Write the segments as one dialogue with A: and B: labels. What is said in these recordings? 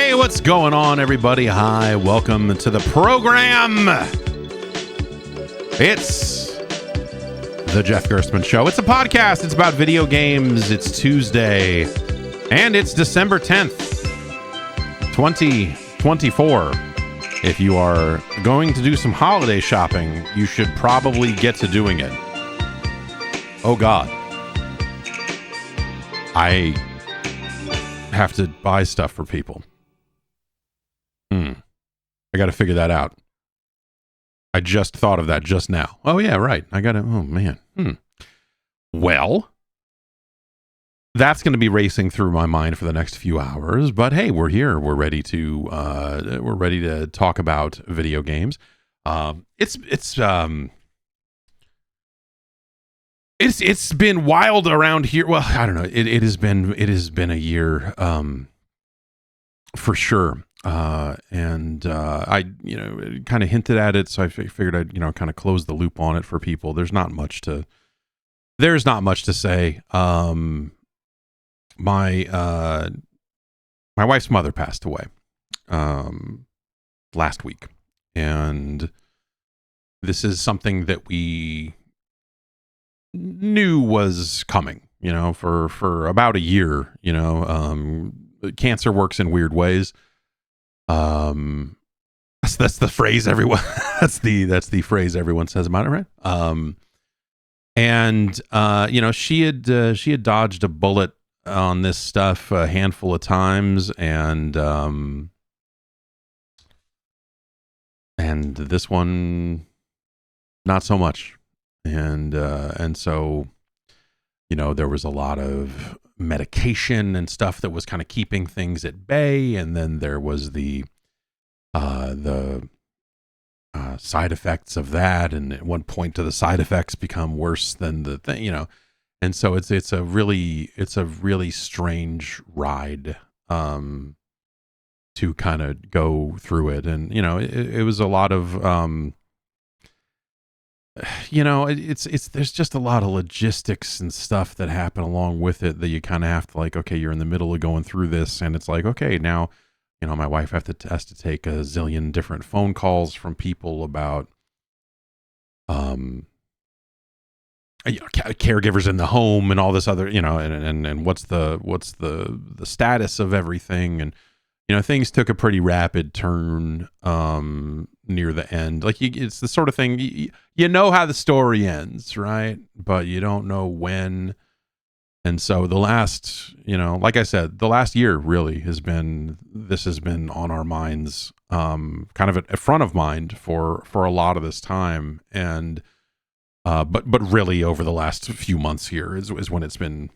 A: Hey, what's going on, everybody? Hi, welcome to the program. It's the Jeff Gerstmann Show. It's a podcast. It's about video games. It's Tuesday, and it's December 10th, 2024. If you are going to do some holiday shopping, you should probably get to doing it. Oh, God. I have to buy stuff for people. I got to figure that out. I just thought of that just now. Oh, yeah, right. I got to, oh, man. Well, that's going to be racing through my mind for the next few hours. But hey, we're here. We're ready to talk about video games. It's been wild around here. Well, I don't know. It has been a year, for sure. And I, kind of hinted at it, so I figured I'd, kind of close the loop on it for people. There's not much to say. My wife's mother passed away, last week. And this is something that we knew was coming, for about a year. Cancer works in weird ways. That's the phrase everyone that's the phrase everyone says about it, right? She had dodged a bullet on this stuff a handful of times, and this one not so much. And so, there was a lot of medication and stuff that was kind of keeping things at bay. And then there was the side effects of that. And at one point the side effects become worse than the thing, and so it's a really strange ride, to kind of go through it. And, it was a lot of, there's just a lot of logistics and stuff that happen along with it that you kind of have to, like, okay, you're in the middle of going through this, and it's like, okay, now, my wife has to take a zillion different phone calls from people about, caregivers in the home and all this other, and what's the status of everything. And, things took a pretty rapid turn, near the end. Like, it's the sort of thing, you know how the story ends, right? But you don't know when. And so the last, like I said, the last year really has been on our minds, kind of at front of mind for a lot of this time. And, but really over the last few months here is when it's been,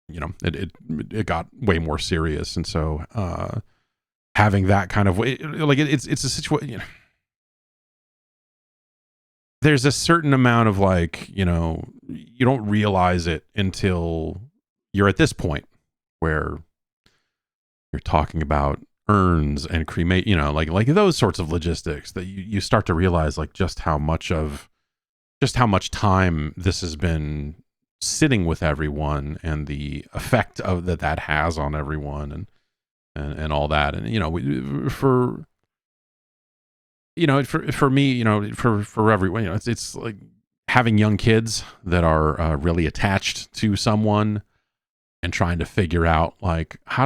A: it got way more serious. And so, having that kind of way, like it's a situation, there's a certain amount of, like, you don't realize it until you're at this point where you're talking about urns and cremate, like those sorts of logistics that you start to realize, like, just how much time this has been sitting with everyone, and the effect of that has on everyone, and all that. And, for me, for everyone, it's like having young kids that are really attached to someone, and trying to figure out, like, what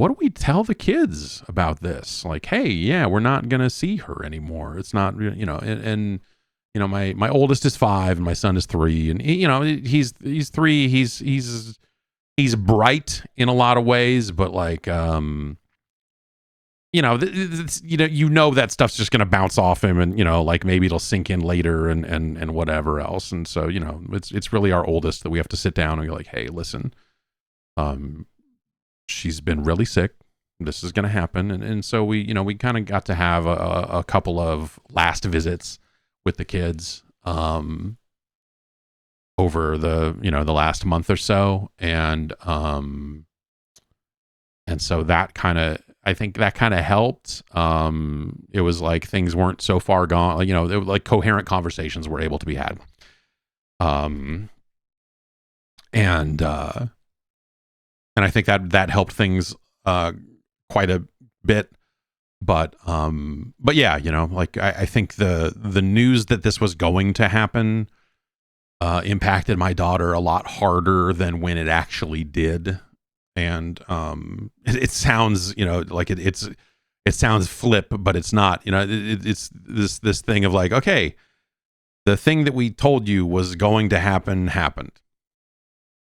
A: do we tell the kids about this? Like, hey, yeah, we're not going to see her anymore. It's not, and my oldest is 5 and my son is 3, and he's 3. He's bright in a lot of ways, but, like, that stuff's just going to bounce off him, and, like, maybe it'll sink in later, and whatever else. And so, it's really our oldest that we have to sit down and be like, hey, listen, she's been really sick. This is going to happen. And so we kind of got to have a couple of last visits with the kids, over the last month or so. And so that kind of, I think that kind of helped. It was like things weren't so far gone, like coherent conversations were able to be had. And I think that helped things quite a bit. But yeah, you know, like I think the news that this was going to happen impacted my daughter a lot harder than when it actually did. And it sounds, you know, like it sounds flip, but it's not. You know, it's this thing of like, okay, the thing that we told you was going to happen happened,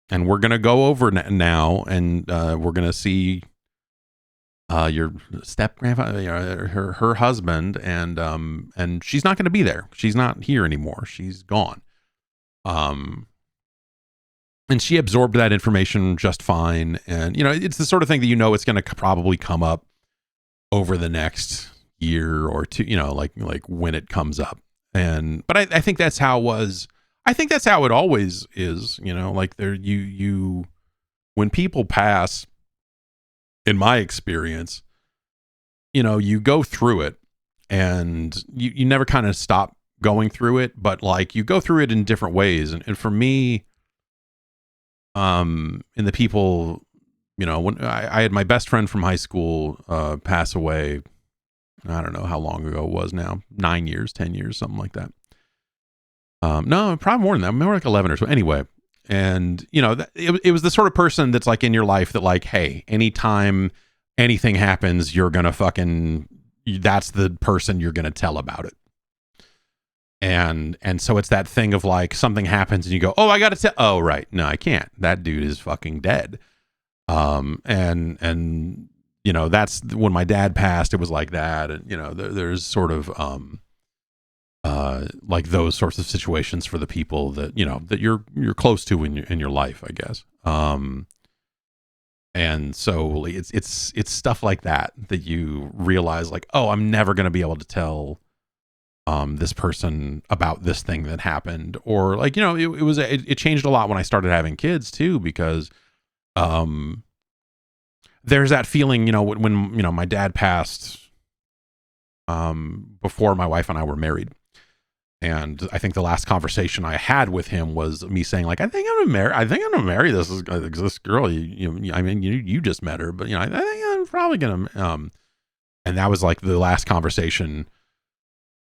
A: and we're gonna go over now, and we're gonna see your step grandfather, you know, her husband, and she's not gonna be there. She's not here anymore. She's gone. And she absorbed that information just fine. And, you know, it's the sort of thing that, you know, it's going to probably come up over the next year or two, you know, like when it comes up. And, but I think that's how it was. I think that's how it always is, you know, like there, when people pass, in my experience, you know, you go through it and you never kind of stop going through it, but like you go through it in different ways. And for me, and the people, you know, when I had my best friend from high school pass away, I don't know how long ago it was now, 9 years, 10 years, something like that. No, probably more than that, more like 11 or so. Anyway, and you know, it was the sort of person that's like in your life that like, hey, anytime anything happens, you're gonna that's the person you're gonna tell about it. And so it's that thing of like something happens and you go, oh, I got to tell. Oh, right. No, I can't. That dude is fucking dead. And, you know, that's when my dad passed, it was like that. And, you know, there's sort of, like those sorts of situations for the people that, you know, that you're close to in your life, I guess. And so it's stuff like that you realize like, oh, I'm never going to be able to tell this person about this thing that happened. Or like, you know, it changed a lot when I started having kids too, because there's that feeling, you know, when you know, my dad passed before my wife and I were married. And I think the last conversation I had with him was me saying like, I think I'm gonna marry this girl. I mean, you just met her, but you know, I think I'm probably gonna, and that was like the last conversation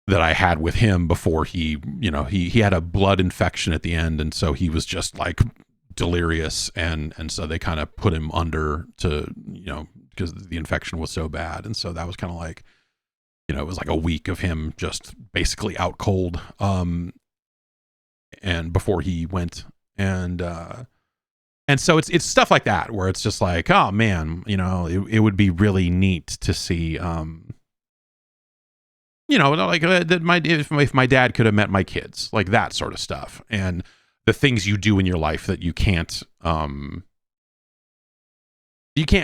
A: that I had with him before he, you know, he had a blood infection at the end. And so he was just like delirious. And so they kind of put him under to, you know, because the infection was so bad. And so that was kind of like, you know, it was like a week of him just basically out cold. And before he went and so it's stuff like that where it's just like, oh man, you know, it would be really neat to see, you know, like that if my dad could have met my kids, like that sort of stuff, and the things you do in your life that you can't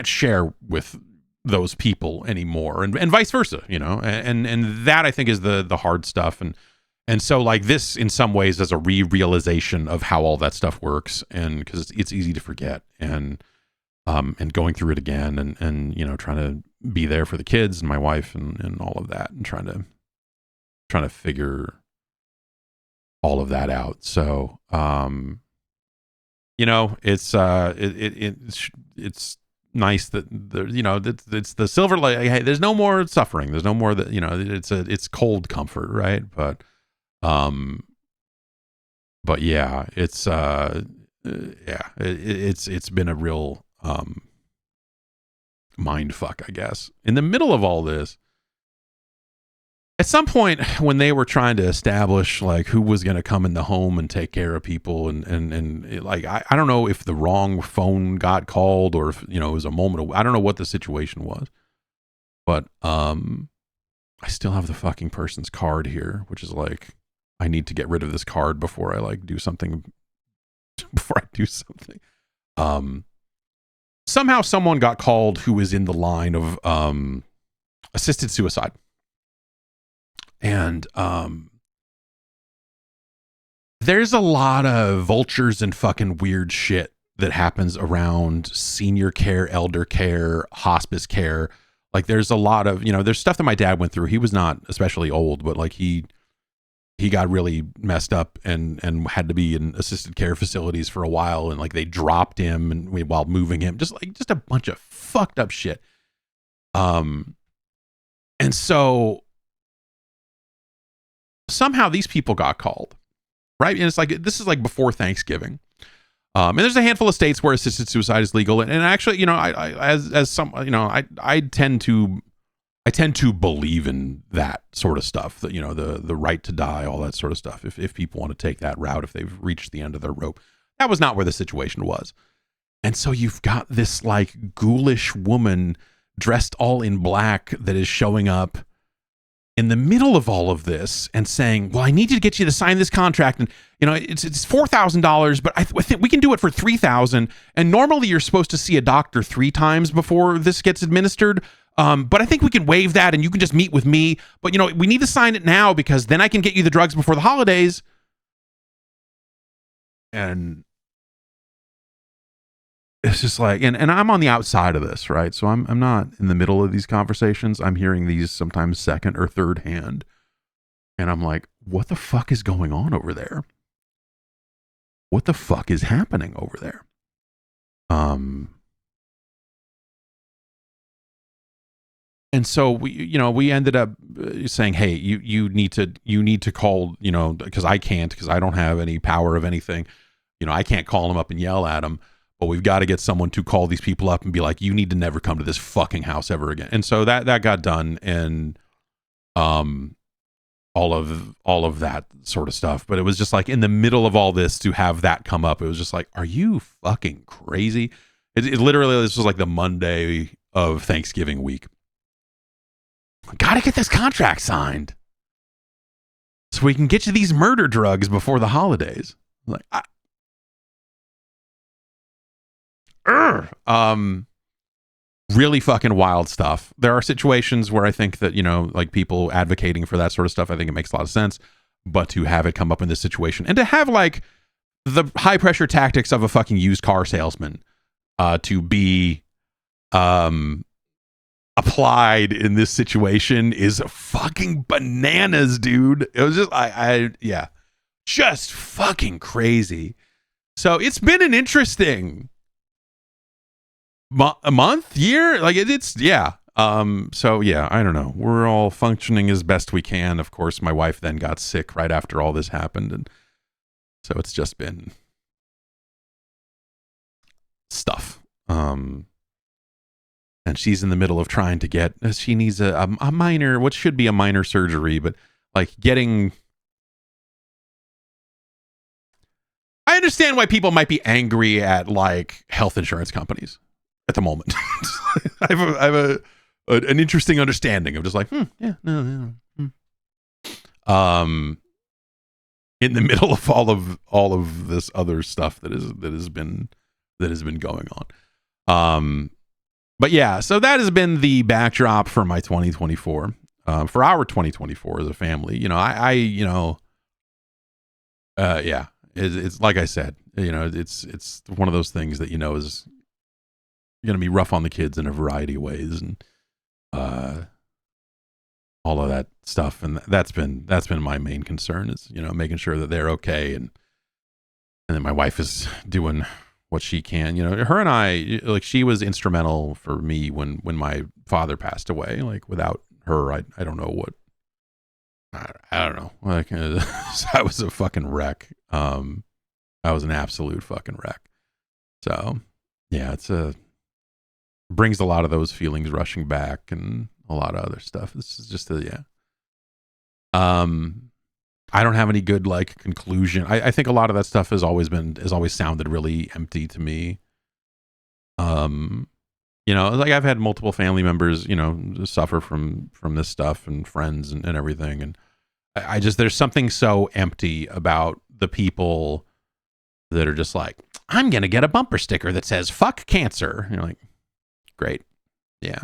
A: share with those people anymore, and vice versa, you know, and that I think is the hard stuff, and so like this in some ways is a realization of how all that stuff works, and because it's easy to forget, and going through it again, and you know, trying to be there for the kids and my wife and all of that, and trying to figure all of that out. So, you know, it's nice that you know, it's the silver light. Hey, there's no more suffering. There's no more that, you know, it's cold comfort, right? But yeah, it's it's been a real mind fuck, I guess. In the middle of all this, at some point when they were trying to establish like who was going to come in the home and take care of people, and like, I don't know if the wrong phone got called or if, you know, it was a moment of, I don't know what the situation was, but I still have the fucking person's card here, which is like, I need to get rid of this card before I like do something. Somehow someone got called who was in the line of assisted suicide. And there's a lot of vultures and fucking weird shit that happens around senior care, elder care, hospice care. Like there's a lot of, you know, there's stuff that my dad went through. He was not especially old, but like he got really messed up and had to be in assisted care facilities for a while, and like they dropped him and while moving him, just a bunch of fucked up shit. And so somehow these people got called, right? And it's like, this is like before Thanksgiving. And there's a handful of states where assisted suicide is legal. And actually, you know, I tend to believe in that sort of stuff, that, you know, the right to die, all that sort of stuff. If people want to take that route, if they've reached the end of their rope. That was not where the situation was. And so you've got this like ghoulish woman dressed all in black that is showing up in the middle of all of this and saying, well, I need you to get you to sign this contract. And, you know, it's $4,000, but I think we can do it for $3,000. And normally you're supposed to see a doctor 3 times before this gets administered. But I think we can waive that and you can just meet with me. But, you know, we need to sign it now because then I can get you the drugs before the holidays. And it's just like, and I'm on the outside of this, right? So I'm not in the middle of these conversations. I'm hearing these sometimes second or third hand. And I'm like, what the fuck is going on over there? What the fuck is happening over there? And so we ended up saying, hey, you need to call, you know, because I don't have any power of anything. You know, I can't call them up and yell at them. But we've got to get someone to call these people up and be like, you need to never come to this fucking house ever again. And so that got done, and all of that sort of stuff. But it was just like in the middle of all this to have that come up, it was just like, are you fucking crazy? It literally, this was like the Monday of Thanksgiving week. Gotta get this contract signed so we can get you these murder drugs before the holidays. Like, really fucking wild stuff. There are situations where I think that, you know, like people advocating for that sort of stuff, I think it makes a lot of sense. But to have it come up in this situation and to have like the high pressure tactics of a fucking used car salesman to be applied in this situation is fucking bananas, dude. It was just yeah, just fucking crazy. So it's been an interesting a month, year, like it's yeah. So yeah, I don't know. We're all functioning as best we can. Of course, my wife then got sick right after all this happened, and so it's just been stuff. And she's in the middle of trying to get. She needs a minor, what should be a minor surgery, but like getting. I understand why people might be angry at like health insurance companies at the moment. I have an interesting understanding of just like, yeah, no. In the middle of all of this other stuff that has been going on. But yeah, so that has been the backdrop for my 2024. For our 2024 as a family, you know, yeah, it's like I said, you know, it's one of those things that, you know, is going to be rough on the kids in a variety of ways, and all of that stuff. And that's been my main concern, is, you know, making sure that they're okay. And then my wife is doing what she can, you know. Her and I, like, she was instrumental for me when my father passed away. Like, without her, I don't know what, I don't know. Like, I was a fucking wreck. I was an absolute fucking wreck. So yeah, brings a lot of those feelings rushing back, and a lot of other stuff. This is just yeah. I don't have any good like conclusion. I think a lot of that stuff has always sounded really empty to me. You know, like I've had multiple family members, you know, suffer from this stuff, and friends and everything. And I just, there's something so empty about the people that are just like, I'm going to get a bumper sticker that says, fuck cancer. And you're like, great. Yeah.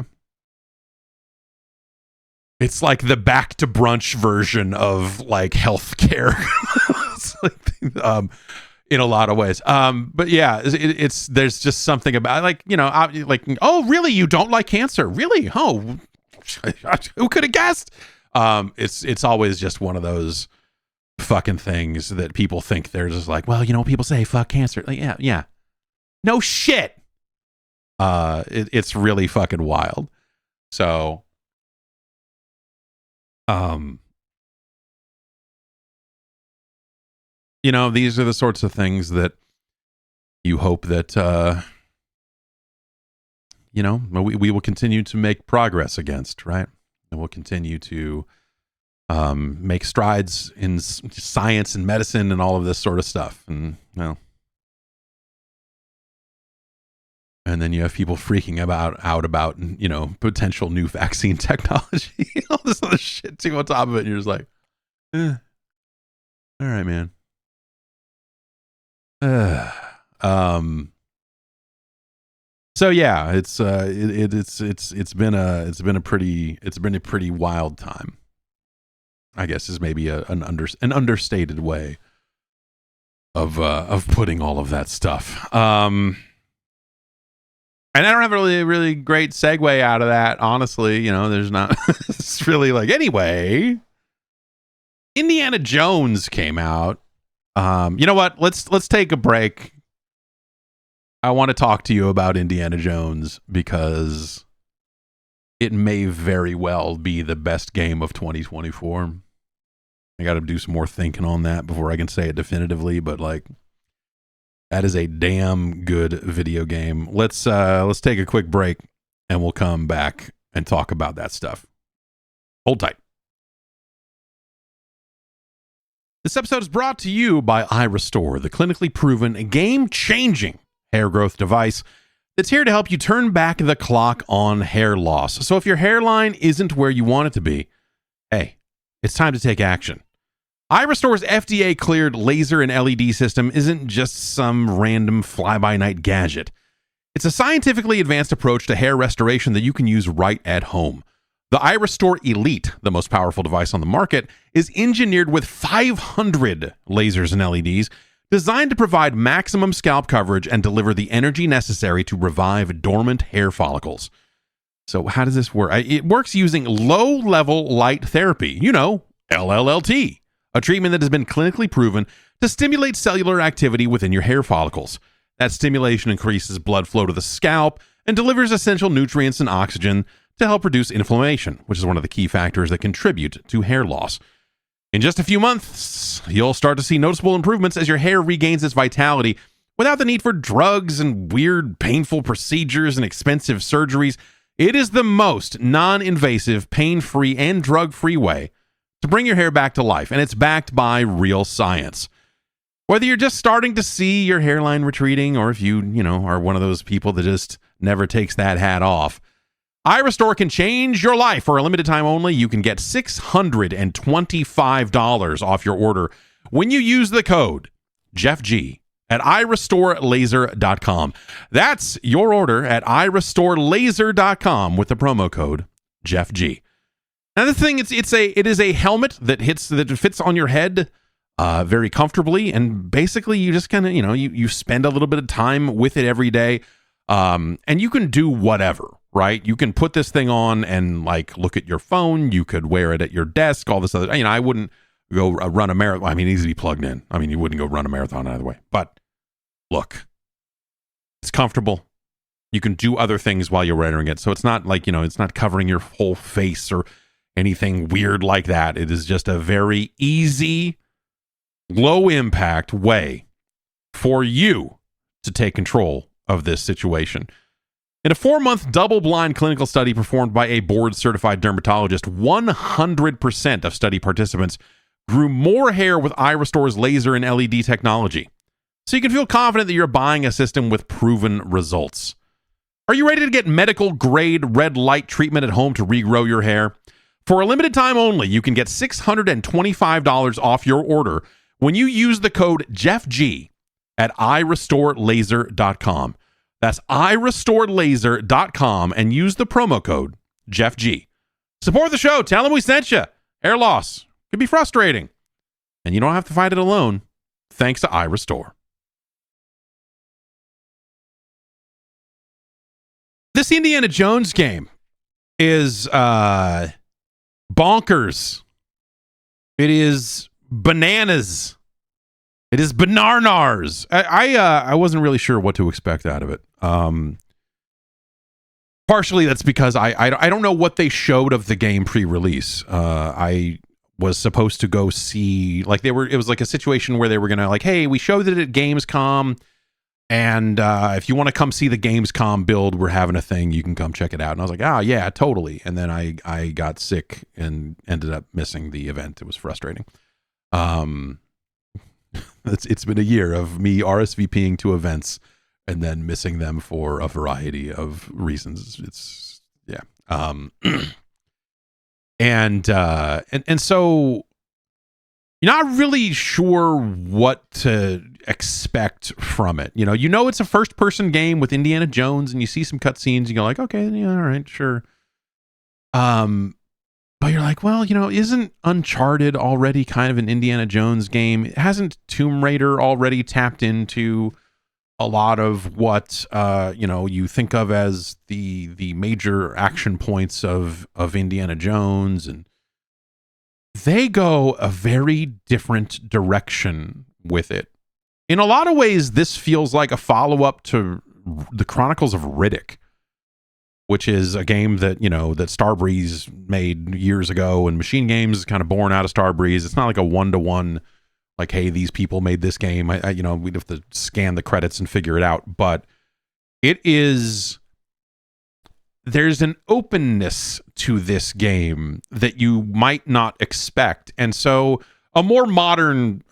A: It's like the back to brunch version of like healthcare. It's like, in a lot of ways. But yeah, it's there's just something about, like, you know, like, oh, really? You don't like cancer? Really? Oh, who could have guessed? It's always just one of those fucking things that people think they're just like, well, you know, people say fuck cancer. Like, yeah. No shit. It's really fucking wild. So, you know, these are the sorts of things that you hope that, you know, we will continue to make progress against, right? And we'll continue to make strides in science and medicine and all of this sort of stuff. And, well, and then you have people freaking out about, you know, potential new vaccine technology, all this other shit too on top of it. And you're just like, all right, man. So yeah, it's been a pretty wild time, I guess, is maybe an understated way of putting all of that stuff. And I don't have a really great segue out of that, honestly. You know, there's not. It's really like, anyway. Indiana Jones came out. You know what? Let's take a break. I want to talk to you about Indiana Jones because it may very well be the best game of 2024. I got to do some more thinking on that before I can say it definitively, but like, that is a damn good video game. Let's take a quick break and we'll come back and talk about that stuff. Hold tight. This episode is brought to you by iRestore, the clinically proven, game-changing hair growth device that's here to help you turn back the clock on hair loss. So if your hairline isn't where you want it to be, hey, it's time to take action. iRestore's FDA-cleared laser and LED system isn't just some random fly-by-night gadget. It's a scientifically advanced approach to hair restoration that you can use right at home. The iRestore Elite, the most powerful device on the market, is engineered with 500 lasers and LEDs designed to provide maximum scalp coverage and deliver the energy necessary to revive dormant hair follicles. So how does this work? It works using low-level light therapy, you know, LLLT, a treatment that has been clinically proven to stimulate cellular activity within your hair follicles. That stimulation increases blood flow to the scalp and delivers essential nutrients and oxygen to help reduce inflammation, which is one of the key factors that contribute to hair loss. In just a few months, you'll start to see noticeable improvements as your hair regains its vitality without the need for drugs and weird, painful procedures and expensive surgeries. It is the most non-invasive, pain-free, and drug-free way to bring your hair back to life, and it's backed by real science. Whether you're just starting to see your hairline retreating, or if you are one of those people that just never takes that hat off, iRestore can change your life. For a limited time only, you can get $625 off your order when you use the code JEFFG at iRestoreLaser.com. That's your order at iRestoreLaser.com with the promo code JEFFG. Now, the thing it is a helmet that fits on your head very comfortably, and basically you just kind of you spend a little bit of time with it every day, and you can do whatever. Right? You can put this thing on and like look at your phone. You could wear it at your desk, all this other, I wouldn't go run a marathon. I mean, it needs to be plugged in. I mean, you wouldn't go run a marathon either way, but look, it's comfortable. You can do other things while you're wearing it. So it's not like, it's not covering your whole face or anything weird like that. It is just a very easy, low impact way for you to take control of this situation. In a 4-month double-blind clinical study performed by a board-certified dermatologist, 100% of study participants grew more hair with iRestore's laser and LED technology. So you can feel confident that you're buying a system with proven results. Are you ready to get medical-grade red light treatment at home to regrow your hair? For a limited time only, you can get $625 off your order when you use the code JEFFG at iRestoreLaser.com. That's iRestoreLaser.com and use the promo code JEFFG. Support the show. Tell them we sent you. Hair loss can be frustrating, and you don't have to fight it alone thanks to iRestore. This Indiana Jones game is bonkers. It is bananas. It is banarnars. I wasn't really sure what to expect out of it. partially that's because I don't know what they showed of the game pre-release. I was supposed to go see, like, it was like a situation where they were gonna like, hey, we showed it at Gamescom, and if you want to come see the Gamescom build, we're having a thing, you can come check it out. And I was like, oh yeah, totally. And then I got sick and ended up missing the event. It was frustrating. It's been a year of me RSVPing to events and then missing them for a variety of reasons. It's yeah. And so you're not really sure what to expect from it. You know it's a first person game with Indiana Jones, and you see some cutscenes, you go like, okay, yeah, all right, sure. But you're like, well, isn't Uncharted already kind of an Indiana Jones game? Hasn't Tomb Raider already tapped into a lot of what you think of as the major action points of Indiana Jones? And they go a very different direction with it. In a lot of ways, this feels like a follow-up to the Chronicles of Riddick, which is a game that that Starbreeze made years ago, and Machine Games is kind of born out of Starbreeze. It's not like a one-to-one, like, hey, these people made this game. We'd have to scan the credits and figure it out. But there's an openness to this game that you might not expect. And so a more modern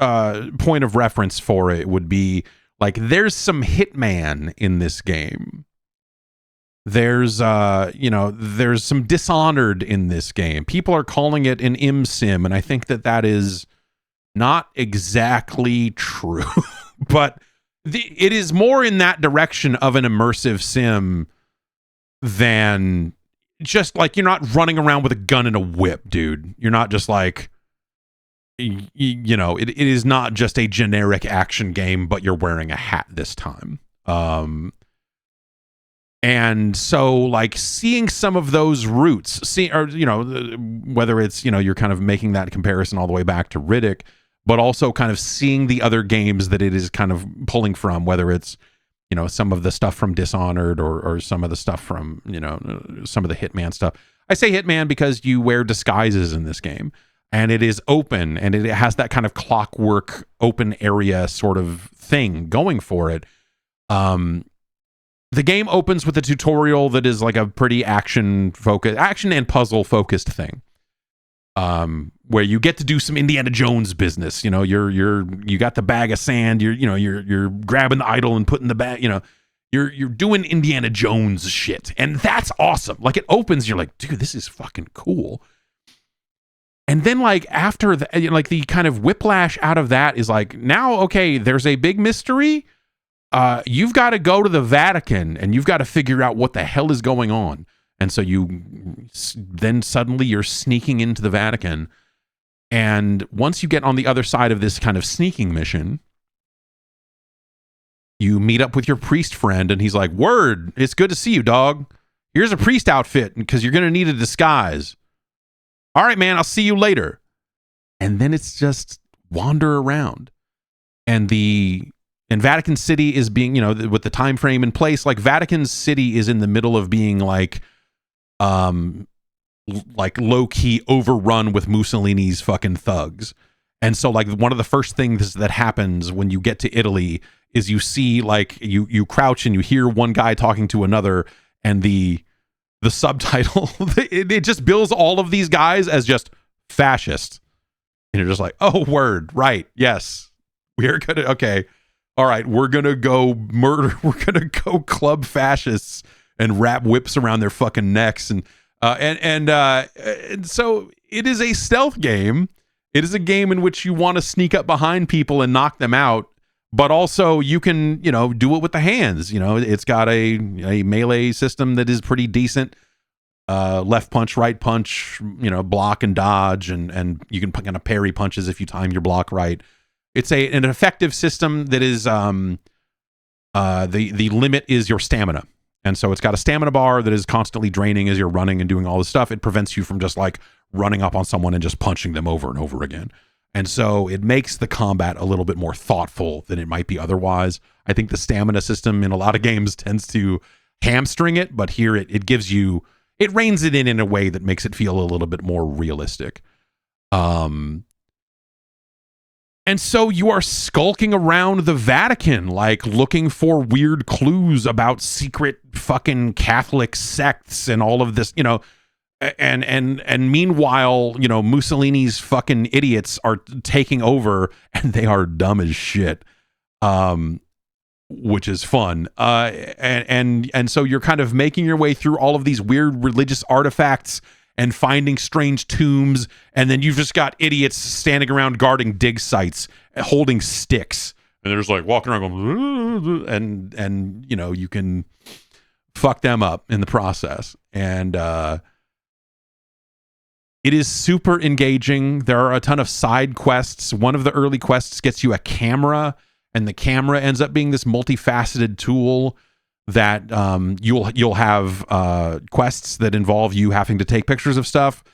A: point of reference for it would be like, there's some Hitman in this game. There's there's some Dishonored in this game. People are calling it an ImSim, and I think that is not exactly true, but it is more in that direction of an immersive sim than just like, you're not running around with a gun and a whip, dude. You're not just like, it is not just a generic action game, but you're wearing a hat this time. And so, like, seeing some of those roots, whether it's, you're kind of making that comparison all the way back to Riddick, but also kind of seeing the other games that it is kind of pulling from, whether it's, some of the stuff from Dishonored or some of the stuff from, some of the Hitman stuff. I say Hitman because you wear disguises in this game, and it is open, and it has that kind of clockwork open area sort of thing going for it. The game opens with a tutorial that is like a pretty action and puzzle focused thing. Where you get to do some Indiana Jones business. You got the bag of sand, you're grabbing the idol and putting the bag, you're doing Indiana Jones shit. And that's awesome. Like, it opens, you're like, dude, this is fucking cool. And then, like, after the kind of whiplash out of that is like, now, okay, there's a big mystery. You've got to go to the Vatican and you've got to figure out what the hell is going on. And so then suddenly you're sneaking into the Vatican. And once you get on the other side of this kind of sneaking mission, you meet up with your priest friend, and he's like, word, it's good to see you, dog. Here's a priest outfit because you're going to need a disguise. All right, man, I'll see you later. And then it's just wander around. And Vatican City is being, with the time frame in place, like, Vatican City is in the middle of being like low-key overrun with Mussolini's fucking thugs. And so, like, one of the first things that happens when you get to Italy is you see, like, you crouch and you hear one guy talking to another, and the subtitle, it just bills all of these guys as just fascist. And you're just like, oh, word, right, yes. We're gonna, okay, all right, we're gonna go murder, we're gonna go club fascists and wrap whips around their fucking necks. And so it is a stealth game. It is a game in which you want to sneak up behind people and knock them out, but also you can, do it with the hands. It's got a melee system that is pretty decent. Left punch, right punch, block and dodge, and you can kind of parry punches if you time your block right. It's an effective system that is the limit is your stamina. And so it's got a stamina bar that is constantly draining as you're running and doing all this stuff. It prevents you from just like running up on someone and just punching them over and over again. And so it makes the combat a little bit more thoughtful than it might be otherwise. I think the stamina system in a lot of games tends to hamstring it, but here it gives you, it reins it in a way that makes it feel a little bit more realistic. And so you are skulking around the Vatican, like looking for weird clues about secret fucking Catholic sects and all of this, and meanwhile, Mussolini's fucking idiots are taking over and they are dumb as shit. Which is fun. And so you're kind of making your way through all of these weird religious artifacts and finding strange tombs, and then you've just got idiots standing around guarding dig sites, holding sticks, and they're just like walking around going, and you can fuck them up in the process. And it is super engaging. There are a ton of side quests. One of the early quests gets you a camera, and the camera ends up being this multifaceted tool that you'll have quests that involve you having to take pictures of stuff,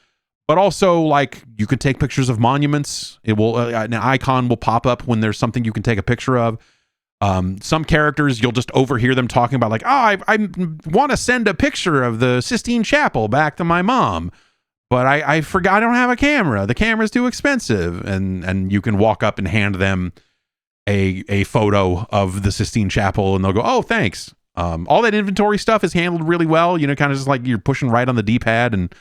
A: but also like you can take pictures of monuments. It will an icon will pop up when there's something you can take a picture of. Some characters, you'll just overhear them talking about like, I want to send a picture of the Sistine Chapel back to my mom, but I forgot I don't have a camera. The camera's too expensive. And you can walk up and hand them a photo of the Sistine Chapel, and they'll go, oh, thanks. All that inventory stuff is handled really well, kind of just like you're pushing right on the D-pad, and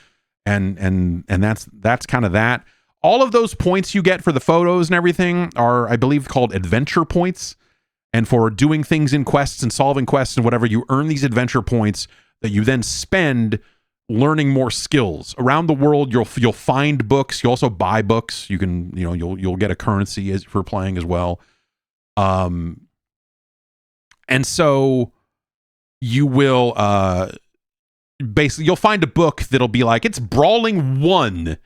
A: that's kind of that. All of those points you get for the photos and everything are, I believe, called adventure points. And for doing things in quests and solving quests and whatever, you earn these adventure points that you then spend learning more skills. Around the world, you'll find books. You also buy books. You can, you'll get a currency for playing as well. And so you will basically, you'll find a book that'll be like, it's Brawling 1,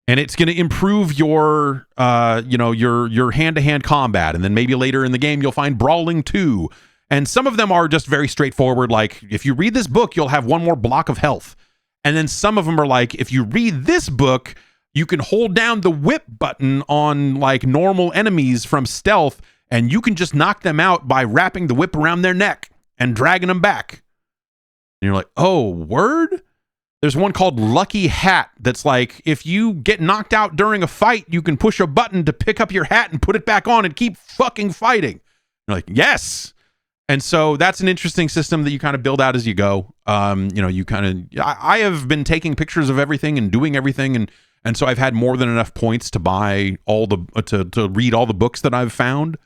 A: and it's going to improve your your hand-to-hand combat. And then maybe later in the game you'll find Brawling 2, and some of them are just very straightforward, like if you read this book you'll have one more block of health. And then some of them are like, if you read this book you can hold down the whip button on like normal enemies from stealth, and you can just knock them out by wrapping the whip around their neck and dragging them back. And you're like, oh, word? There's one called Lucky Hat that's like, if you get knocked out during a fight, you can push a button to pick up your hat and put it back on and keep fucking fighting. You're like, yes. And so that's an interesting system that you kind of build out as you go. I have been taking pictures of everything and doing everything, and so I've had more than enough points to buy all the to read all the books that I've found.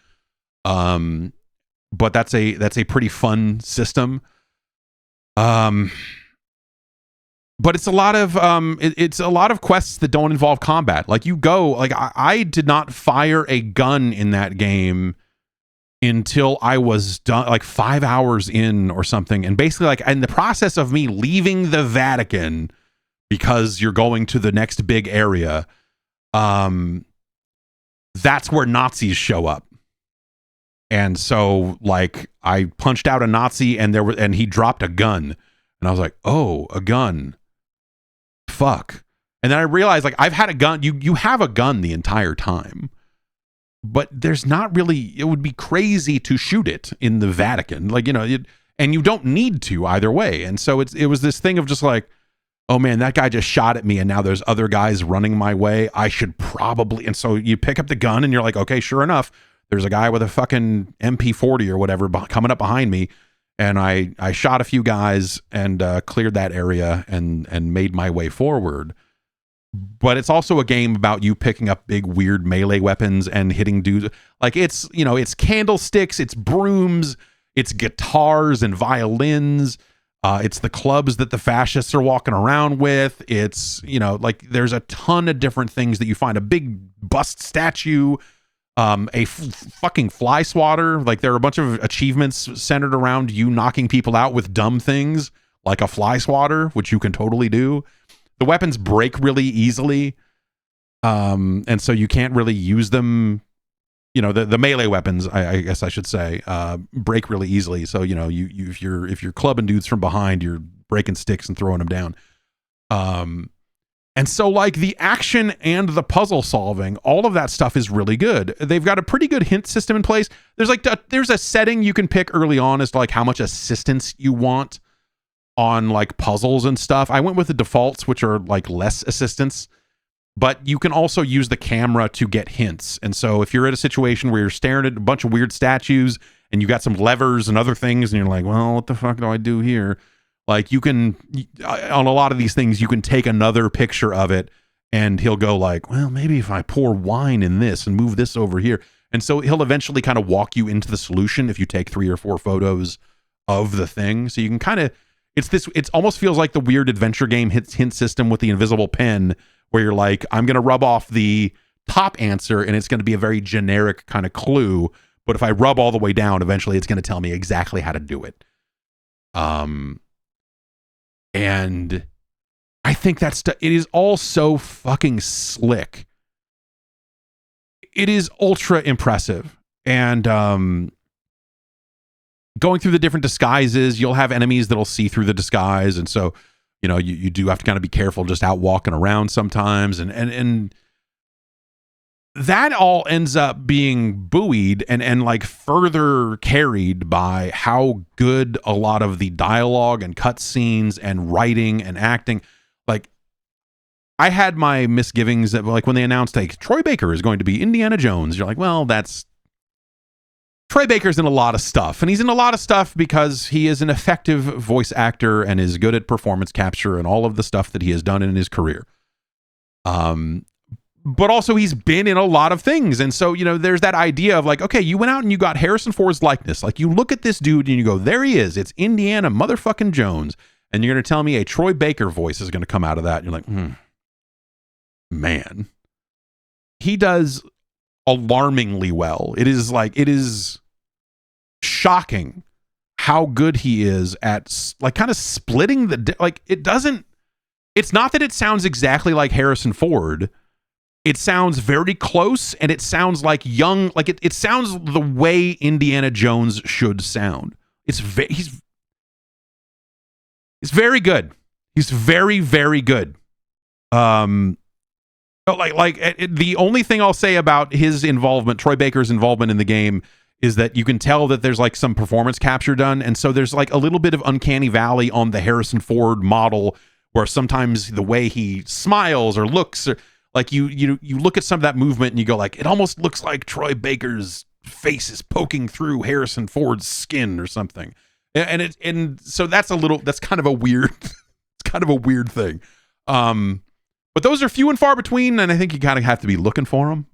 A: But that's a pretty fun system. But it's a lot of quests that don't involve combat. Like you go, like I did not fire a gun in that game until I was done, like 5 hours in or something. And basically, like in the process of me leaving the Vatican, because you're going to the next big area, that's where Nazis show up. And so like I punched out a Nazi, and he dropped a gun, and I was like, oh, a gun. Fuck. And then I realized, like, I've had a gun. You have a gun the entire time, but there's not really, it would be crazy to shoot it in the Vatican, like, and you don't need to either way. And so it was this thing of just like, oh man, that guy just shot at me, and now there's other guys running my way. I should probably, and so you pick up the gun and you're like, okay, sure enough, there's a guy with a fucking MP40 or whatever coming up behind me. And I shot a few guys and cleared that area and made my way forward. But it's also a game about you picking up big weird melee weapons and hitting dudes. Like it's candlesticks, it's brooms, it's guitars and violins. It's the clubs that the fascists are walking around with. It's, like there's a ton of different things that you find. A big bust statue, fucking fly swatter. Like there are a bunch of achievements centered around you knocking people out with dumb things like a fly swatter, which you can totally do. The weapons break really easily, and so you can't really use them. The melee weapons, I guess I should say, break really easily. So if you're clubbing dudes from behind, you're breaking sticks and throwing them down. And so like the action and the puzzle solving, all of that stuff is really good. They've got a pretty good hint system in place. There's a setting you can pick early on as to like how much assistance you want. on like puzzles and stuff. I went with the defaults, which are like less assistance, but you can also use the camera to get hints. And so if you're at a situation where you're staring at a bunch of weird statues and you got some levers and other things and you're like, well, what the fuck do I do here? Like you can, on a lot of these things, you can take another picture of it and he'll go like, well, maybe if I pour wine in this and move this over here. And so he'll eventually kind of walk you into the solution if you take 3 or 4 photos of the thing. So you can kind of, it almost feels like the weird adventure game hint system with the invisible pen where you're like, I'm going to rub off the top answer and it's going to be a very generic kind of clue. But if I rub all the way down, eventually it's going to tell me exactly how to do it. And I think it is all so fucking slick. It is ultra impressive. And going through the different disguises, you'll have enemies that'll see through the disguise. And so, you know, you do have to kind of be careful just out walking around sometimes. And that all ends up being buoyed and like further carried by how good a lot of the dialogue and cutscenes and writing and acting. Like, I had my misgivings that, like, when they announced like Troy Baker is going to be Indiana Jones, you're like, well, that's Troy Baker's in a lot of stuff, and he's in a lot of stuff because he is an effective voice actor and is good at performance capture and all of the stuff that he has done in his career. But also he's been in a lot of things. And so, you know, there's that idea of like, okay, you went out and you got Harrison Ford's likeness. Like, you look at this dude and you go, there he is. It's Indiana motherfucking Jones. And you're going to tell me a Troy Baker voice is going to come out of that. And you're like, man, he does alarmingly well. It is shocking how good he is at like kind of splitting it's not that it sounds exactly like Harrison Ford. It sounds very close, and it sounds like young, like it sounds the way Indiana Jones should sound. He's very good. He's very, very good. The only thing I'll say about his involvement, Troy Baker's involvement in the game, is that you can tell that there's like some performance capture done. And so there's like a little bit of uncanny valley on the Harrison Ford model, where sometimes the way he smiles or looks, or like you look at some of that movement and you go like, it almost looks like Troy Baker's face is poking through Harrison Ford's skin or something. And so that's kind of a weird, it's kind of a weird thing. But those are few and far between, and I think you kind of have to be looking for them.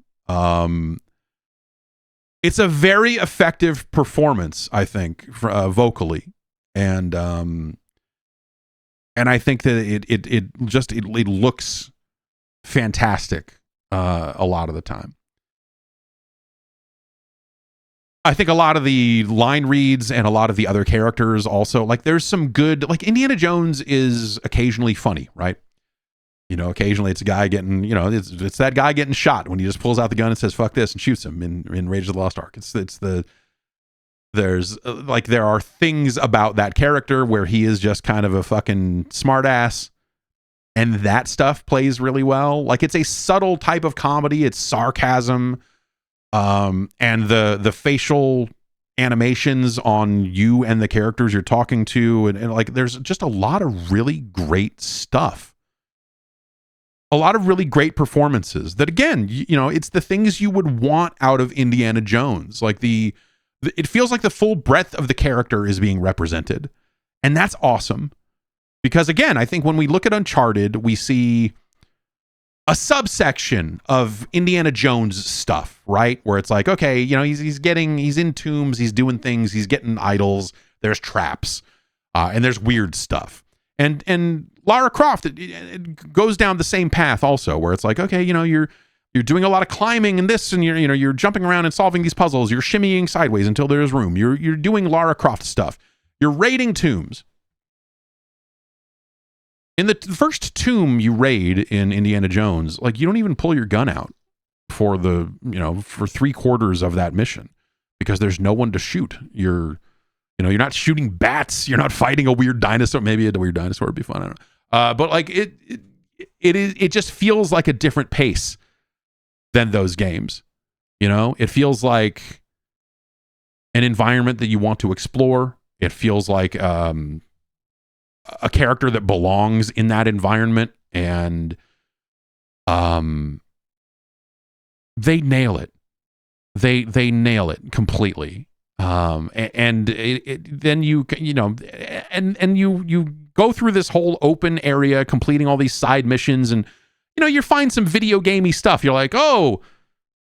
A: It's a very effective performance, I think, vocally, and I think that it looks fantastic a lot of the time. I think a lot of the line reads and a lot of the other characters also, like, there's some good, like, Indiana Jones is occasionally funny, right? You know, occasionally it's a guy getting, you know, it's that guy getting shot when he just pulls out the gun and says, fuck this, and shoots him in Raiders of the Lost Ark. There are things about that character where he is just kind of a fucking smartass, and that stuff plays really well. Like, it's a subtle type of comedy. It's sarcasm. And the facial animations on you and the characters you're talking to, and like, there's just a lot of really great stuff. A lot of really great performances that, again, you know, it's the things you would want out of Indiana Jones. Like it feels like the full breadth of the character is being represented. And that's awesome. Because, again, I think when we look at Uncharted, we see a subsection of Indiana Jones stuff, right? Where it's like, okay, you know, he's in tombs, he's doing things, he's getting idols, there's traps, and there's weird stuff. And Lara Croft, it goes down the same path also, where it's like, okay, you know, you're doing a lot of climbing and this, and you're jumping around and solving these puzzles, you're shimmying sideways until there's room, you're doing Lara Croft stuff, you're raiding tombs. In the first tomb you raid in Indiana Jones, like, you don't even pull your gun out for for 3/4 of that mission, because there's no one to shoot. You're not shooting bats. You're not fighting a weird dinosaur. Maybe a weird dinosaur would be fun. I don't know. But like it just feels like a different pace than those games. You know, it feels like an environment that you want to explore. It feels like a character that belongs in that environment, and they nail it. They nail it completely. And then you know, and you go through this whole open area, completing all these side missions, and you know, you find some video gamey stuff. You're like, oh,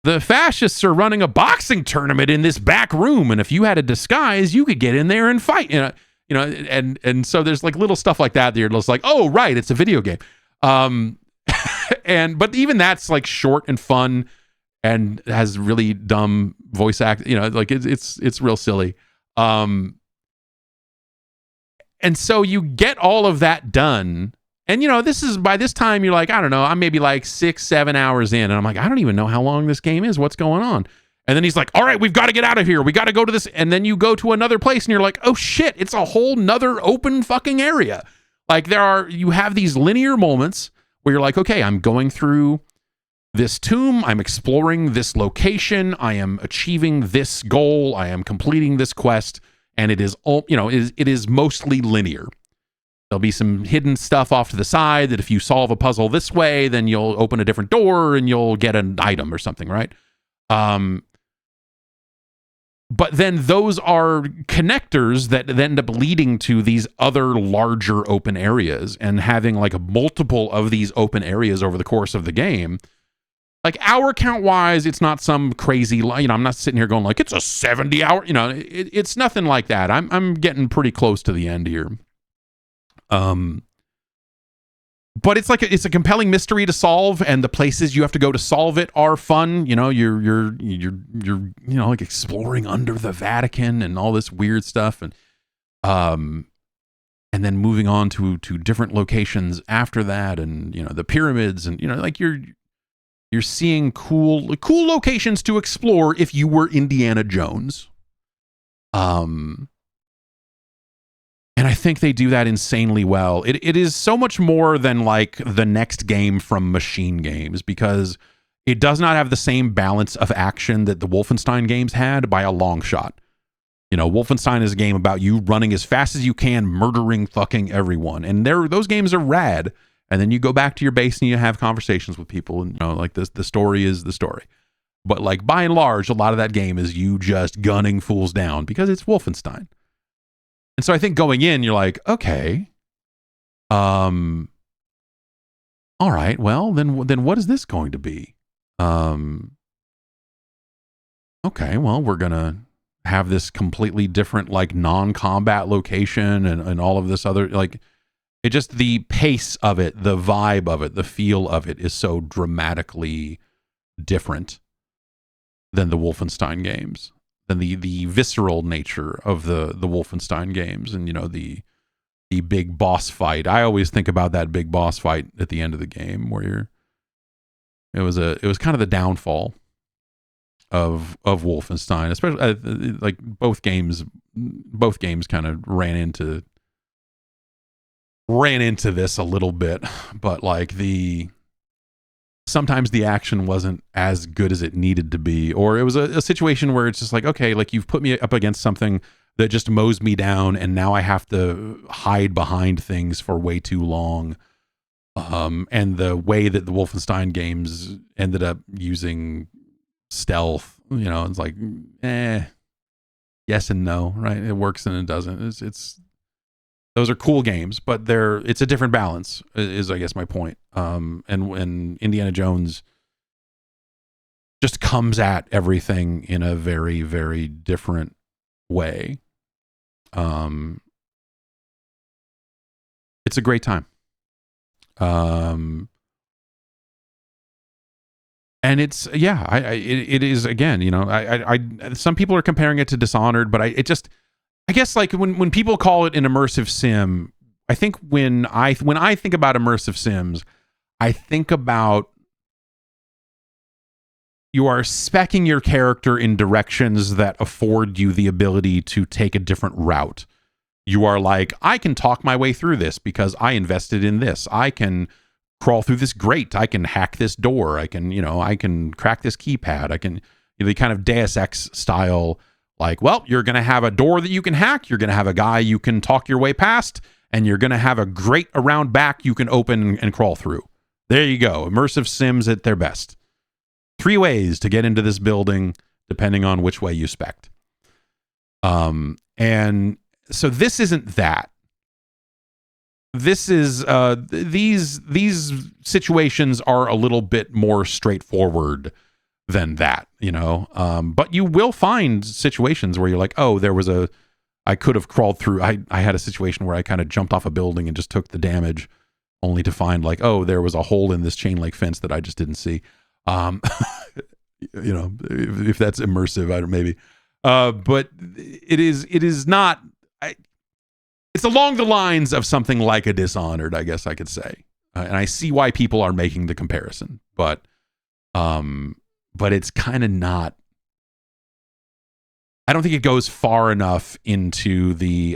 A: the fascists are running a boxing tournament in this back room, and if you had a disguise, you could get in there and fight. You know, and so there's like little stuff like that you're just like, oh, right, it's a video game. But even that's like short and fun, and has really dumb voice act. You know, like it's real silly. And so you get all of that done. And, you know, by this time, you're like, I don't know, I'm maybe like 6-7 hours in. And I'm like, I don't even know how long this game is. What's going on? And then he's like, all right, we've got to get out of here. We got to go to this. And then you go to another place and you're like, oh shit, it's a whole nother open fucking area. Like you have these linear moments where you're like, okay, I'm going through this tomb. I'm exploring this location. I am achieving this goal. I am completing this quest. And it is all, you know, it is mostly linear. There'll be some hidden stuff off to the side that if you solve a puzzle this way, then you'll open a different door and you'll get an item or something, right? But then those are connectors that end up leading to these other larger open areas, and having like a multiple of these open areas over the course of the game. Like hour count wise, it's not some crazy, you know, I'm not sitting here going like, it's a 70 hour, you know, it's nothing like that. I'm getting pretty close to the end here. But it's like it's a compelling mystery to solve, and the places you have to go to solve it are fun. You know, you're you know, like exploring under the Vatican and all this weird stuff, and then moving on to different locations after that, and you know, the pyramids, and you know, like you're seeing cool locations to explore if you were Indiana Jones. And I think they do that insanely well. It is so much more than like the next game from Machine Games, because it does not have the same balance of action that the Wolfenstein games had by a long shot. You know, Wolfenstein is a game about you running as fast as you can, murdering fucking everyone. And those games are rad. And then you go back to your base and you have conversations with people, and you know, like this, the story is the story. But like by and large, a lot of that game is you just gunning fools down because it's Wolfenstein. And so I think going in, you're like, okay, all right, well, then what is this going to be? Okay, well, we're going to have this completely different, like, non-combat location and all of this other, like, it just, the pace of it, the vibe of it, the feel of it is so dramatically different than the Wolfenstein games. Than the visceral nature of the Wolfenstein games, and you know, the big boss fight. I always think about that big boss fight at the end of the game, where it was kind of the downfall of Wolfenstein, especially like both games kind of ran into this a little bit, but like sometimes the action wasn't as good as it needed to be, or it was a situation where it's just like, okay, like you've put me up against something that just mows me down, and now I have to hide behind things for way too long. And the way that the Wolfenstein games ended up using stealth, you know, it's like, yes and no, right? It works and it doesn't. It's those are cool games, but it's a different balance, is I guess my point. And when Indiana Jones just comes at everything in a very, very different way. It's a great time. And it's, yeah, it is, again, you know, some people are comparing it to Dishonored, but I guess like when people call it an immersive sim, I think when I think about immersive sims, I think about you are speccing your character in directions that afford you the ability to take a different route. You are like, I can talk my way through this because I invested in this. I can crawl through this grate. I can hack this door. I can crack this keypad. I can, the kind of Deus Ex style, like, well, you're going to have a door that you can hack. You're going to have a guy you can talk your way past. and you're going to have a grate around back you can open and crawl through. There you go. Immersive Sims at their best. 3 ways to get into this building, depending on which way you spect. And so this isn't that. This is these situations are a little bit more straightforward than that, you know. But you will find situations where you're like, oh, I could have crawled through. I had a situation where I kind of jumped off a building and just took the damage, only to find like, oh, there was a hole in this chain link fence that I just didn't see. You know, if that's immersive, I don't maybe. But it is not. It's along the lines of something like a Dishonored, I guess I could say, and I see why people are making the comparison, but it's kind of not. I don't think it goes far enough into the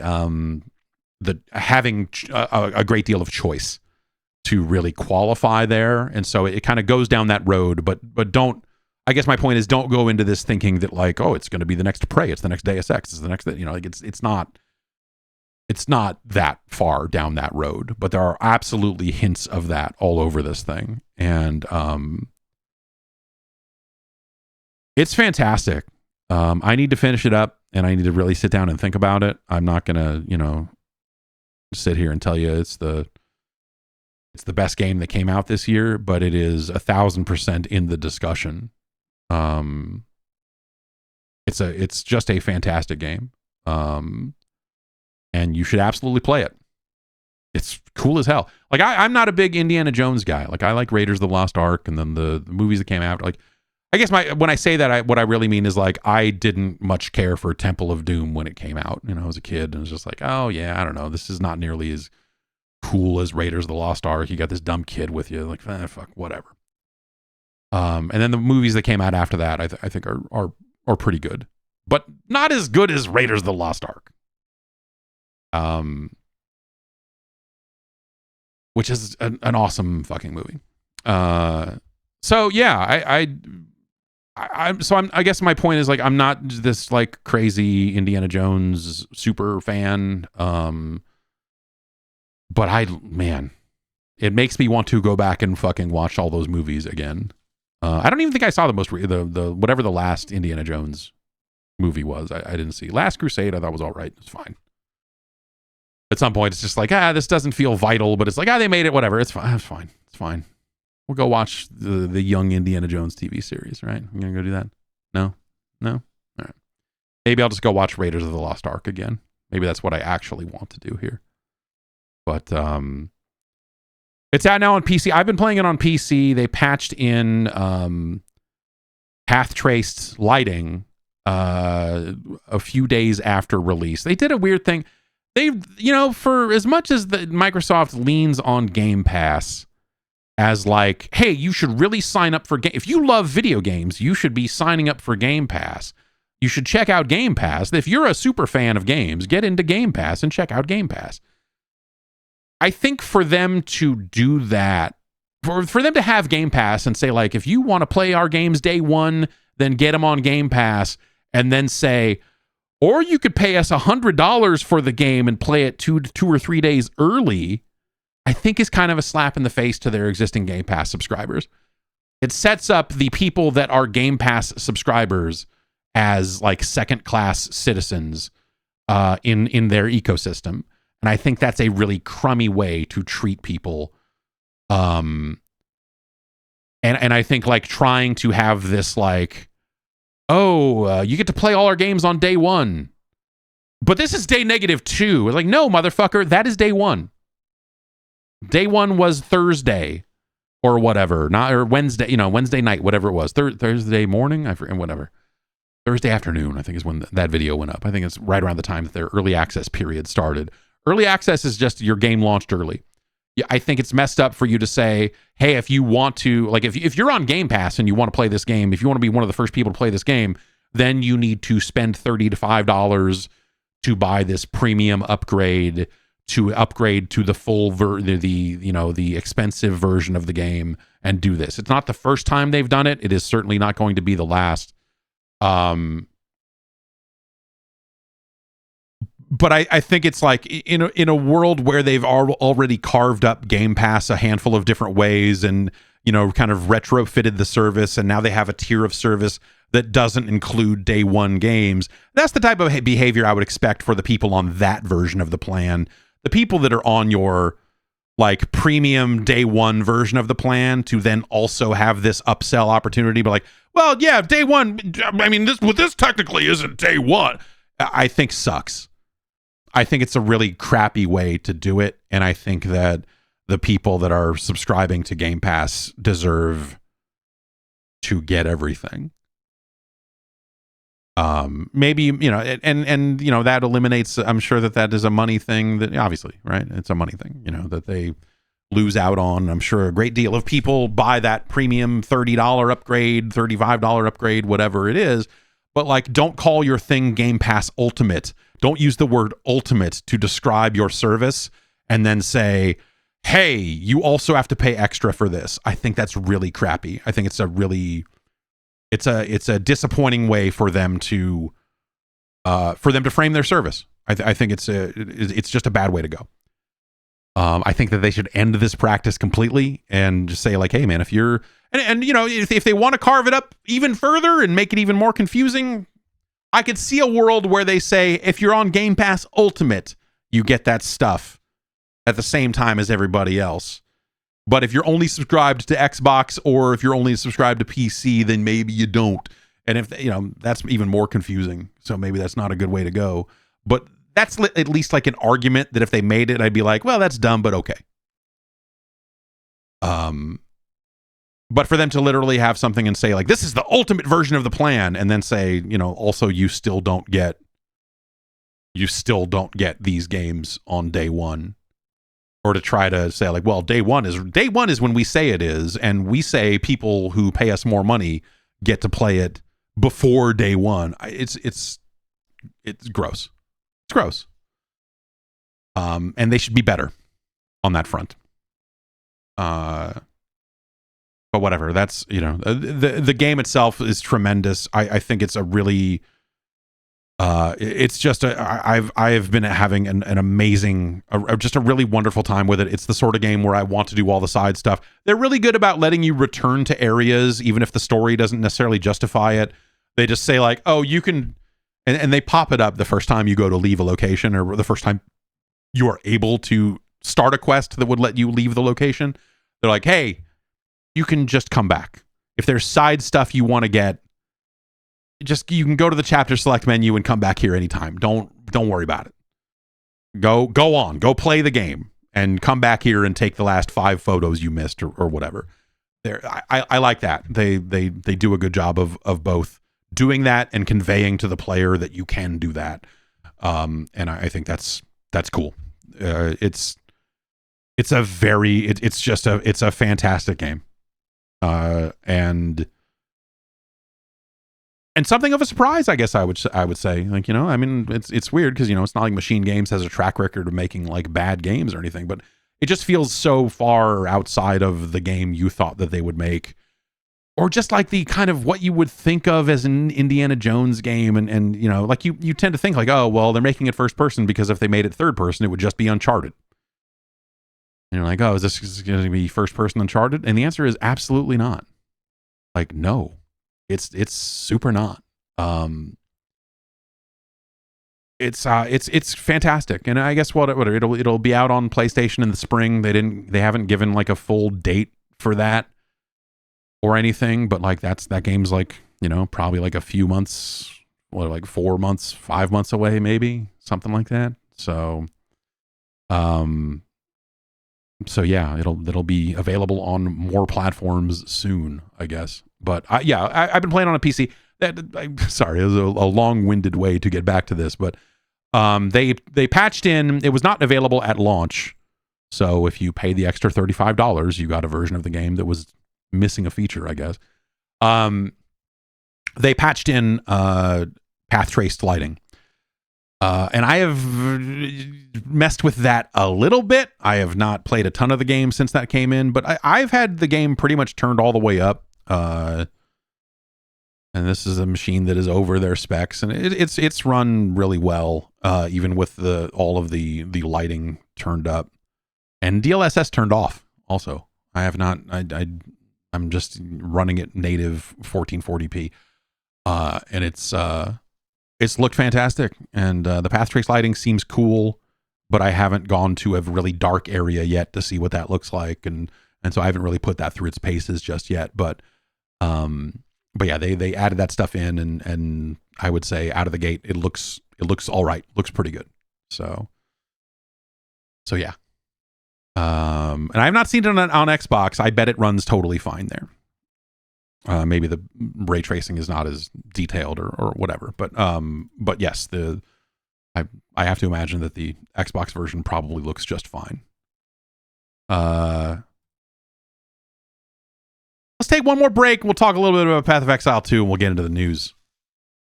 A: having a great deal of choice to really qualify there, and so it kind of goes down that road. But don't. I guess my point is, don't go into this thinking that like, oh, it's going to be the next Prey, it's the next Deus Ex, it's the next, you know, like it's not. It's not that far down that road, but there are absolutely hints of that all over this thing, and it's fantastic. I need to finish it up, and I need to really sit down and think about it. I'm not gonna, you know, sit here and tell you it's the best game that came out this year, but it is 1,000% in the discussion. It's just a fantastic game. And you should absolutely play it. It's cool as hell. Like I'm not a big Indiana Jones guy. Like I like Raiders of the Lost Ark and then the movies that came out. Like I guess when I say that, what I really mean is like I didn't much care for Temple of Doom when it came out. You know, as a kid, and it was just like, oh yeah, I don't know, this is not nearly as cool as Raiders of the Lost Ark. You got this dumb kid with you, like fuck, whatever. And then the movies that came out after that, I think are pretty good, but not as good as Raiders of the Lost Ark. Which is an awesome fucking movie. So yeah, I guess my point is like, I'm not this like crazy Indiana Jones super fan. But man, it makes me want to go back and fucking watch all those movies again. I don't even think I saw the whatever the last Indiana Jones movie was. I didn't see. Last Crusade I thought was all right. It's fine. At some point, it's just like, this doesn't feel vital, but it's like, they made it, whatever. It's fine. It's fine. It's fine. We'll go watch the young Indiana Jones TV series, right? I'm going to go do that. No? All right. Maybe I'll just go watch Raiders of the Lost Ark again. Maybe that's what I actually want to do here. But it's out now on PC. I've been playing it on PC. They patched in path traced lighting a few days after release. They did a weird thing. They, you know, for as much as the Microsoft leans on Game Pass as like, hey, you should really sign up for if you love video games, you should be signing up for Game Pass. You should check out Game Pass. If you're a super fan of games, get into Game Pass and check out Game Pass. I think for them to do that, for them to have Game Pass and say like, if you want to play our games day one, then get them on Game Pass, and then say, or you could pay us $100 for the game and play it two or 3 days early, I think is kind of a slap in the face to their existing Game Pass subscribers. It sets up the people that are Game Pass subscribers as like second-class citizens in their ecosystem. And I think that's a really crummy way to treat people. And I think like trying to have this like, you get to play all our games on day one, but this is day -2. It's like, no, motherfucker, that is day one. Day one was Thursday or whatever, or Wednesday, Wednesday night, whatever it was. Thursday morning, I forget, whatever. Thursday afternoon, I think is when that video went up. I think it's right around the time that their early access period started. Early access is just your game launched early. I think it's messed up for you to say, hey, if you want to, like, if you're on Game Pass and you want to play this game, if you want to be one of the first people to play this game, then you need to spend $30 to $5 to buy this premium upgrade, to upgrade to the full the expensive version of the game and do this. It's not the first time they've done it. It is certainly not going to be the last. But I think it's like in a world where they've already carved up Game Pass a handful of different ways and, you know, kind of retrofitted the service, and now they have a tier of service that doesn't include day one games. That's the type of behavior I would expect for the people on that version of the plan. The people that are on your like premium day one version of the plan to then also have this upsell opportunity, but like, well, yeah, day one, I mean, this technically isn't day one, I think sucks. I think it's a really crappy way to do it, and I think that the people that are subscribing to Game Pass deserve to get everything. Maybe, you know, and you know, that eliminates, I'm sure that is a money thing that, obviously, right? It's a money thing, you know, that they lose out on. I'm sure a great deal of people buy that premium $30 upgrade, $35 upgrade, whatever it is, but like, don't call your thing Game Pass Ultimate. Don't use the word ultimate to describe your service and then say, hey, you also have to pay extra for this. I think that's really crappy. I think it's a really, it's a disappointing way for them to frame their service. I think it's just a bad way to go. I think that they should end this practice completely and just say like, hey man, if you're, and you know, if they want to carve it up even further and make it even more confusing, I could see a world where they say, if you're on Game Pass Ultimate, you get that stuff at the same time as everybody else. But if you're only subscribed to Xbox or if you're only subscribed to PC, then maybe you don't. And if, you know, that's even more confusing. So maybe that's not a good way to go. But that's at least like an argument that if they made it, I'd be like, well, that's dumb, but okay. But for them to literally have something and say like, this is the ultimate version of the plan, and then say, you know, also you still don't get these games on day one, or to try to say like, well, day one is when we say it is, and we say people who pay us more money get to play it before day one. It's gross. It's gross. And they should be better on that front. But whatever, that's, you know, the game itself is tremendous. I think it's a really, it's just I've been having an amazing, just a really wonderful time with it. It's the sort of game where I want to do all the side stuff. They're really good about letting you return to areas, even if the story doesn't necessarily justify it. They just say like, oh, you can, and they pop it up the first time you go to leave a location, or the first time you are able to start a quest that would let you leave the location. They're like, hey, you can just come back. If there's side stuff you want to get, you can go to the chapter select menu and come back here anytime. Don't worry about it. Go on, go play the game and come back here and take the last 5 photos you missed or whatever. I like that. They do a good job of both doing that and conveying to the player that you can do that. And I think that's cool. It's a fantastic game. And something of a surprise, I guess I would say, like, you know, I mean, it's weird because, you know, it's not like Machine Games has a track record of making like bad games or anything, but it just feels so far outside of the game you thought that they would make, or just like the kind of what you would think of as an Indiana Jones game. And you know, like you tend to think like, oh, well, they're making it first person because if they made it third person, it would just be Uncharted. And you're like, oh, is this going to be first person Uncharted? And the answer is absolutely not. Like, no, it's super not. It's fantastic. And I guess it'll be out on PlayStation in the spring. They haven't given like a full date for that or anything, but like that game's like, you know, probably like a few months, like 4 months, 5 months away, maybe something like that. So, so yeah, it'll be available on more platforms soon, I guess. But I've been playing on a PC. Sorry, it was a long-winded way to get back to this, but they patched in. It was not available at launch, so if you pay the extra $35, you got a version of the game that was missing a feature, I guess. They patched in path traced lighting. And I have messed with that a little bit. I have not played a ton of the game since that came in, but I've had the game pretty much turned all the way up. And this is a machine that is over their specs, and it's run really well, even with all of the lighting turned up and DLSS turned off. Also, I have not. I'm just running it native 1440p, and it's looked fantastic, and the path trace lighting seems cool, but I haven't gone to a really dark area yet to see what that looks like, and so I haven't really put that through its paces just yet, but yeah, they added that stuff in, and I would say out of the gate, it looks all right, looks pretty good. So yeah. And I've not seen it on Xbox. I bet it runs totally fine there. Maybe the ray tracing is not as detailed or whatever, but yes, I have to imagine that the Xbox version probably looks just fine. Let's take one more break. We'll talk a little bit about Path of Exile 2, and we'll get into the news.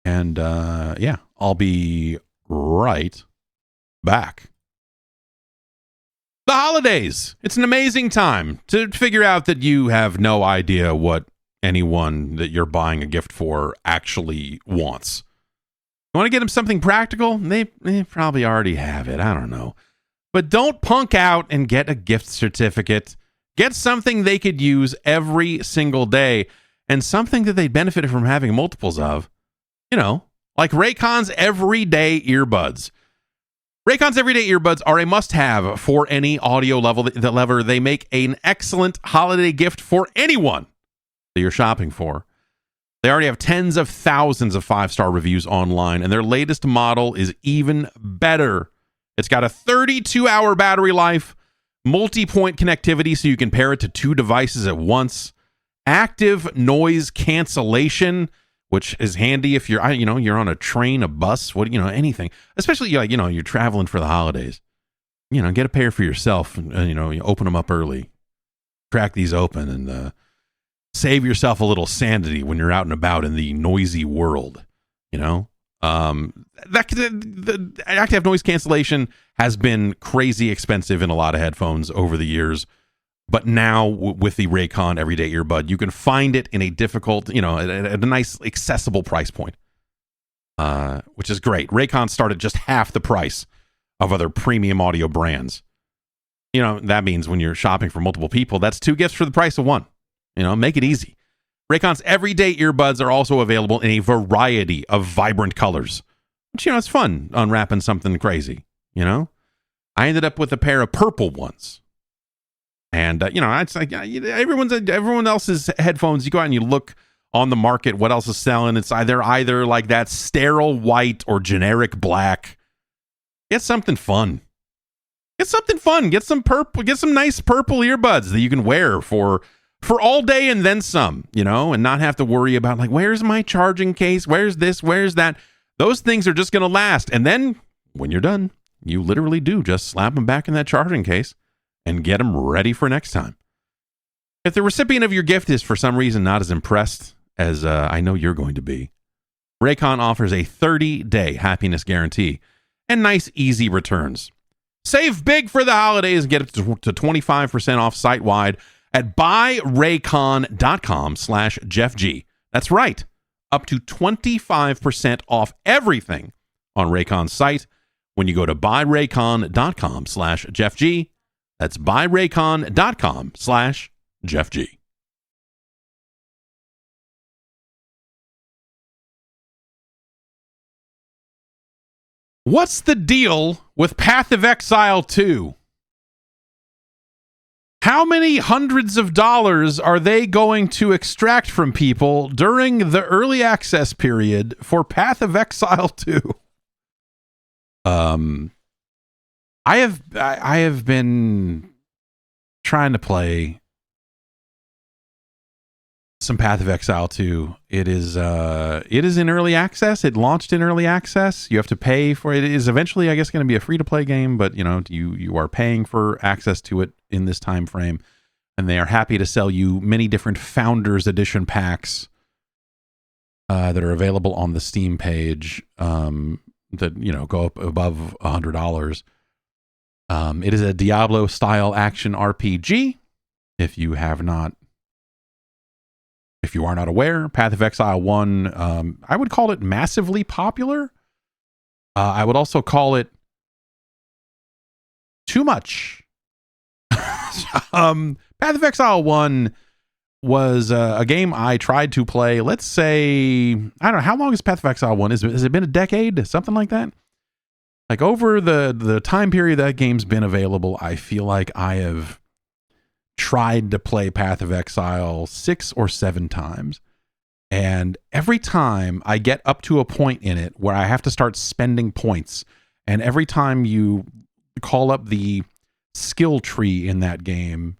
A: And yeah, I'll be right back. The holidays. It's an amazing time to figure out that you have no idea what anyone that you're buying a gift for actually wants. You want to get them something practical? They probably already have it. I don't know. But don't punk out and get a gift certificate. Get something they could use every single day, and something that they benefited from having multiples of. You know, like Raycon's everyday earbuds. Raycon's everyday earbuds are a must-have for any audio level. They make an excellent holiday gift for anyone that you're shopping for. They already have tens of thousands of 5-star reviews online, and their latest model is even better. It's got a 32-hour battery life, multi-point connectivity so you can pair it to 2 devices at once, active noise cancellation, which is handy if you're on a train, a bus, anything. Especially you're traveling for the holidays. Get a pair for yourself, and you open them up early, crack these open, and save yourself a little sanity when you're out and about in the noisy world. The active noise cancellation has been crazy expensive in a lot of headphones over the years, but now with the Raycon everyday earbud, you can find it in a difficult, at a nice accessible price point, which is great. Raycon started just half the price of other premium audio brands. That means when you're shopping for multiple people, that's 2 gifts for the price of 1. Make it easy. Raycon's everyday earbuds are also available in a variety of vibrant colors, which, it's fun unwrapping something crazy. I ended up with a pair of purple ones. And, it's like everyone else's headphones. You go out and you look on the market, what else is selling. It's either like that sterile white or generic black. Get something fun. Get some purple. Get some nice purple earbuds that you can wear for all day and then some, and not have to worry about where's my charging case? Where's this? Where's that? Those things are just going to last. And then when you're done, you literally do just slap them back in that charging case and get them ready for next time. If the recipient of your gift is for some reason not as impressed as I know you're going to be, Raycon offers a 30-day happiness guarantee and nice, easy returns. Save big for the holidays and get it to 25% off site-wide at buyraycon.com/JeffG. That's right. Up to 25% off everything on Raycon's site when you go to buyraycon.com/JeffG. That's buyraycon.com/JeffG. What's the deal with Path of Exile 2? How many hundreds of dollars are they going to extract from people during the early access period for Path of Exile 2? I have been trying to play some Path of Exile 2. It is in early access. It launched in early access. You have to pay for it. It is eventually, I guess, going to be a free-to-play game, but you are paying for access to it in this time frame, and they are happy to sell you many different Founders Edition packs that are available on the Steam page that go up above $100. It is a Diablo-style action RPG. If you have not If you are not aware, Path of Exile 1, I would call it massively popular. I would also call it too much. Path of Exile 1 was a game I tried to play. Let's say, I don't know, how long is Path of Exile 1? Has it been a decade? Something like that? Like over the time period that game's been available, I feel like I have tried to play Path of Exile 6 or 7 times. And every time I get up to a point in it where I have to start spending points, and every time you call up the skill tree in that game,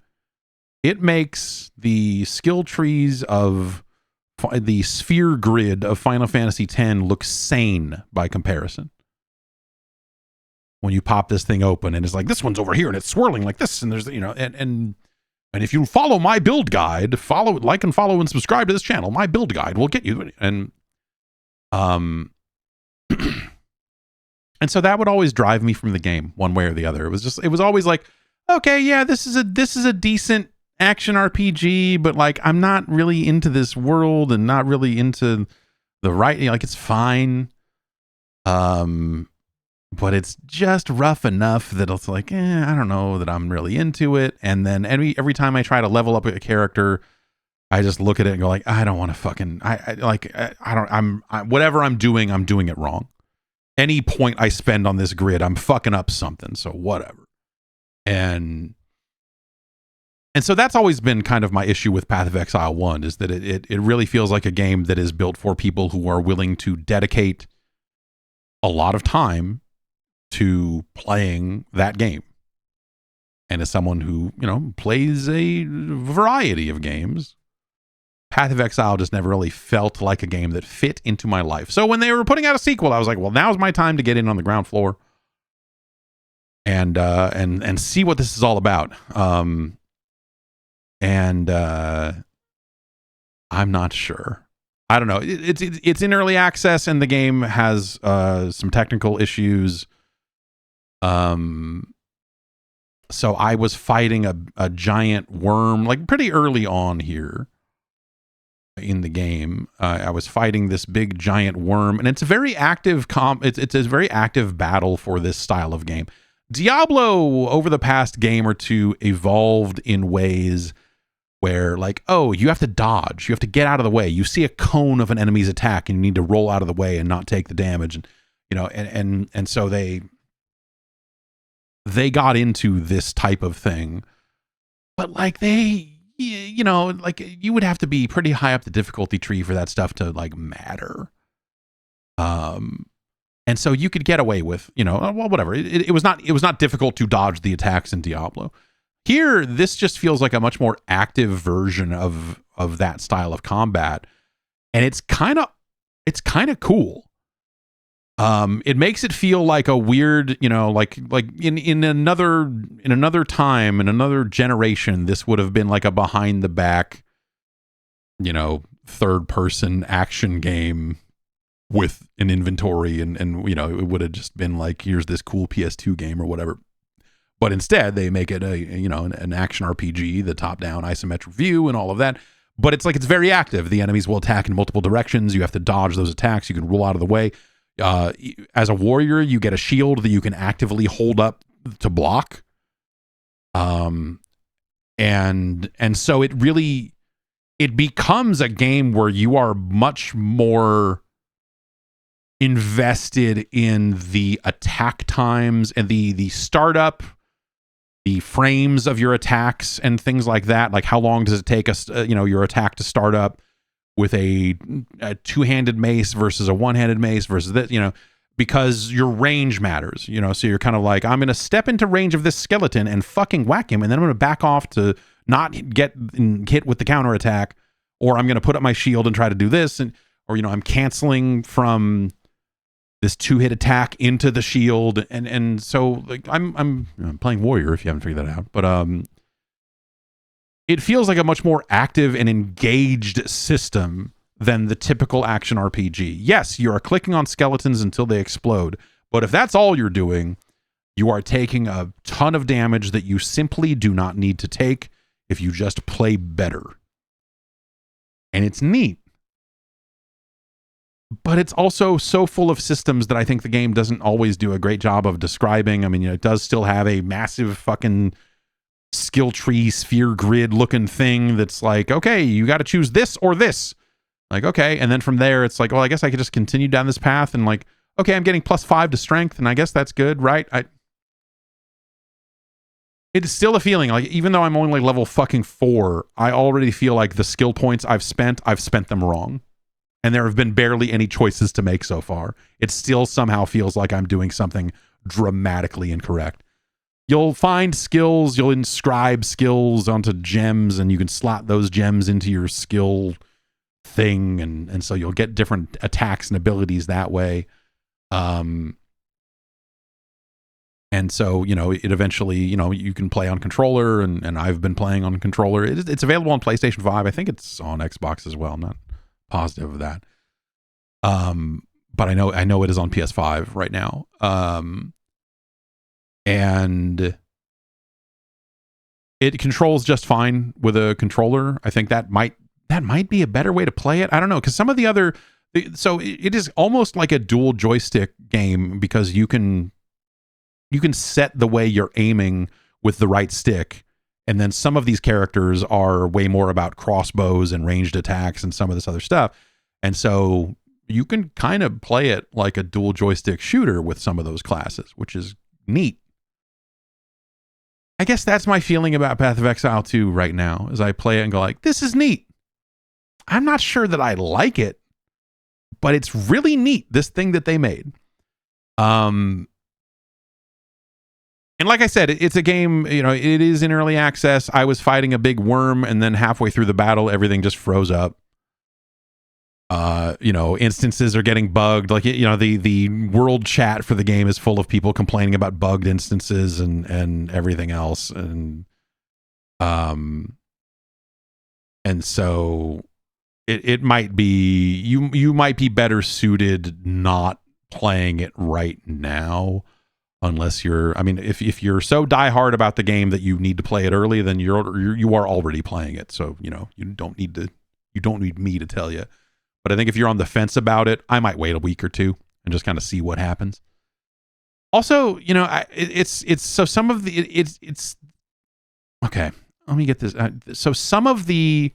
A: it makes the skill trees of the sphere grid of Final Fantasy X look sane by comparison. When you pop this thing open and it's like, this one's over here and it's swirling like this, and there's, you know, and if you follow my build guide, like and follow and subscribe to this channel, my build guide will get you. And and so that would always drive me from the game one way or the other. It was always like, okay, yeah, this is a decent action RPG, but like I'm not really into this world and not really into the writing. Like it's fine. But it's just rough enough that it's like, I don't know that I'm really into it. And then every time I try to level up a character, I just look at it and go like, I don't want to fucking, whatever I'm doing it wrong. Any point I spend on this grid, I'm fucking up something. So whatever. And so that's always been kind of my issue with Path of Exile 1, is that it really feels like a game that is built for people who are willing to dedicate a lot of time to playing that game. And as someone who, you know, plays a variety of games, Path of Exile just never really felt like a game that fit into my life. So when they were putting out a sequel, I was like, well, now's my time to get in on the ground floor and see what this is all about. I'm not sure. I don't know. It's in early access and the game has some technical issues. So I was fighting a giant worm, like pretty early on here in the game. I was fighting this big giant worm, and it's a very active it's a very active battle for this style of game. Diablo over the past game or two evolved in ways where, like, oh, you have to dodge, you have to get out of the way. You see a cone of an enemy's attack and you need to roll out of the way and not take the damage, and you know, and so they got into this type of thing. But like you know, like you would have to be pretty high up the difficulty tree for that stuff to like matter. And so you could get away with, you know, well, whatever. It was not difficult to dodge the attacks in Diablo. Here, this just feels like a much more active version of that style of combat, and it's kind of cool. It makes it feel like a weird, you know, like in another time, in another generation, this would have been like a behind the back, you know, third person action game with an inventory, and you know, it would have just been like, here's this cool PS2 game or whatever. But instead, they make it an action RPG, the top-down isometric view and all of that. But it's like, it's very active. The enemies will attack in multiple directions. You have to dodge those attacks. You can roll out of the way. As a warrior, you get a shield that you can actively hold up to block. And so it becomes a game where you are much more invested in the attack times and the startup, the frames of your attacks and things like that. Like, how long does it take your attack to start up with a two-handed mace versus a one-handed mace versus that, you know, because your range matters, you know. So you're kind of like, I'm going to step into range of this skeleton and fucking whack him, and then I'm going to back off to not get hit with the counterattack, or I'm going to put up my shield and try to do this, or, you know, I'm canceling from this two-hit attack into the shield, and so like I'm playing warrior, if you haven't figured that out, but it feels like a much more active and engaged system than the typical action RPG. Yes, you are clicking on skeletons until they explode, but if that's all you're doing, you are taking a ton of damage that you simply do not need to take if you just play better. and it's neat. But it's also so full of systems that I think the game doesn't always do a great job of describing. I mean, it does still have a massive fucking skill tree sphere grid looking thing that's like, okay, you got to choose this or this. Like, okay. And then from there, it's like, well, I guess I could just continue down this path and like, okay, I'm getting +5 to strength, and I guess that's good, right? It's still a feeling like, even though I'm only level fucking 4, I already feel like the skill points I've spent them wrong. And there have been barely any choices to make so far. It still somehow feels like I'm doing something dramatically incorrect. You'll find skills, you'll inscribe skills onto gems, and you can slot those gems into your skill thing, and so you'll get different attacks and abilities that way. And so, you know, it eventually, you know, you can play on controller, and I've been playing on controller. It's available on PlayStation 5. I think it's on Xbox as well. I'm not positive of that. But I know it is on PS5 right now. And it controls just fine with a controller. I think that might be a better way to play it. I don't know, because some of the other, so it is almost like a dual joystick game, because you can set the way you're aiming with the right stick. And then some of these characters are way more about crossbows and ranged attacks and some of this other stuff. And so you can kind of play it like a dual joystick shooter with some of those classes, which is neat. I guess that's my feeling about Path of Exile 2 right now, as I play it and go like, this is neat. I'm not sure that I like it, but it's really neat, this thing that they made. And like I said, it's a game, you know, it is in early access. I was fighting a big worm, and then halfway through the battle, everything just froze up. You know, instances are getting bugged. Like, you know, the world chat for the game is full of people complaining about bugged instances and everything else. And so it might be, you might be better suited not playing it right now. Unless you're, I mean, if you're so diehard about the game that you need to play it early, then you are already playing it. So, you know, you don't need me to tell you. But I think if you're on the fence about it, I might wait a week or two and just kind of see what happens. Also, you know, it's so some of the, it's okay. Let me get this. So some of the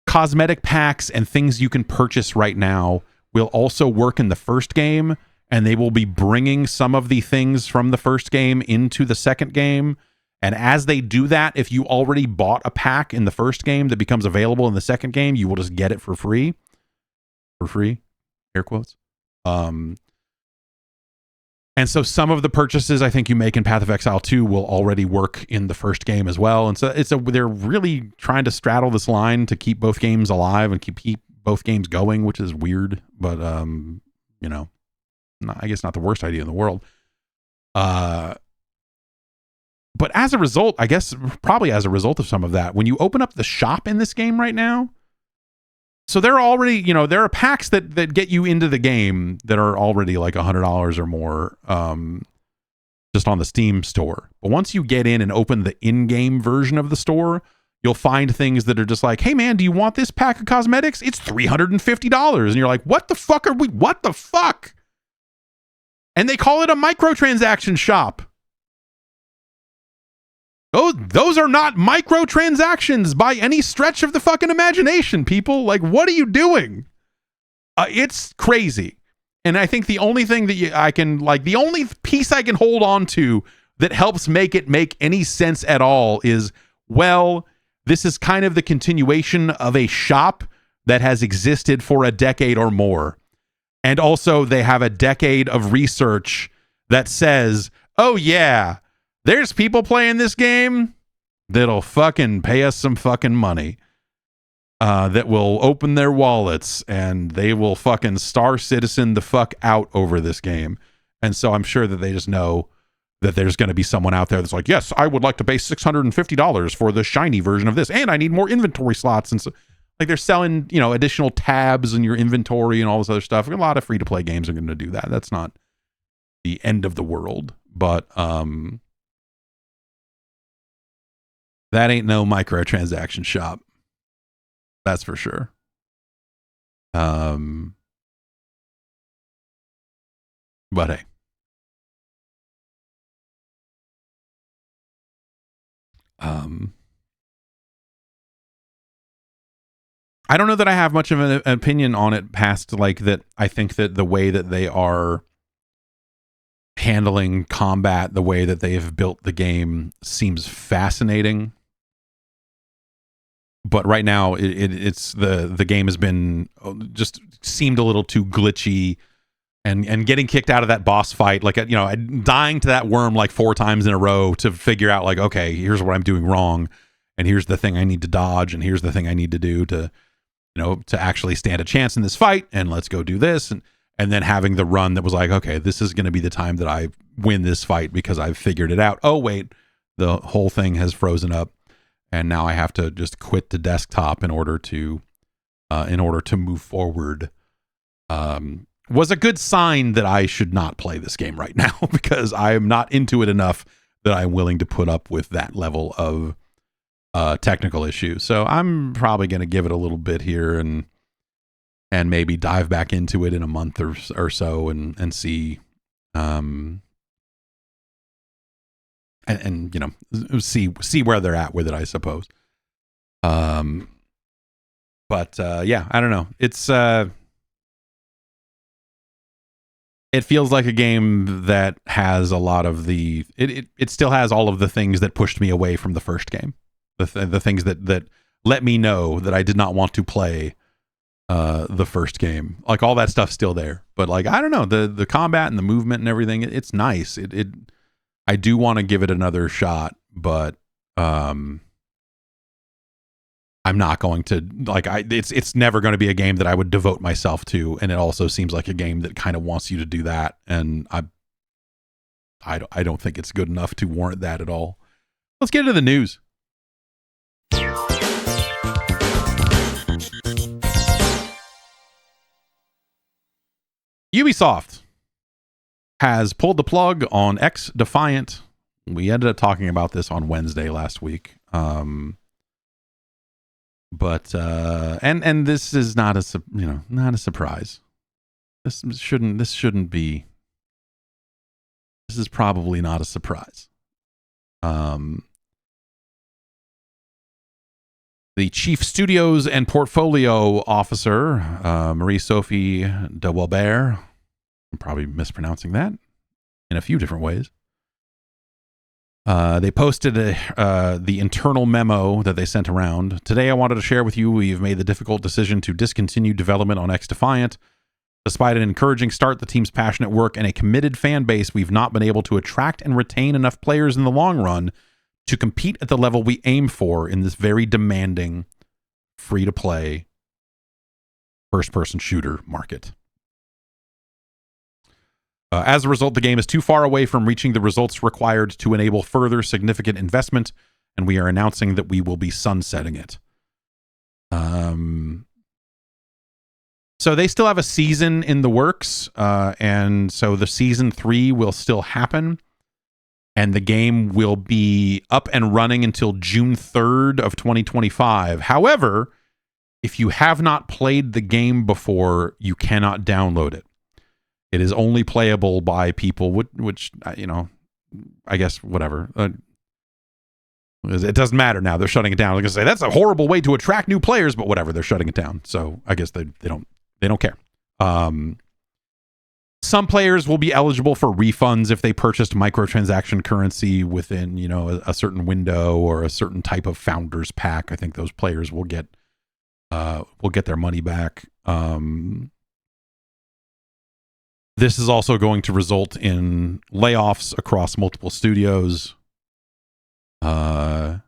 A: cosmetic packs and things you can purchase right now will also work in the first game. And they will be bringing some of the things from the first game into the second game. And as they do that, if you already bought a pack in the first game that becomes available in the second game, you will just get it for free. For free, air quotes. And so some of the purchases I think you make in Path of Exile 2 will already work in the first game as well. And so they're really trying to straddle this line to keep both games alive and keep both games going, which is weird. But, you know, I guess not the worst idea in the world. But as a result, I guess probably as a result of some of that, when you open up the shop in this game right now, so there are already, you know, there are packs that get you into the game that are already like $100 or more, just on the Steam store. But once you get in and open the in-game version of the store, you'll find things that are just like, hey man, do you want this pack of cosmetics? It's $350. And you're like, what the fuck? And they call it a microtransaction shop. Those are not microtransactions by any stretch of the fucking imagination, people. Like, what are you doing? It's crazy. And I think the only thing that the only piece I can hold on to that helps make it make any sense at all is, well, this is kind of the continuation of a shop that has existed for a decade or more. And also they have a decade of research that says, oh yeah, there's people playing this game that'll fucking pay us some fucking money, that will open their wallets and they will fucking Star Citizen the fuck out over this game. And so I'm sure that they just know that there's going to be someone out there that's like, yes, I would like to pay $650 for the shiny version of this. And I need more inventory slots. And so, like, they're selling, you know, additional tabs in your inventory and all this other stuff. A lot of free-to-play games are going to do that. That's not the end of the world, but that ain't no microtransaction shop. That's for sure. Um, but hey. I don't know that I have much of an opinion on it past like that. I think that the way that they are handling combat, the way that they have built the game seems fascinating. But right now it's the game has been just seemed a little too glitchy, and getting kicked out of that boss fight, like, you know, dying to that worm like 4 times in a row to figure out like, okay, here's what I'm doing wrong, and here's the thing I need to dodge, and here's the thing I need to do to, you know, to actually stand a chance in this fight, and let's go do this. And then having the run that was like, okay, this is going to be the time that I win this fight because I've figured it out. Oh, wait, the whole thing has frozen up, and now I have to just quit the desktop in order to move forward. Was a good sign that I should not play this game right now because I am not into it enough that I'm willing to put up with that level of technical issue. So I'm probably going to give it a little bit here and maybe dive back into it in a month or so and see, and you know, see where they're at with it, I suppose. But yeah, I don't know. It's it feels like a game that has a lot of the it still has all of the things that pushed me away from the first game. The things that let me know that I did not want to play the first game. Like, all that stuff's still there. But like, I don't know, the combat and the movement and everything, it's nice. I do want to give it another shot, but I'm not going to, like, it's never going to be a game that I would devote myself to, and it also seems like a game that kind of wants you to do that, and I don't think it's good enough to warrant that at all. Let's get into the news. Ubisoft has pulled the plug on XDefiant. We ended up talking about this on Wednesday last week. But and this is not a surprise. This shouldn't be. This is probably not a surprise. The Chief Studios and Portfolio Officer, Marie-Sophie de Walbert, I'm probably mispronouncing that in a few different ways. They posted the internal memo that they sent around. Today, I wanted to share with you we've made the difficult decision to discontinue development on XDefiant. Despite an encouraging start, the team's passionate work, and a committed fan base, we've not been able to attract and retain enough players in the long run to compete at the level we aim for in this very demanding, free-to-play, first-person shooter market. As a result, the game is too far away from reaching the results required to enable further significant investment, and we are announcing that we will be sunsetting it. So they still have a season in the works, and so the season 3 will still happen, and the game will be up and running until June 3rd of 2025. However, if you have not played the game before, you cannot download it. It is only playable by people, which you know, I guess whatever. It doesn't matter now. They're shutting it down. They're going to say that's a horrible way to attract new players, but whatever. They're shutting it down. So I guess they don't care. Some players will be eligible for refunds if they purchased microtransaction currency within, you know, a certain window or a certain type of founders pack. I think those players will get their money back. This is also going to result in layoffs across multiple studios. It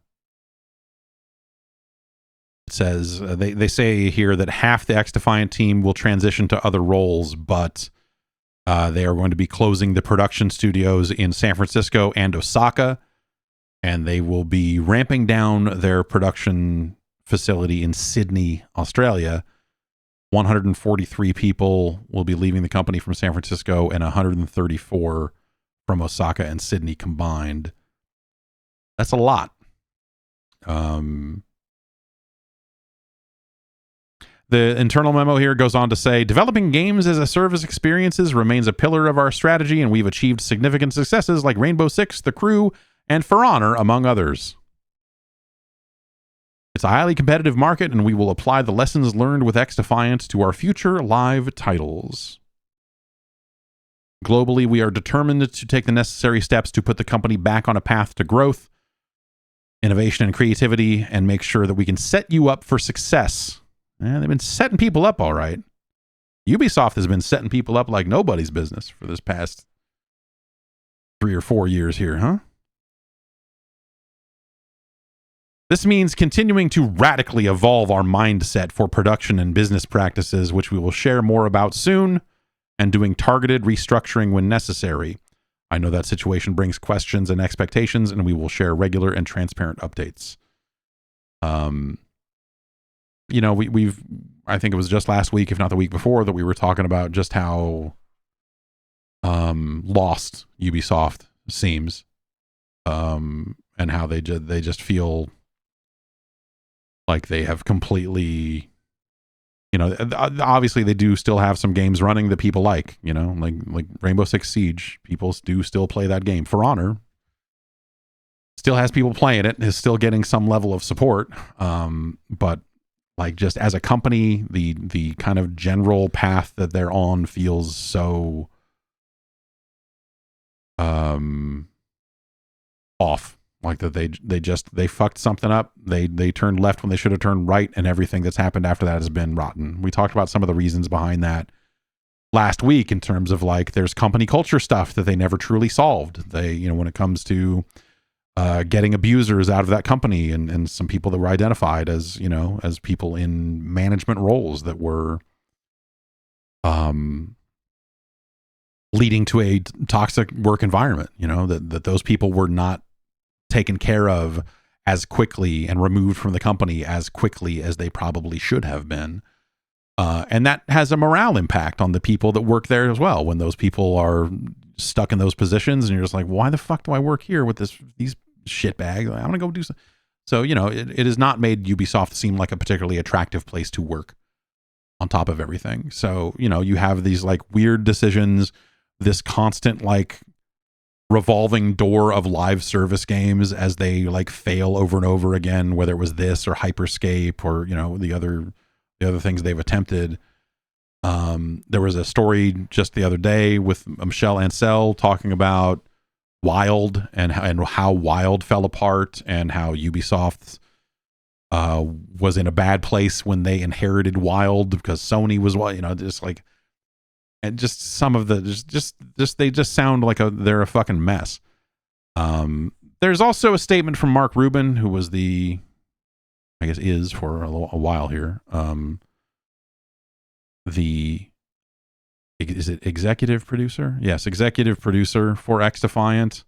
A: says they say here that half the XDefiant team will transition to other roles, but they are going to be closing the production studios in San Francisco and Osaka, and they will be ramping down their production facility in Sydney, Australia. 143 people will be leaving the company from San Francisco, and 134 from Osaka and Sydney combined. That's a lot. The The internal memo here goes on to say, developing games as a service experiences remains a pillar of our strategy, and we've achieved significant successes like Rainbow Six, The Crew, and For Honor, among others. It's a highly competitive market, and we will apply the lessons learned with XDefiant to our future live titles. Globally, we are determined to take the necessary steps to put the company back on a path to growth, innovation, and creativity, and make sure that we can set you up for success. And they've been setting people up all right. Ubisoft has been setting people up like nobody's business for this past 3 or 4 years here, huh? This means continuing to radically evolve our mindset for production and business practices, which we will share more about soon, and doing targeted restructuring when necessary. I know that situation brings questions and expectations, and we will share regular and transparent updates. You know, I think it was just last week, if not the week before, that we were talking about just how lost Ubisoft seems, and how they just feel like they have completely, you know, obviously they do still have some games running that people like, you know, like Rainbow Six Siege. People do still play that game. For Honor still has people playing it, is still getting some level of support. But like, just as a company, the kind of general path that they're on feels so off. Like that they fucked something up. They turned left when they should have turned right, and everything that's happened after that has been rotten. We talked about some of the reasons behind that last week in terms of like there's company culture stuff that they never truly solved. They, you know, when it comes to getting abusers out of that company, and some people that were identified as, you know, as people in management roles that were leading to a toxic work environment, you know, that those people were not taken care of as quickly and removed from the company as quickly as they probably should have been. And that has a morale impact on the people that work there as well. When those people are stuck in those positions and you're just like, why the fuck do I work here with these shitbags? I'm going to go do something. So, you know, it has not made Ubisoft seem like a particularly attractive place to work on top of everything. So, you know, you have these like weird decisions, this constant like revolving door of live service games as they like fail over and over again, whether it was this or Hyperscape or, you know, the other things they've attempted. There was a story just the other day with Michelle Ancel talking about Wild and how Wild fell apart, and how Ubisoft was in a bad place when they inherited Wild because Sony was, you know, just like, and just some of the just they just sound like they're a fucking mess. There's also a statement from Mark Rubin, who was I guess is for a while here, is it executive producer? Yes, executive producer for XDefiant.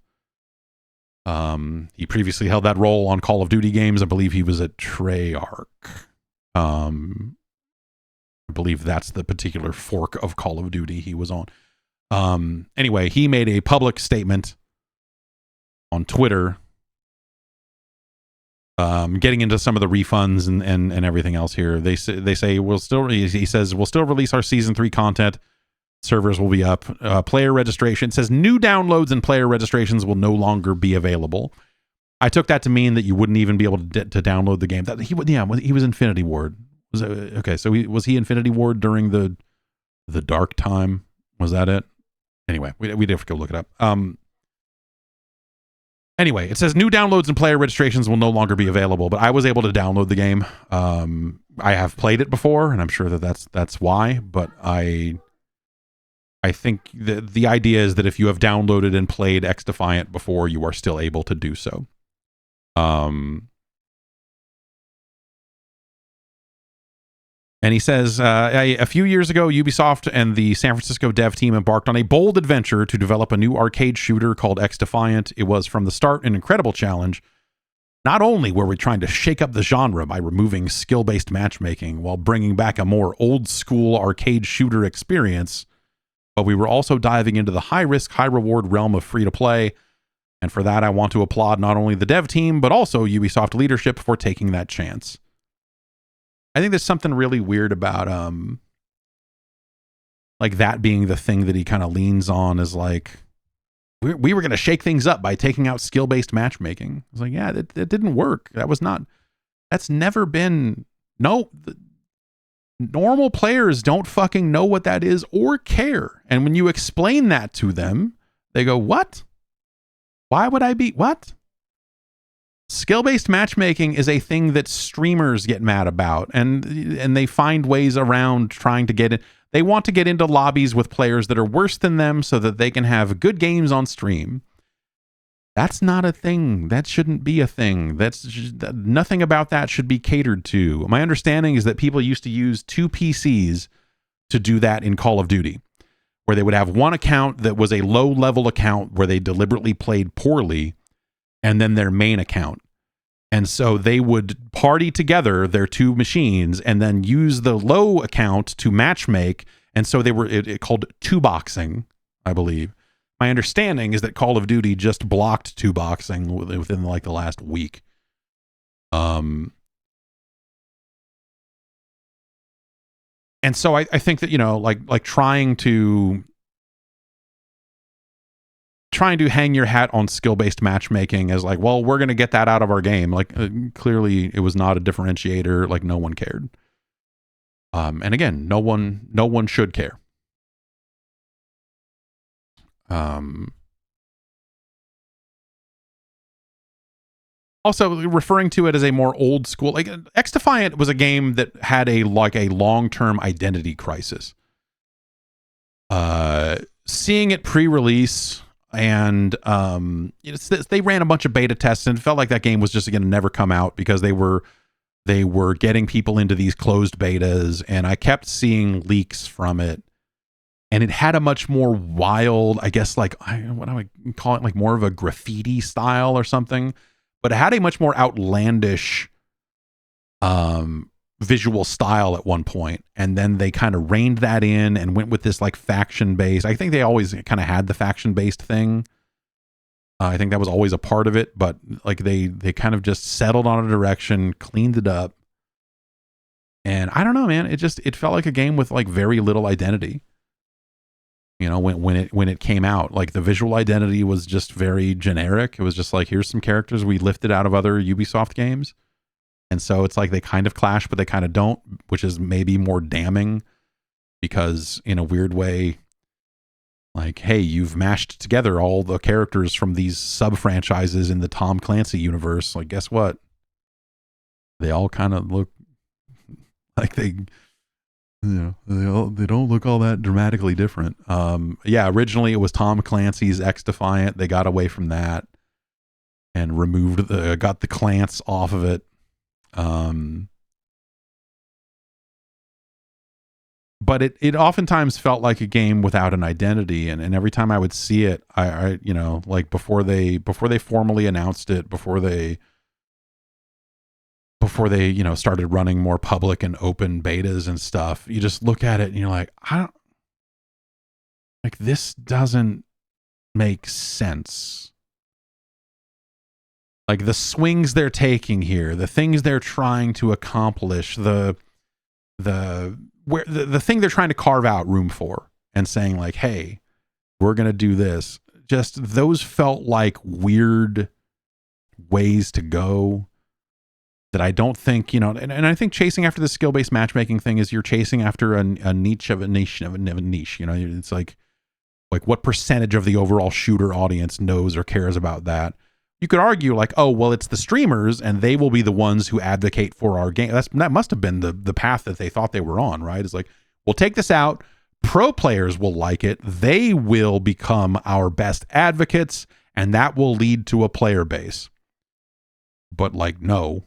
A: He previously held that role on Call of Duty games. I believe he was at Treyarch. I believe that's the particular fork of Call of Duty he was on. Anyway, he made a public statement on Twitter, getting into some of the refunds and everything else here. They say he says we'll still release our season 3 content. Servers will be up. Player registration, it says new downloads and player registrations will no longer be available. I took that to mean that you wouldn't even be able to download the game. He was Infinity Ward. Okay, so was he Infinity Ward during the dark time? Was that it? Anyway, we'd have to go look it up. Anyway, it says new downloads and player registrations will no longer be available, but I was able to download the game. I have played it before, and I'm sure that's why, but I think the idea is that if you have downloaded and played XDefiant before, you are still able to do so. And he says, a few years ago, Ubisoft and the San Francisco dev team embarked on a bold adventure to develop a new arcade shooter called XDefiant. It was from the start an incredible challenge. Not only were we trying to shake up the genre by removing skill-based matchmaking while bringing back a more old-school arcade shooter experience, but we were also diving into the high-risk, high-reward realm of free-to-play. And for that, I want to applaud not only the dev team, but also Ubisoft leadership for taking that chance. I think there's something really weird about like that being the thing that he kind of leans on, is like, we were going to shake things up by taking out skill-based matchmaking. I was like, yeah, it didn't work. That's never been, no, normal players don't fucking know what that is or care. And when you explain that to them, they go, what? Why would I be, what? Skill-based matchmaking is a thing that streamers get mad about, and they find ways around trying to get it. They want to get into lobbies with players that are worse than them so that they can have good games on stream. That's not a thing. That shouldn't be a thing. Nothing about that should be catered to. My understanding is that people used to use 2 PCs to do that in Call of Duty, where they would have one account that was a low-level account where they deliberately played poorly, and then their main account. And so they would party together their 2 machines and then use the low account to matchmake. And so they were it called 2-boxing, I believe. My understanding is that Call of Duty just blocked 2-boxing within like the last week. And so I think that, you know, like trying to hang your hat on skill-based matchmaking as like, well, we're going to get that out of our game. Like clearly it was not a differentiator. Like no one cared. And again, no one should care. Also referring to it as a more old school, like XDefiant was a game that had a long-term identity crisis. Seeing it pre-release, and they ran a bunch of beta tests, and it felt like that game was just going to never come out because they were getting people into these closed betas, and I kept seeing leaks from it, and it had a much more wild, I guess, like what I would call it, like more of a graffiti style or something, but it had a much more outlandish visual style at one point, and then they kind of reined that in and went with this like faction based. I think they always kind of had the faction based thing. I think that was always a part of it, but like they kind of just settled on a direction, cleaned it up, and I don't know, man. It felt like a game with like very little identity. You know, when it came out, like the visual identity was just very generic. It was just like, here's some characters we lifted out of other Ubisoft games. And so it's like they kind of clash, but they kind of don't, which is maybe more damning because in a weird way, like, hey, you've mashed together all the characters from these sub-franchises in the Tom Clancy universe. Like, guess what? They all kind of look like they don't look all that dramatically different. Yeah, originally it was Tom Clancy's XDefiant. They got away from that and got the Clance off of it. But it oftentimes felt like a game without an identity, and every time I would see it, I you know, like before they formally announced it, before they you know started running more public and open betas and stuff, you just look at it and you're like, this doesn't make sense. Like the swings they're taking here, the things they're trying to accomplish, the thing they're trying to carve out room for and saying like, hey, we're going to do this. Just those felt like weird ways to go that I don't think, you know, and I think chasing after the skill-based matchmaking thing is you're chasing after a niche of a niche, you know, it's like what percentage of the overall shooter audience knows or cares about that? You could argue like, oh, well, it's the streamers and they will be the ones who advocate for our game. That must have been the path that they thought they were on, right? It's like, we'll take this out. Pro players will like it. They will become our best advocates, and that will lead to a player base. But like, no,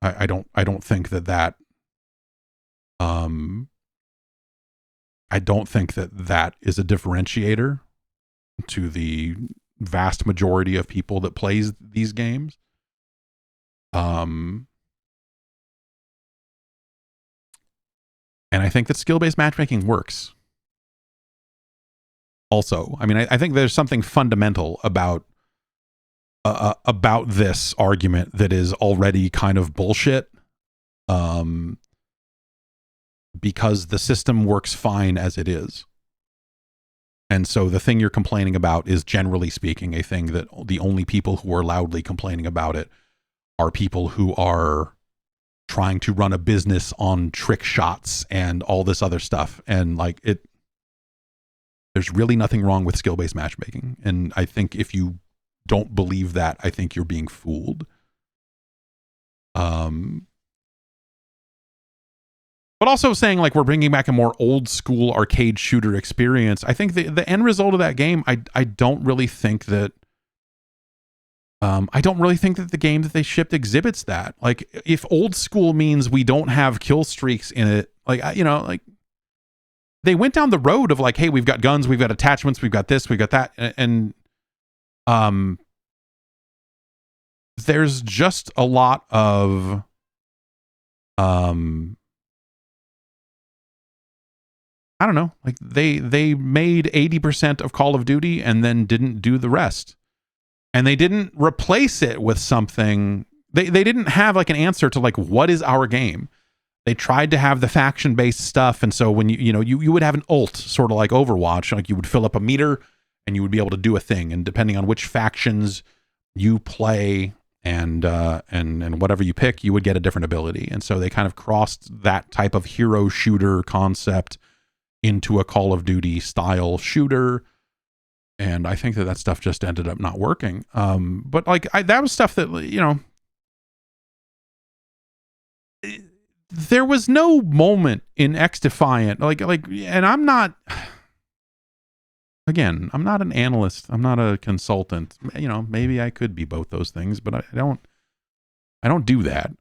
A: I don't think that I don't think that is a differentiator to the vast majority of people that plays these games. And I think that skill-based matchmaking works. Also, I mean, I think there's something fundamental about this argument that is already kind of bullshit. because the system works fine as it is. And so the thing you're complaining about is, generally speaking, a thing that the only people who are loudly complaining about it are people who are trying to run a business on trick shots and all this other stuff. And like there's really nothing wrong with skill-based matchmaking. And I think if you don't believe that, I think you're being fooled. But also saying like we're bringing back a more old school arcade shooter experience. I think the end result of that game, I don't really think that the game that they shipped exhibits that. Like if old school means we don't have kill streaks in it, like like they went down the road of like, hey, we've got guns, we've got attachments, we've got this, we've got that, and there's just a lot of I don't know, like they made 80% of Call of Duty and then didn't do the rest. And they didn't replace it with something. They didn't have like an answer to like, what is our game? They tried to have the faction-based stuff. And so when you would have an ult, sort of like Overwatch, like you would fill up a meter and you would be able to do a thing. And depending on which factions you play and whatever you pick, you would get a different ability. And so they kind of crossed that type of hero shooter concept into a Call of Duty style shooter. And I think that stuff just ended up not working. But like that was stuff that, there was no moment in XDefiant like, and I'm not an analyst. I'm not a consultant. Maybe I could be both those things, but I don't do that.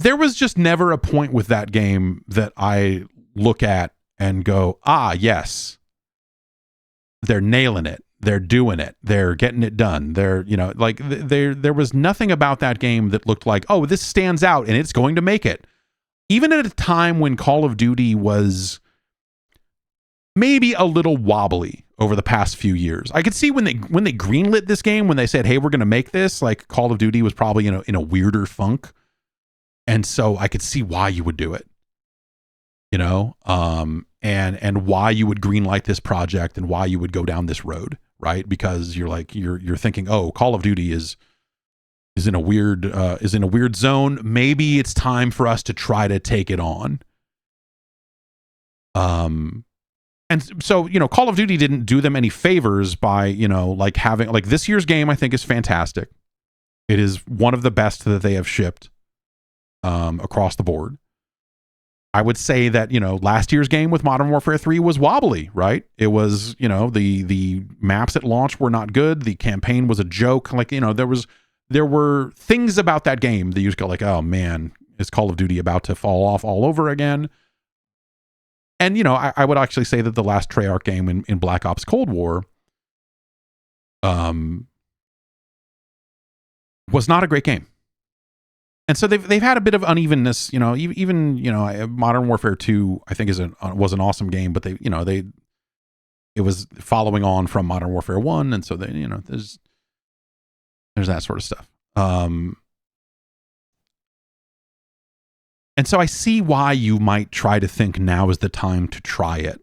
A: There was just never a point with that game that I look at and go, yes, they're nailing it. They're doing it. They're getting it done. There was nothing about that game that looked like, oh, this stands out and it's going to make it. Even at a time when Call of Duty was maybe a little wobbly over the past few years. I could see when they greenlit this game, when they said, hey, we're going to make this, like Call of Duty was probably in a weirder funk. And so I could see why you would do it, and why you would greenlight this project and why you would go down this road, right? Because you're thinking, oh, Call of Duty is in a weird zone. Maybe it's time for us to try to take it on. And so, Call of Duty didn't do them any favors by, having this year's game, I think is fantastic. It is one of the best that they have shipped. Across the board. I would say that, last year's game with Modern Warfare 3 was wobbly, right? It was, the maps at launch were not good. The campaign was a joke. Like, there were things about that game that you just go like, oh man, is Call of Duty about to fall off all over again? And, I would actually say that the last Treyarch game in Black Ops Cold War was not a great game. And so they've had a bit of unevenness, even Modern Warfare 2, I think was an awesome game, but it was following on from Modern Warfare 1. And so there's that sort of stuff. And so I see why you might try to think now is the time to try it.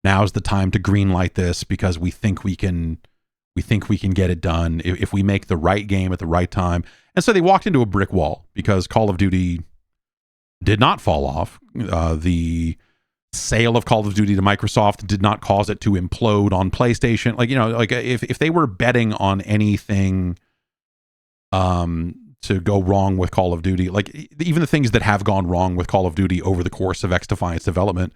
A: Now is the time to greenlight this because we think we can get it done if we make the right game at the right time. And so they walked into a brick wall because Call of Duty did not fall off. The sale of Call of Duty to Microsoft did not cause it to implode on PlayStation. If they were betting on anything to go wrong with Call of Duty, like even the things that have gone wrong with Call of Duty over the course of XDefiant's development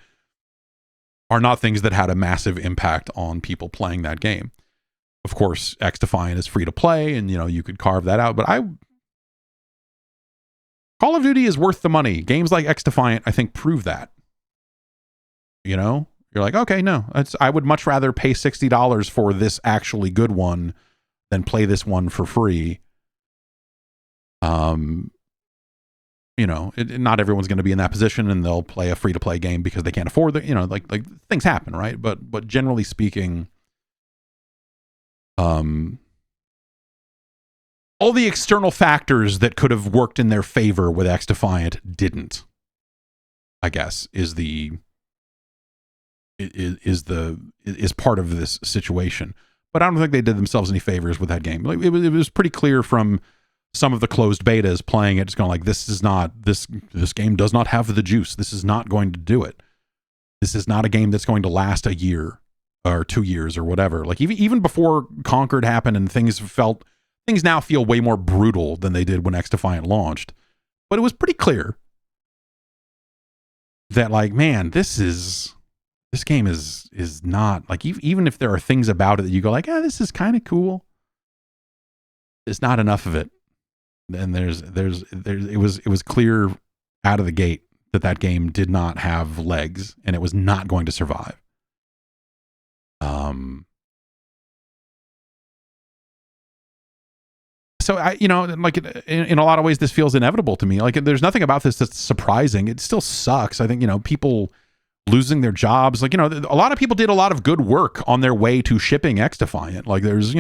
A: are not things that had a massive impact on people playing that game. Of course, XDefiant is free to play and, you could carve that out, but Call of Duty is worth the money. Games like XDefiant, I think, prove that. You're like, okay, no, I would much rather pay $60 for this actually good one than play this one for free. Not everyone's going to be in that position and they'll play a free to play game because they can't afford it. Like things happen, right? But generally speaking, all the external factors that could have worked in their favor with XDefiant didn't. I guess, is part of this situation. But I don't think they did themselves any favors with that game. Like, it was pretty clear from some of the closed betas playing it, just going like, this game does not have the juice. This is not going to do it. This is not a game that's going to last a year or 2 years or whatever. Like, even before Concord happened and things now feel way more brutal than they did when XDefiant launched. But it was pretty clear that, like, man, this game is not, like, even if there are things about it that you go like, this is kind of cool, it's not enough of it. And it was clear out of the gate that game did not have legs and it was not going to survive. So like, in a lot of ways, this feels inevitable to me. Like, there's nothing about this that's surprising. It still sucks. I think, people losing their jobs, like, a lot of people did a lot of good work on their way to shipping XDefiant. Like, there's,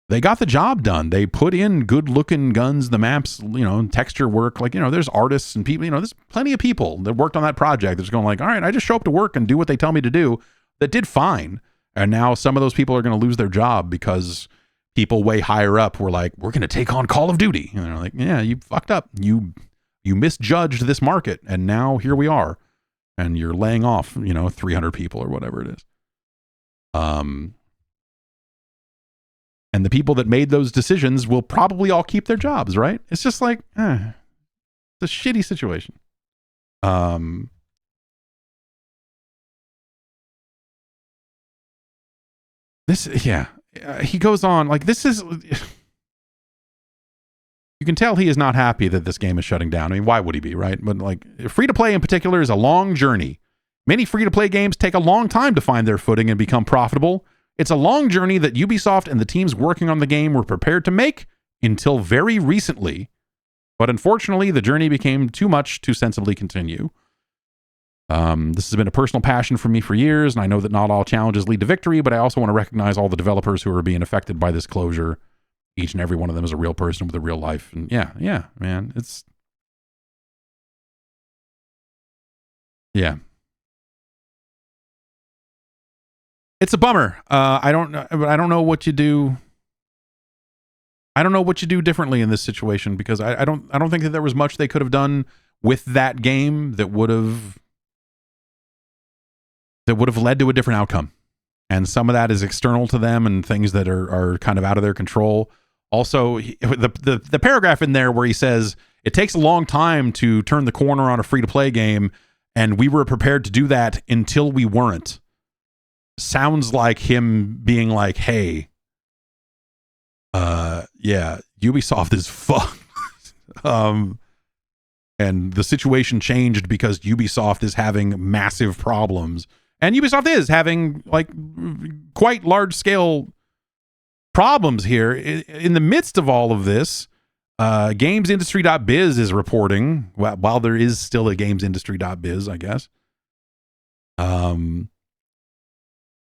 A: they got the job done. They put in good looking guns, the maps, texture work. Like, there's artists and people, there's plenty of people that worked on that project that's going like, all right, I just show up to work and do what they tell me to do, that did fine. And now some of those people are going to lose their job because people way higher up were like, we're going to take on Call of Duty. And they're like, yeah, you fucked up. You misjudged this market. And now here we are. And you're laying off, 300 people or whatever it is. And the people that made those decisions will probably all keep their jobs, right? It's just like, it's a shitty situation. He goes on, like, this is, you can tell he is not happy that this game is shutting down. I mean, why would he be, right? But, like, free-to-play in particular is a long journey. Many free-to-play games take a long time to find their footing and become profitable. It's a long journey that Ubisoft and the teams working on the game were prepared to make until very recently. But unfortunately, the journey became too much to sensibly continue. This has been a personal passion for me for years, and I know that not all challenges lead to victory, but I also want to recognize all the developers who are being affected by this closure. Each and every one of them is a real person with a real life. And yeah, man, it's... Yeah. It's a bummer. I don't know what you do. I don't know what you do differently in this situation, because I don't think that there was much they could have done with that game that would have led to a different outcome. And some of that is external to them and things that are kind of out of their control. Also, the paragraph in there where he says it takes a long time to turn the corner on a free-to-play game, and we were prepared to do that until we weren't. Sounds like him being like, hey, Ubisoft is fucked. And the situation changed because Ubisoft is having massive problems. And Ubisoft is having, like, quite large-scale problems here. In the midst of all of this, GamesIndustry.biz is reporting, while there is still a GamesIndustry.biz, I guess,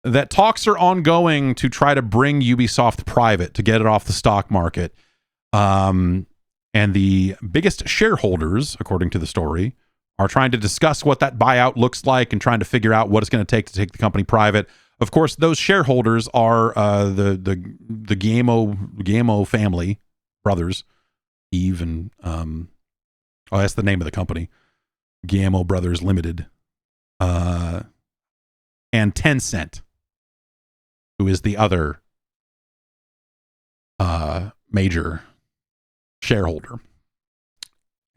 A: that talks are ongoing to try to bring Ubisoft private, to get it off the stock market. And the biggest shareholders, according to the story, are trying to discuss what that buyout looks like and trying to figure out what it's going to take the company private. Of course, those shareholders are the Guillermo family, brothers, Eve and that's the name of the company, Guillermo Brothers Limited, and Tencent, who is the other major shareholder.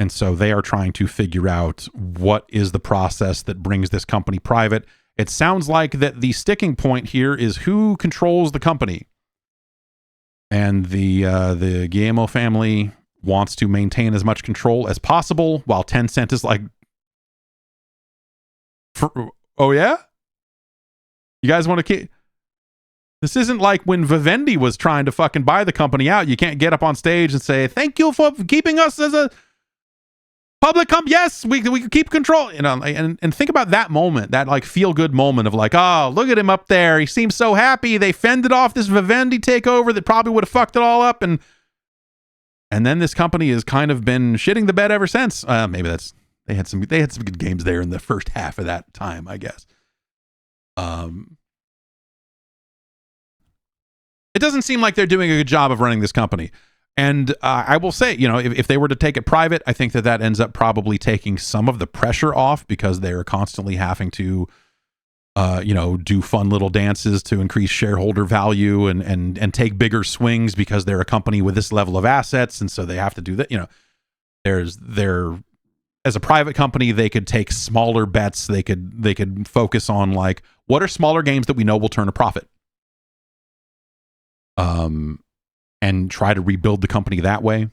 A: And so they are trying to figure out what is the process that brings this company private. It sounds like that the sticking point here is who controls the company. And the Guillermo family wants to maintain as much control as possible, while Tencent is like, oh yeah? You guys want to keep... This isn't like when Vivendi was trying to fucking buy the company out. You can't get up on stage and say, thank you for keeping us as a public company. Yes, we can keep control. You know, and think about that moment, that like feel good moment of like, oh, look at him up there. He seems so happy. They fended off this Vivendi takeover that probably would have fucked it all up. And then this company has kind of been shitting the bed ever since. Maybe that's They had some good games there in the first half of that time, I guess. It doesn't seem like they're doing a good job of running this company. And I will say, if they were to take it private, I think that ends up probably taking some of the pressure off, because they're constantly having to, do fun little dances to increase shareholder value and take bigger swings, because they're a company with this level of assets. And so they have to do that. As a private company, they could take smaller bets. They could focus on, like, what are smaller games that we know will turn a profit? And try to rebuild the company that way.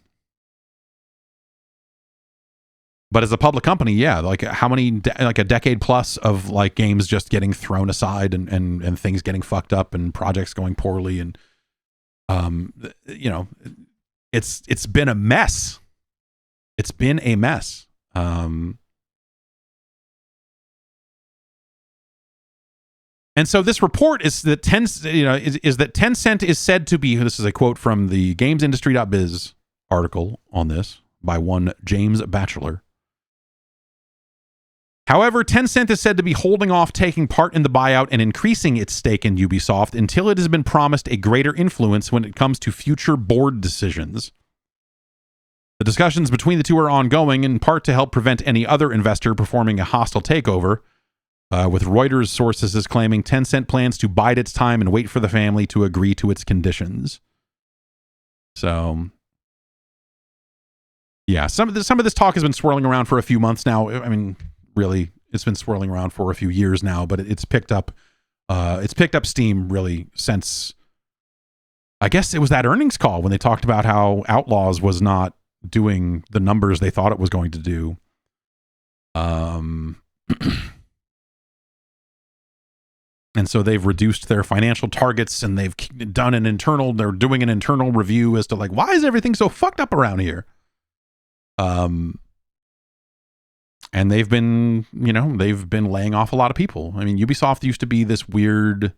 A: But as a public company, yeah, like how many, like a decade plus of like games just getting thrown aside and things getting fucked up and projects going poorly. And, it's been a mess. It's been a mess. And so this report is that Tencent is said to be, this is a quote from the gamesindustry.biz article on this by one James Batchelor. However, Tencent is said to be holding off taking part in the buyout and increasing its stake in Ubisoft until it has been promised a greater influence when it comes to future board decisions. The discussions between the two are ongoing, in part to help prevent any other investor performing a hostile takeover, with Reuters sources as claiming Tencent plans to bide its time and wait for the family to agree to its conditions. So, yeah, some of this talk has been swirling around for a few months now. I mean, really, it's been swirling around for a few years now, but it's picked up steam really since, I guess it was that earnings call when they talked about how Outlaws was not doing the numbers they thought it was going to do. And so they've reduced their financial targets, and they're doing an internal review as to, like, why is everything so fucked up around here? And they've been laying off a lot of people. I mean, Ubisoft used to be this weird,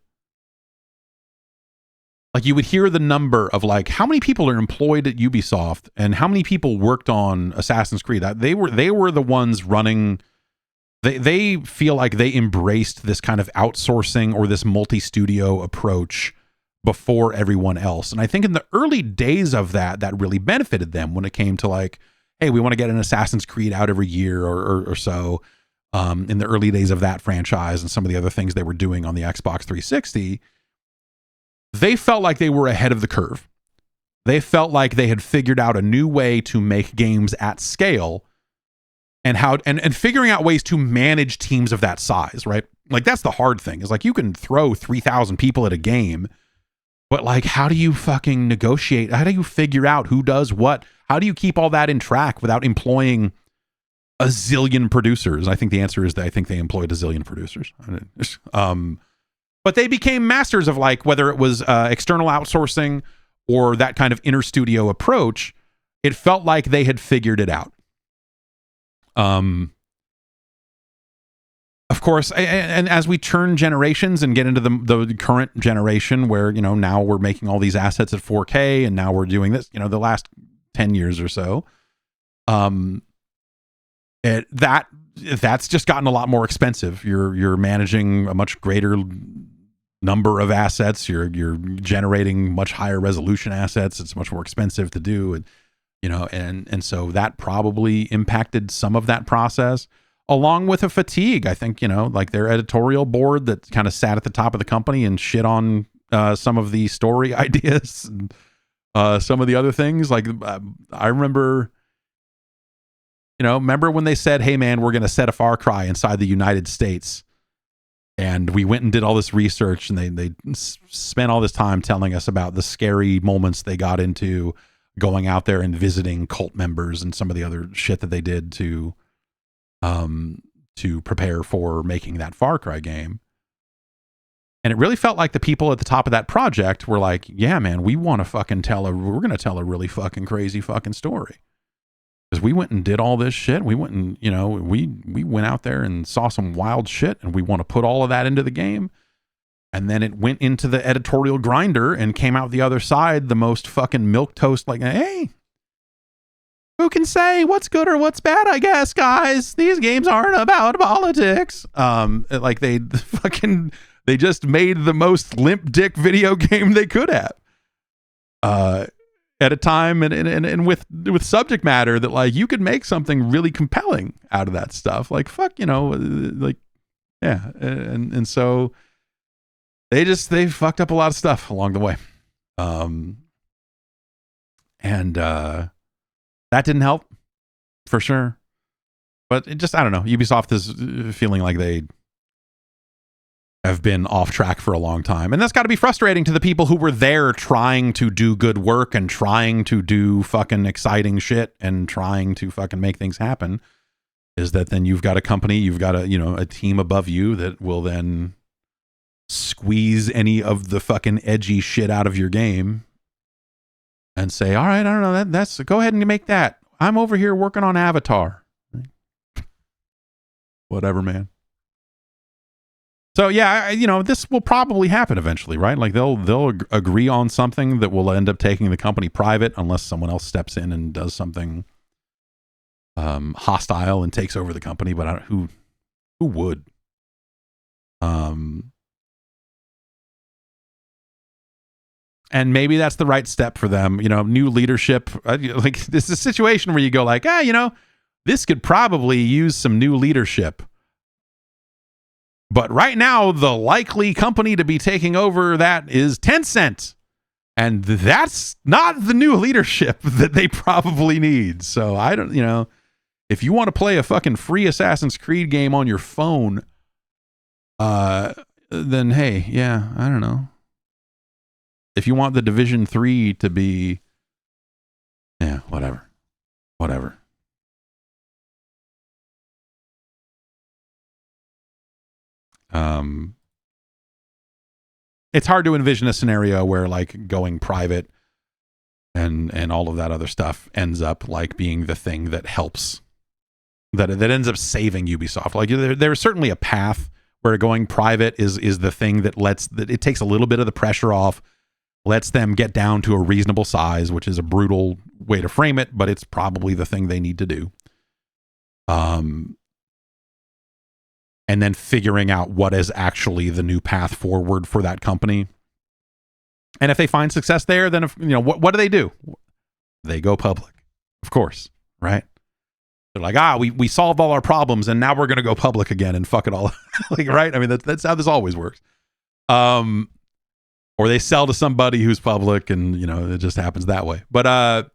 A: like, you would hear the number of, like, how many people are employed at Ubisoft and how many people worked on Assassin's Creed. They were the ones running. They feel like they embraced this kind of outsourcing or this multi-studio approach before everyone else. And I think in the early days of that really benefited them when it came to, like, hey, we want to get an Assassin's Creed out every year or so. In the early days of that franchise and some of the other things they were doing on the Xbox 360, they felt like they were ahead of the curve. They felt like they had figured out a new way to make games at scale, and figuring out ways to manage teams of that size, right? Like, that's the hard thing, is, like, you can throw 3,000 people at a game, but, like, how do you fucking negotiate? How do you figure out who does what? How do you keep all that in track without employing a zillion producers? I think the answer is that I think they employed a zillion producers. But they became masters of, like, whether it was external outsourcing or that kind of inter studio approach, it felt like they had figured it out. Of course, and as we turn generations and get into the current generation where, now we're making all these assets at 4K and now we're doing this, the last 10 years or so, that's just gotten a lot more expensive. You're managing a much greater number of assets. You're generating much higher resolution assets. It's much more expensive to do. And, and so that probably impacted some of that process, along with a fatigue. I think, like their editorial board that kind of sat at the top of the company and shit on some of the story ideas and some of the other things. Like, I remember when they said, hey man, we're going to set a Far Cry inside the United States. And we went and did all this research, and they spent all this time telling us about the scary moments they got into going out there and visiting cult members and some of the other shit that they did to prepare for making that Far Cry game. And it really felt like the people at the top of that project were like, yeah, man, we want to fucking we're going to tell a really fucking crazy fucking story. Because we went and did all this shit. We went and, we went out there and saw some wild shit, and we want to put all of that into the game. And then it went into the editorial grinder and came out the other side the most fucking milquetoast, like, hey, who can say what's good or what's bad? I guess, guys, these games aren't about politics. Like they just made the most limp dick video game they could have. At a time and with subject matter that like you could make something really compelling out of that stuff. Like fuck, like yeah, and so they fucked up a lot of stuff along the way, and that didn't help for sure. But it just, I don't know. Ubisoft is feeling like they have been off track for a long time. And that's got to be frustrating to the people who were there trying to do good work and trying to do fucking exciting shit and trying to fucking make things happen, is that then you've got a company, you've got a team above you that will then squeeze any of the fucking edgy shit out of your game and say, all right, I don't know, that's go ahead and make that. I'm over here working on Avatar. Whatever, man. So yeah, this will probably happen eventually, right? Like they'll agree on something that will end up taking the company private, unless someone else steps in and does something hostile and takes over the company. But who would? And maybe that's the right step for them. New leadership. Like this is a situation where you go like, this could probably use some new leadership. But right now, the likely company to be taking over that is Tencent. And that's not the new leadership that they probably need. So I don't, if you want to play a fucking free Assassin's Creed game on your phone, then hey, yeah, I don't know. If you want the Division 3 to be, yeah, whatever. It's hard to envision a scenario where like going private and all of that other stuff ends up like being the thing that helps, that ends up saving Ubisoft. Like there's certainly a path where going private is the thing that it takes a little bit of the pressure off, lets them get down to a reasonable size, which is a brutal way to frame it, but it's probably the thing they need to do. And then figuring out what is actually the new path forward for that company. And if they find success there, then what do? They go public, of course, right? They're like, we solved all our problems, and now we're going to go public again and fuck it all, like, right? I mean, that's how this always works. Or they sell to somebody who's public, and it just happens that way. But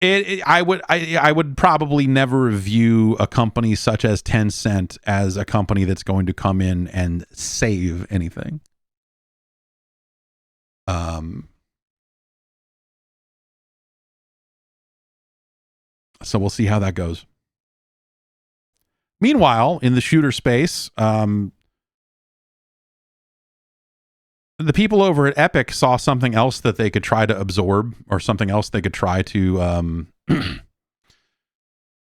A: I would probably never view a company such as Tencent as a company that's going to come in and save anything. So we'll see how that goes. Meanwhile, in the shooter space, the people over at Epic saw something else that they could try to absorb, or something else they could try to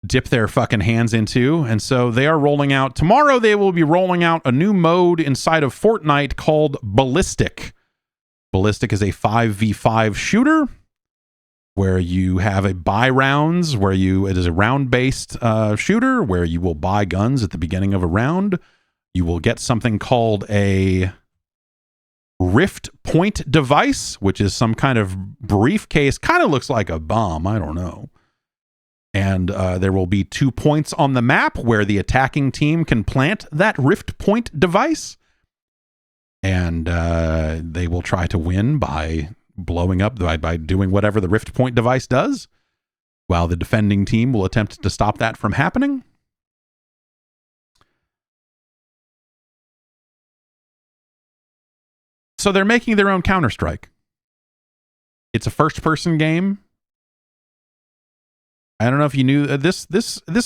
A: dip their fucking hands into. And so they are rolling out, tomorrow they will be rolling out a new mode inside of Fortnite called Ballistic. Ballistic is a 5v5 shooter where you have a buy rounds, it is a round-based shooter where you will buy guns at the beginning of a round. You will get something called a Rift Point device, which is some kind of briefcase, kind of looks like a bomb, I don't know. And there will be 2 points on the map where the attacking team can plant that Rift Point device. And they will try to win by blowing up, by doing whatever the Rift Point device does, while the defending team will attempt to stop that from happening. So they're making their own Counter-Strike. It's a first-person game. I don't know if you knew this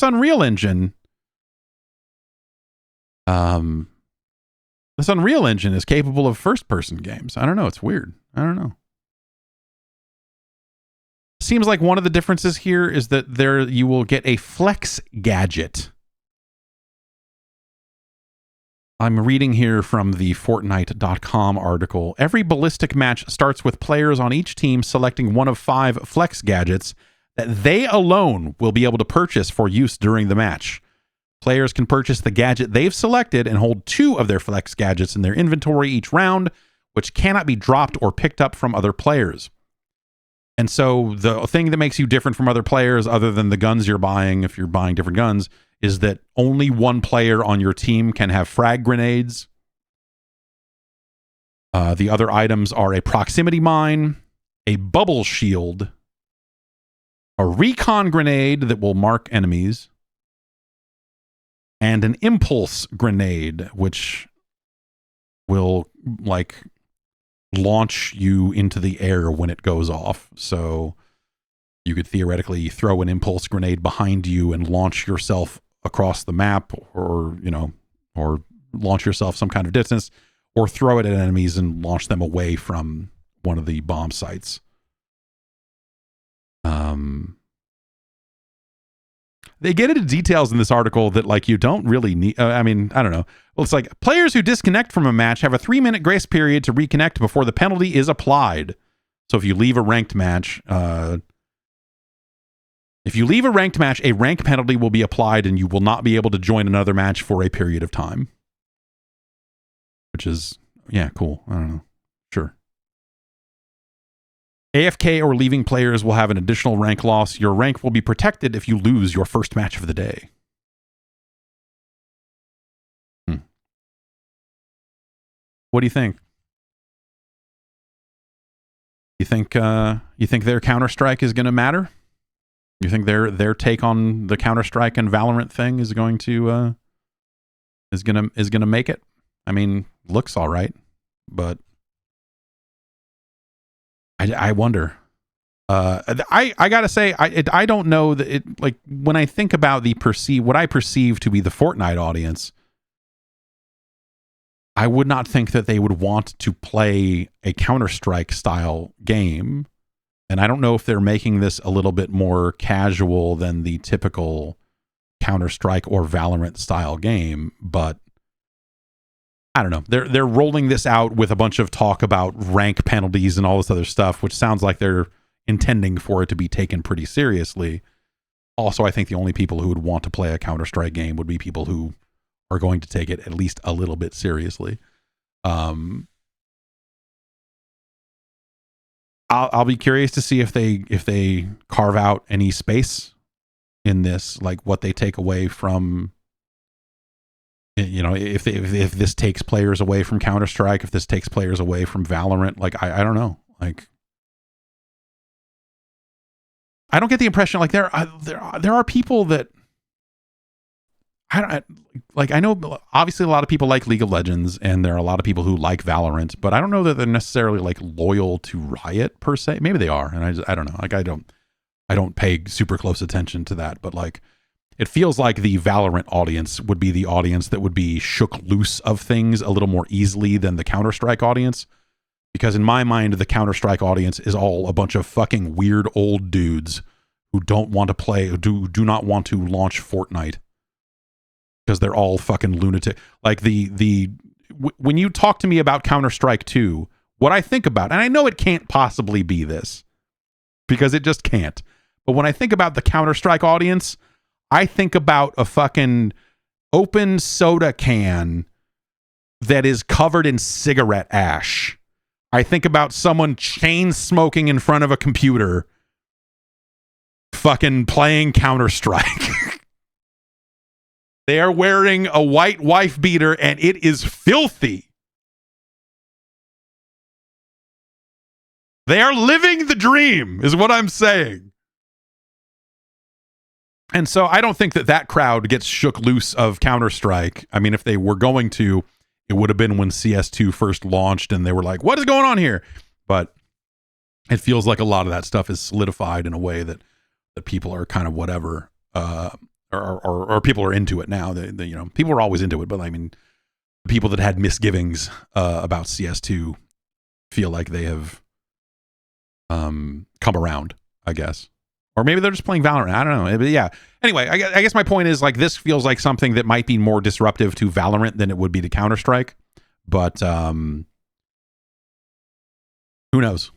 A: Unreal Engine. This Unreal Engine is capable of first-person games. I don't know. It's weird. I don't know. Seems like one of the differences here is that you will get a flex gadget. I'm reading here from the Fortnite.com article. Every ballistic match starts with players on each team selecting one of 5 flex gadgets that they alone will be able to purchase for use during the match. Players can purchase the gadget they've selected and hold 2 of their flex gadgets in their inventory each round, which cannot be dropped or picked up from other players. And so the thing that makes you different from other players, other than the guns you're buying, if you're buying different guns, is that only one player on your team can have frag grenades. The other items are a proximity mine, a bubble shield, a Raycon grenade that will mark enemies, and an impulse grenade, which will, like, launch you into the air when it goes off. So you could theoretically throw an impulse grenade behind you and launch yourself across the map, or, you know, or launch yourself some kind of distance, or throw it at enemies and launch them away from one of the bomb sites. They get into details in this article that, like, you don't really need. I mean, I don't know. Well, it's like players who disconnect from a match have a 3-minute grace period to reconnect before the penalty is applied. So if you leave a ranked match, a rank penalty will be applied and you will not be able to join another match for a period of time. Which is, yeah, cool. I don't know. Sure. AFK or leaving players will have an additional rank loss. Your rank will be protected if you lose your first match of the day. What do you think? You think their Counter-Strike is going to matter? You think their take on the Counter-Strike and Valorant thing is going to make it? I mean, looks all right, but I wonder. I gotta say, I don't know that it, like, when I think about what I perceive to be the Fortnite audience, I would not think that they would want to play a Counter-Strike style game. And I don't know if they're making this a little bit more casual than the typical Counter-Strike or Valorant style game, but I don't know. They're rolling this out with a bunch of talk about rank penalties and all this other stuff, which sounds like they're intending for it to be taken pretty seriously. Also, I think the only people who would want to play a Counter-Strike game would be people who are going to take it at least a little bit seriously. I'll be curious to see if they carve out any space in this, like what they take away from, you know, if this takes players away from Counter-Strike, if this takes players away from Valorant, like I don't know, like I don't get the impression, like there are people that I know obviously a lot of people like League of Legends and there are a lot of people who like Valorant, but I don't know that they're necessarily like loyal to Riot per se. Maybe they are, and I don't know. Like I don't pay super close attention to that, but like it feels like the Valorant audience would be the audience that would be shook loose of things a little more easily than the Counter-Strike audience. Because in my mind, the Counter-Strike audience is all a bunch of fucking weird old dudes who don't want to play, do not want to launch Fortnite. Because they're all fucking lunatic. Like when you talk to me about Counter-Strike 2, what I think about, and I know it can't possibly be this, because it just can't. But when I think about the Counter-Strike audience, I think about a fucking open soda can that is covered in cigarette ash. I think about someone chain smoking in front of a computer, fucking playing Counter-Strike. They are wearing a white wife beater and it is filthy. They are living the dream, is what I'm saying. And so I don't think that crowd gets shook loose of Counter-Strike. I mean, if they were going to, it would have been when CS2 first launched and they were like, what is going on here? But it feels like a lot of that stuff is solidified in a way that people are kind of whatever, or people are into it now. They, you know, people are always into it, but I mean, the people that had misgivings about CS2 feel like they have come around, I guess. Or maybe they're just playing Valorant. I don't know. But yeah. Anyway, I guess my point is like this feels like something that might be more disruptive to Valorant than it would be to Counter-Strike. But who knows?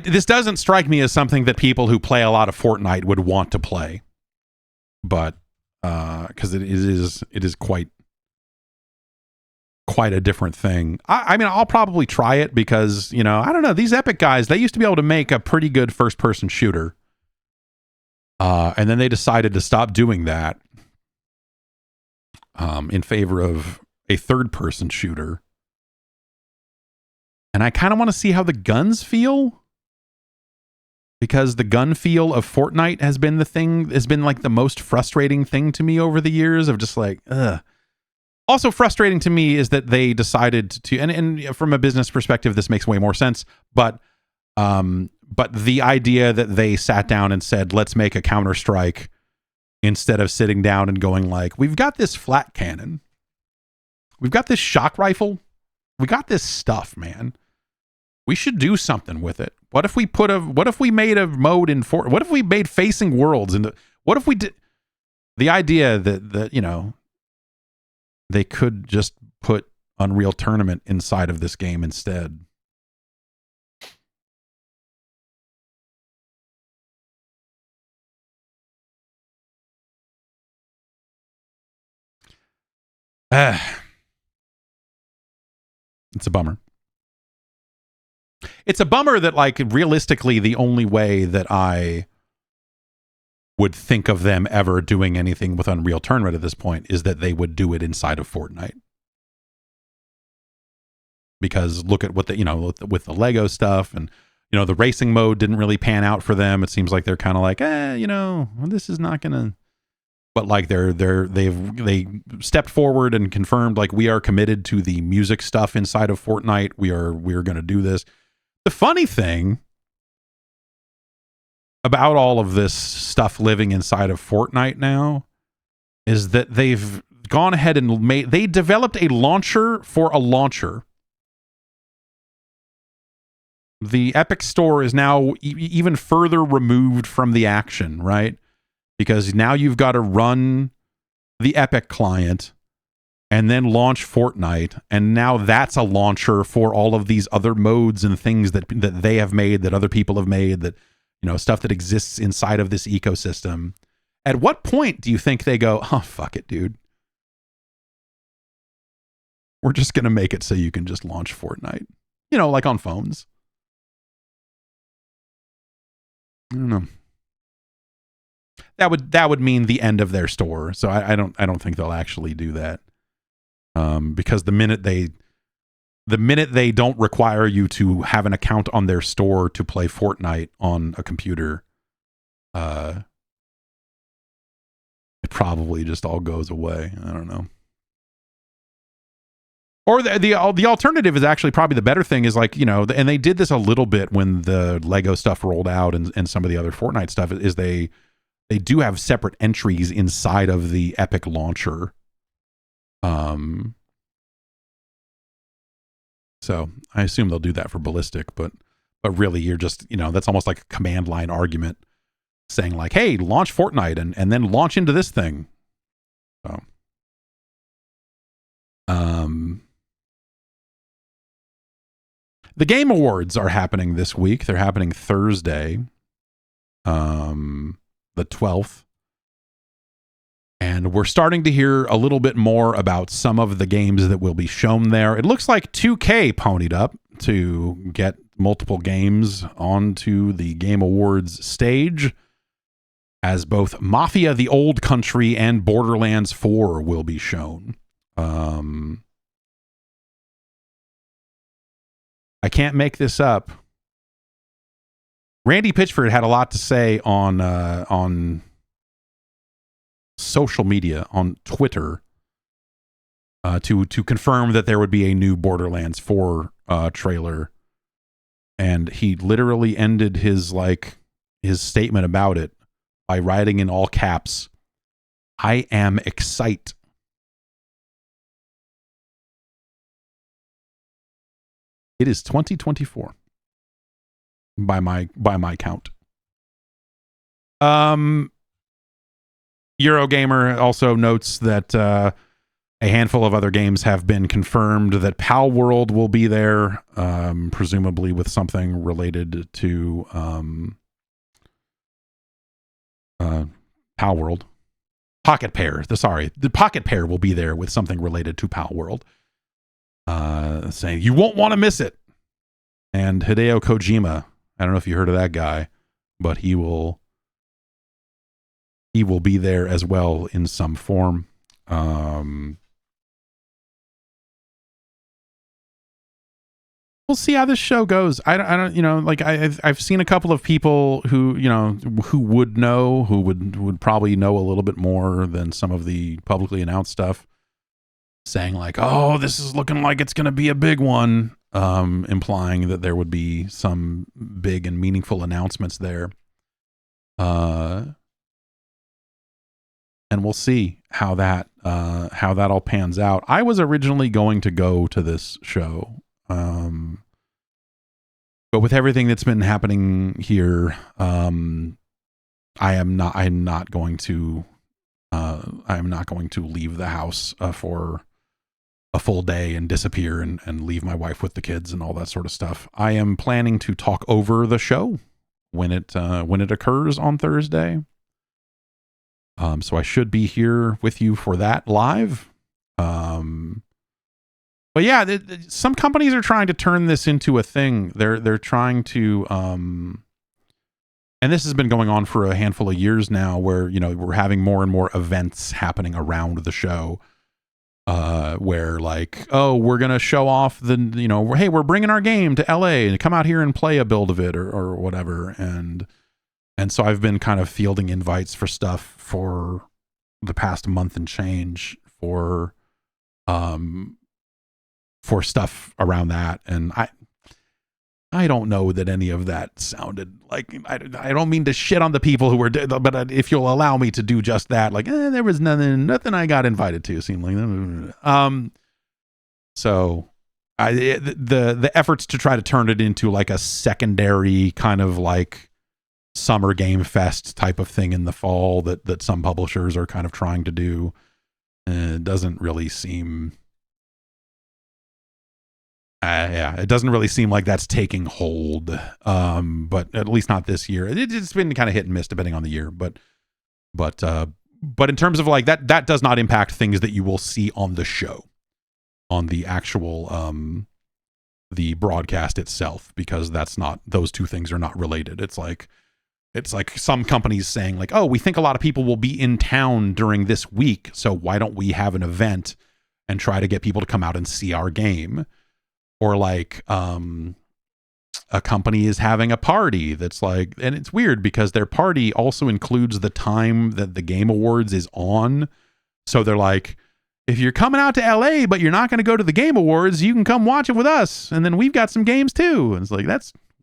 A: This doesn't strike me as something that people who play a lot of Fortnite would want to play. But because it is quite a different thing. I mean, I'll probably try it because, you know, I don't know. These Epic guys, they used to be able to make a pretty good first-person shooter. And then they decided to stop doing that in favor of a third-person shooter. And I kind of want to see how the guns feel. Because the gun feel of Fortnite has been like the most frustrating thing to me over the years of just like, ugh. Also frustrating to me is that they decided to, and from a business perspective, this makes way more sense. But the idea that they sat down and said, let's make a Counter-Strike instead of sitting down and going like, we've got this flat cannon. We've got this shock rifle. We got this stuff, man. We should do something with it. What if we made a mode in what if we made facing worlds into, what if we did the idea that, you know, they could just put Unreal Tournament inside of this game instead. It's a bummer. It's a bummer that, like, realistically, the only way that I would think of them ever doing anything with Unreal Tournament at this point is that they would do it inside of Fortnite. Because look at what the, you know, with the Lego stuff and, you know, the racing mode didn't really pan out for them. It seems like they're kind of like, you know, this is not gonna. But like they stepped forward and confirmed like we are committed to the music stuff inside of Fortnite. We're gonna do this. The funny thing about all of this stuff living inside of Fortnite now is that they've gone ahead and they developed a launcher for a launcher. The Epic Store is now even further removed from the action, right? Because now you've got to run the Epic client and then launch Fortnite. And now that's a launcher for all of these other modes and things that they have made, that other people have made, that, you know, stuff that exists inside of this ecosystem. At what point do you think they go, oh, fuck it, dude. We're just going to make it so you can just launch Fortnite. You know, like on phones. I don't know. That would mean the end of their store. So I don't think they'll actually do that. Because the minute they don't require you to have an account on their store to play Fortnite on a computer, it probably just all goes away. I don't know. Or the alternative is actually probably the better thing is like, you know, and they did this a little bit when the Lego stuff rolled out and some of the other Fortnite stuff is they do have separate entries inside of the Epic launcher. So I assume they'll do that for Ballistic, but really you're just, you know, that's almost like a command line argument saying like, hey, launch Fortnite and then launch into this thing. So, the Game Awards are happening this week. They're happening Thursday, the 12th. And we're starting to hear a little bit more about some of the games that will be shown there. It looks like 2K ponied up to get multiple games onto the Game Awards stage, as both Mafia: The Old Country and Borderlands 4 will be shown. I can't make this up. Randy Pitchford had a lot to say on social media, on Twitter, to confirm that there would be a new Borderlands 4 trailer, and he literally ended his statement about it by writing in all caps, "I am excite." It is 2024 by my count. Eurogamer also notes that a handful of other games have been confirmed. That Pal World will be there, presumably with something related to Pal World. Pocket Pair. The Pocket Pair will be there with something related to Pal World. Saying you won't want to miss it. And Hideo Kojima, I don't know if you heard of that guy, but he will be there as well in some form. We'll see how this show goes. I don't, you know, like I've seen a couple of people who, you know, who would probably know a little bit more than some of the publicly announced stuff, saying like, oh, this is looking like it's going to be a big one, implying that there would be some big and meaningful announcements there. And we'll see how that all pans out. I was originally going to go to this show, but with everything that's been happening here, I'm not going to leave the house for a full day and disappear and leave my wife with the kids and all that sort of stuff. I am planning to talk over the show when it occurs on Thursday. So I should be here with you for that live. But yeah, some companies are trying to turn this into a thing. They're trying to, and this has been going on for a handful of years now, where, you know, we're having more and more events happening around the show, where like, oh, we're gonna show off the, you know, hey, we're bringing our game to LA and come out here and play a build of it or whatever, and so I've been kind of fielding invites for stuff for the past month and change for stuff around that. And I don't know that any of that sounded like, I don't mean to shit on the people who were, but if you'll allow me to do just that, like, there was nothing I got invited to, seemed like, so the efforts to try to turn it into like a secondary kind of like summer game fest type of thing in the fall that some publishers are kind of trying to do, doesn't really seem, it doesn't really seem like that's taking hold, but at least not this year. It's been kind of hit and miss depending on the year, but in terms of like that does not impact things that you will see on the show, on the actual the broadcast itself, because those two things are not related. It's like some companies saying like, oh, we think a lot of people will be in town during this week, so why don't we have an event and try to get people to come out and see our game? Or like a company is having a party that's like, and it's weird because their party also includes the time that the Game Awards is on. So they're like, if you're coming out to LA but you're not going to go to the Game Awards, you can come watch it with us, and then we've got some games too. And it's like,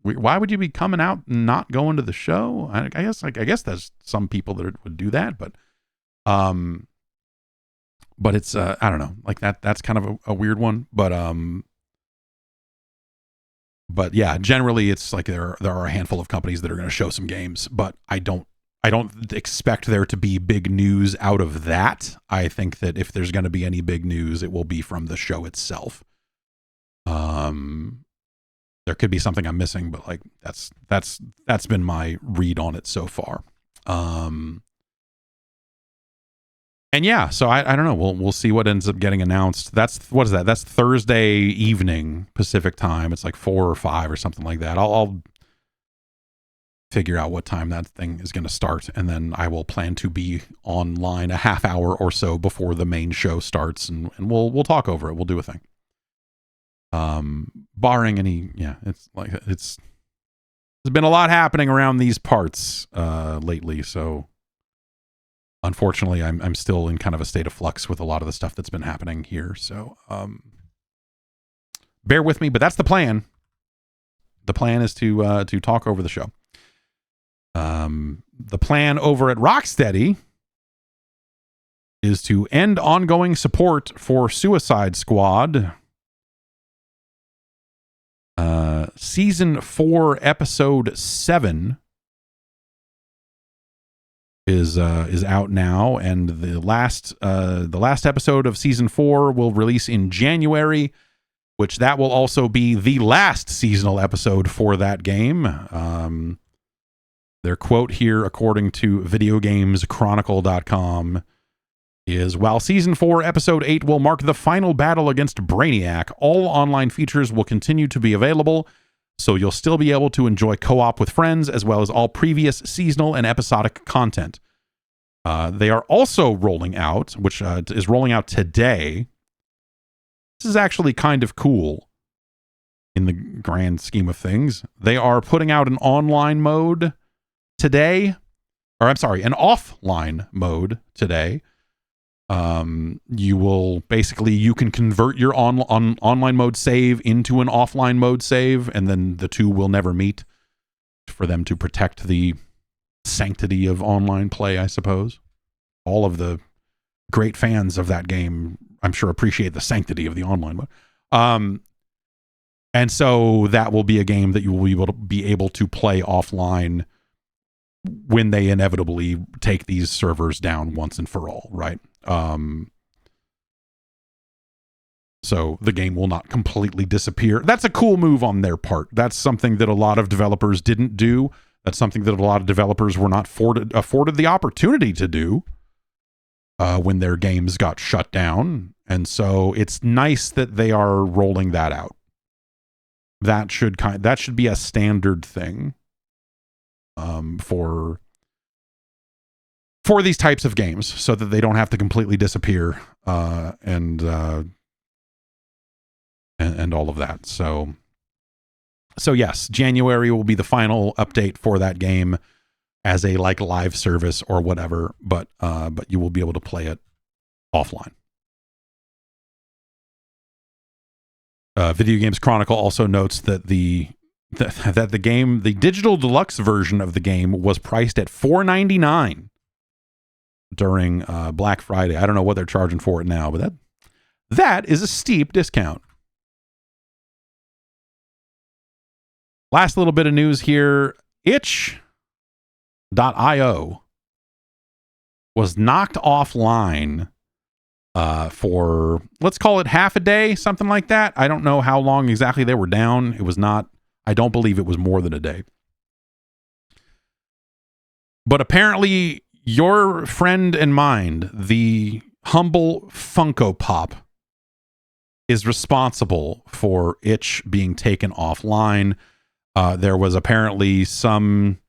A: why would you be coming out and not going to the show? I guess there's some people that would do that, but it's I don't know, like that's kind of a weird one, but yeah, generally it's like there are a handful of companies that are going to show some games, but I don't expect there to be big news out of that. I think that if there's going to be any big news, it will be from the show itself. There could be something I'm missing, but like that's been my read on it so far. And yeah, so I don't know. We'll see what ends up getting announced. That's Thursday evening Pacific time. It's like 4 or 5 or something like that. I'll figure out what time that thing is going to start, and then I will plan to be online a half hour or so before the main show starts, and we'll talk over it. We'll do a thing. Barring any, it's like there's been a lot happening around these parts lately, so. Unfortunately, I'm still in kind of a state of flux with a lot of the stuff that's been happening here. So bear with me, but that's the plan. The plan is to talk over the show. The plan over at Rocksteady is to end ongoing support for Suicide Squad. Season 4, Episode 7 is out now, and the last episode of season 4 will release in January, which that will also be the last seasonal episode for that game. Their quote here, according to videogameschronicle.com, is, while season 4 episode 8 will mark the final battle against Brainiac, all online features will continue to be available, so you'll still be able to enjoy co-op with friends, as well as all previous seasonal and episodic content. They are also rolling out, which is rolling out today. This is actually kind of cool in the grand scheme of things. They are putting out an online mode today, or I'm sorry, an offline mode today. You can convert your online mode save into an offline mode save, and then the two will never meet, for them to protect the sanctity of online play, I suppose. All of the great fans of that game, I'm sure, appreciate the sanctity of the online mode. And so that will be a game that you will be able to play offline when they inevitably take these servers down once and for all, right? So the game will not completely disappear. That's a cool move on their part. That's something that a lot of developers didn't do. That's something that a lot of developers were not afforded the opportunity to do when their games got shut down. And so it's nice that they are rolling that out. That should be a standard thing for these types of games, so that they don't have to completely disappear and all of that. So yes, January will be the final update for that game as a live service or whatever, but you will be able to play it offline. Video Games Chronicle also notes that the digital deluxe version of the game was priced at $4.99 during Black Friday. I don't know what they're charging for it now, but that is a steep discount. Last little bit of news here. itch.io was knocked offline for, let's call it half a day, something like that. I don't know how long exactly they were down. It was not, I don't believe it was more than a day. But apparently your friend and mine, the humble Funko Pop, is responsible for itch being taken offline. There was apparently some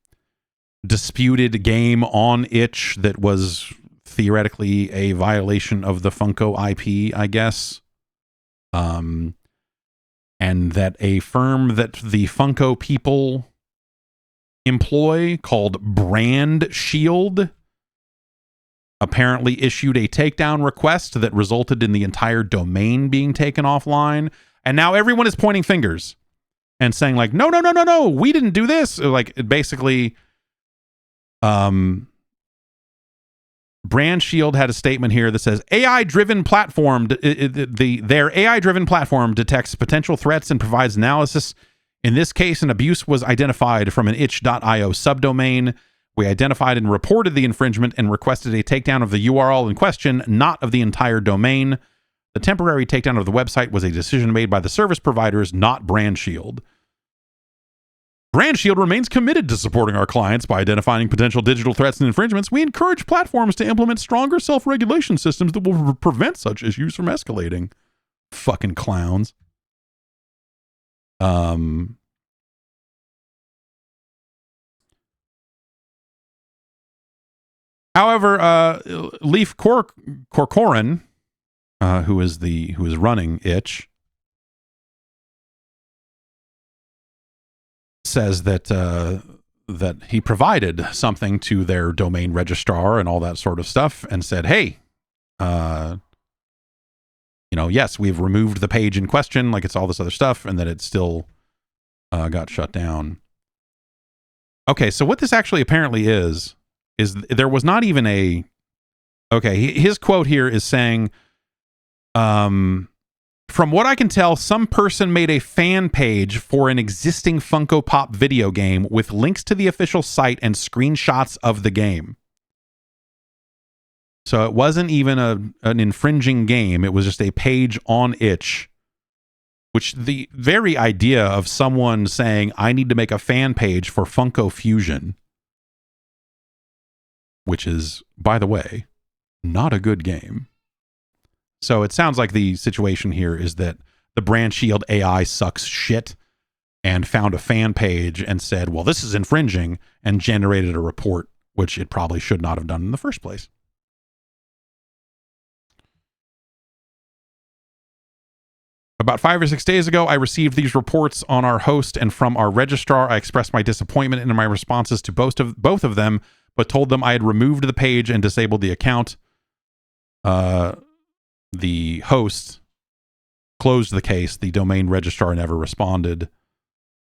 A: disputed game on itch that was theoretically a violation of the Funko IP, I guess. And that a firm that the Funko people employ, called Brand Shield, apparently issued a takedown request that resulted in the entire domain being taken offline. And now everyone is pointing fingers and saying like, no, we didn't do this. Like, basically, Brand Shield had a statement here that says their AI-driven platform detects potential threats and provides analysis. In this case, an abuse was identified from an itch.io subdomain. We identified and reported the infringement and requested a takedown of the URL in question, not of the entire domain. The temporary takedown of the website was a decision made by the service providers, not Brand Shield. Brand Shield remains committed to supporting our clients by identifying potential digital threats and infringements. We encourage platforms to implement stronger self-regulation systems that will prevent such issues from escalating. Fucking clowns. However, Leif Corcoran, who is running itch, says that he provided something to their domain registrar and all that sort of stuff, and said, hey, yes, we've removed the page in question, like it's all this other stuff, and that it still got shut down. Okay, so what this actually apparently is there was not even a... Okay, his quote here is saying, from what I can tell, some person made a fan page for an existing Funko Pop video game with links to the official site and screenshots of the game. So it wasn't even an infringing game. It was just a page on itch, which the very idea of someone saying, I need to make a fan page for Funko Fusion, which is, by the way, not a good game. So it sounds like the situation here is that the Brand Shield AI sucks shit and found a fan page and said, well, this is infringing, and generated a report, which it probably should not have done in the first place. About 5 or 6 days ago, I received these reports on our host and from our registrar. I expressed my disappointment in my responses to both of them, but told them I had removed the page and disabled the account. The host closed the case. The domain registrar never responded.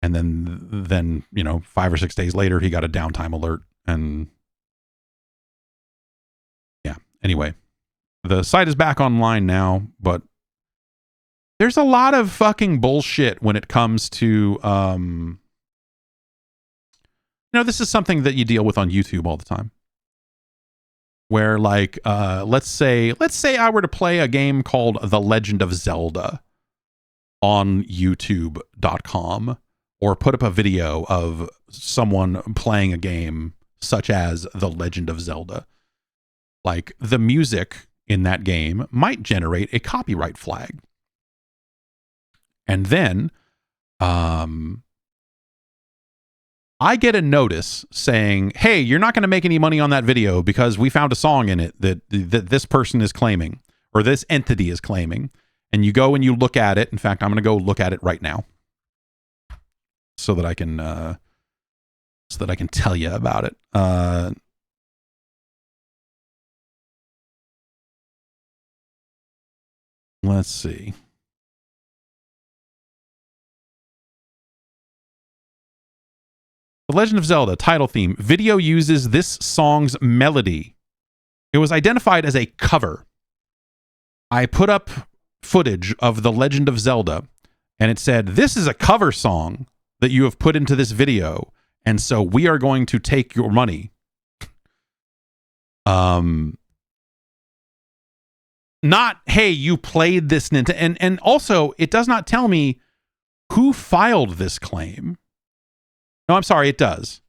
A: And then 5 or 6 days later, he got a downtime alert. And yeah, anyway, the site is back online now, but there's a lot of fucking bullshit when it comes to, this is something that you deal with on YouTube all the time. Where like, let's say I were to play a game called The Legend of Zelda on YouTube.com, or put up a video of someone playing a game such as The Legend of Zelda. Like, the music in that game might generate a copyright flag. And then I get a notice saying, hey, you're not going to make any money on that video because we found a song in it that this person is claiming, or this entity is claiming. And you go and you look at it. In fact, I'm going to go look at it right now so that I can tell you about it. Let's see. The Legend of Zelda title theme. Video uses this song's melody. It was identified as a cover. I put up footage of The Legend of Zelda, and it said, this is a cover song that you have put into this video, and so we are going to take your money. Not, hey, you played this Nintendo. And also, it does not tell me who filed this claim. No, I'm sorry, it does.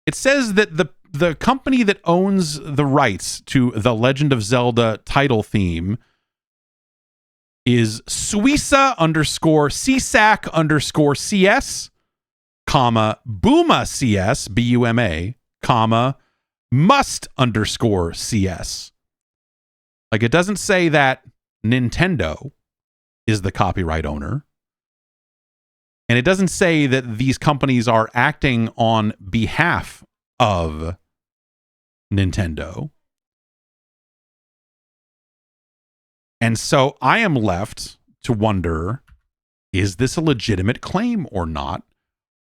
A: It says that the company that owns the rights to the Legend of Zelda title theme is Suisa _CSAC _CS, comma, Buma CS, BUMA, comma, must _CS. Like, it doesn't say that Nintendo is the copyright owner. And it doesn't say that these companies are acting on behalf of Nintendo. And so I am left to wonder, is this a legitimate claim or not?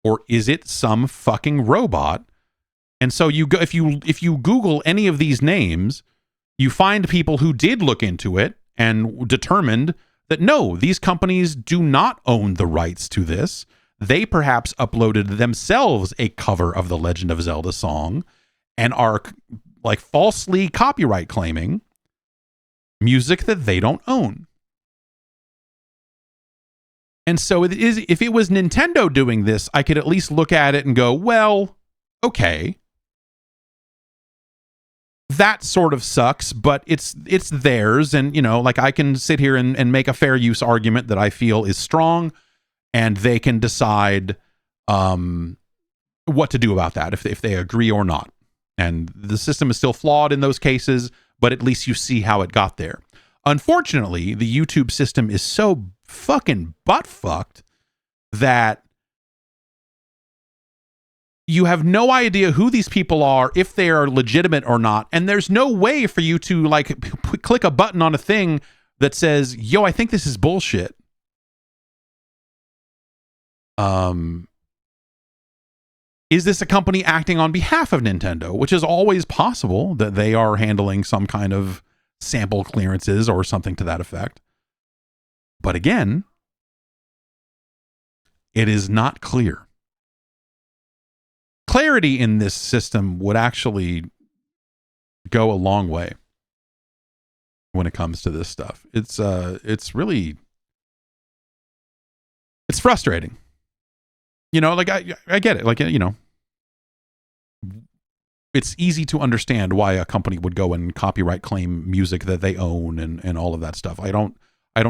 A: Or is it some fucking robot? And so you go, if you Google any of these names, you find people who did look into it and determined that no, these companies do not own the rights to this. They perhaps uploaded themselves a cover of the Legend of Zelda song and are like falsely copyright claiming music that they don't own. And so it is, if it was Nintendo doing this, I could at least look at it and go, well, okay, that sort of sucks, but it's theirs. And, like, I can sit here and make a fair use argument that I feel is strong, and they can decide what to do about that, if they agree or not. And the system is still flawed in those cases, but at least you see how it got there. Unfortunately, the YouTube system is so fucking butt-fucked that you have no idea who these people are, if they are legitimate or not. And there's no way for you to like click a button on a thing that says, yo, I think this is bullshit. Is this a company acting on behalf of Nintendo, which is always possible that they are handling some kind of sample clearances or something to that effect. But again, it is not clear. Clarity in this system would actually go a long way when it comes to this stuff. It's really, it's frustrating. You know, like I get it. Like, you know, it's easy to understand why a company would go and copyright claim music that they own and all of that stuff. I don't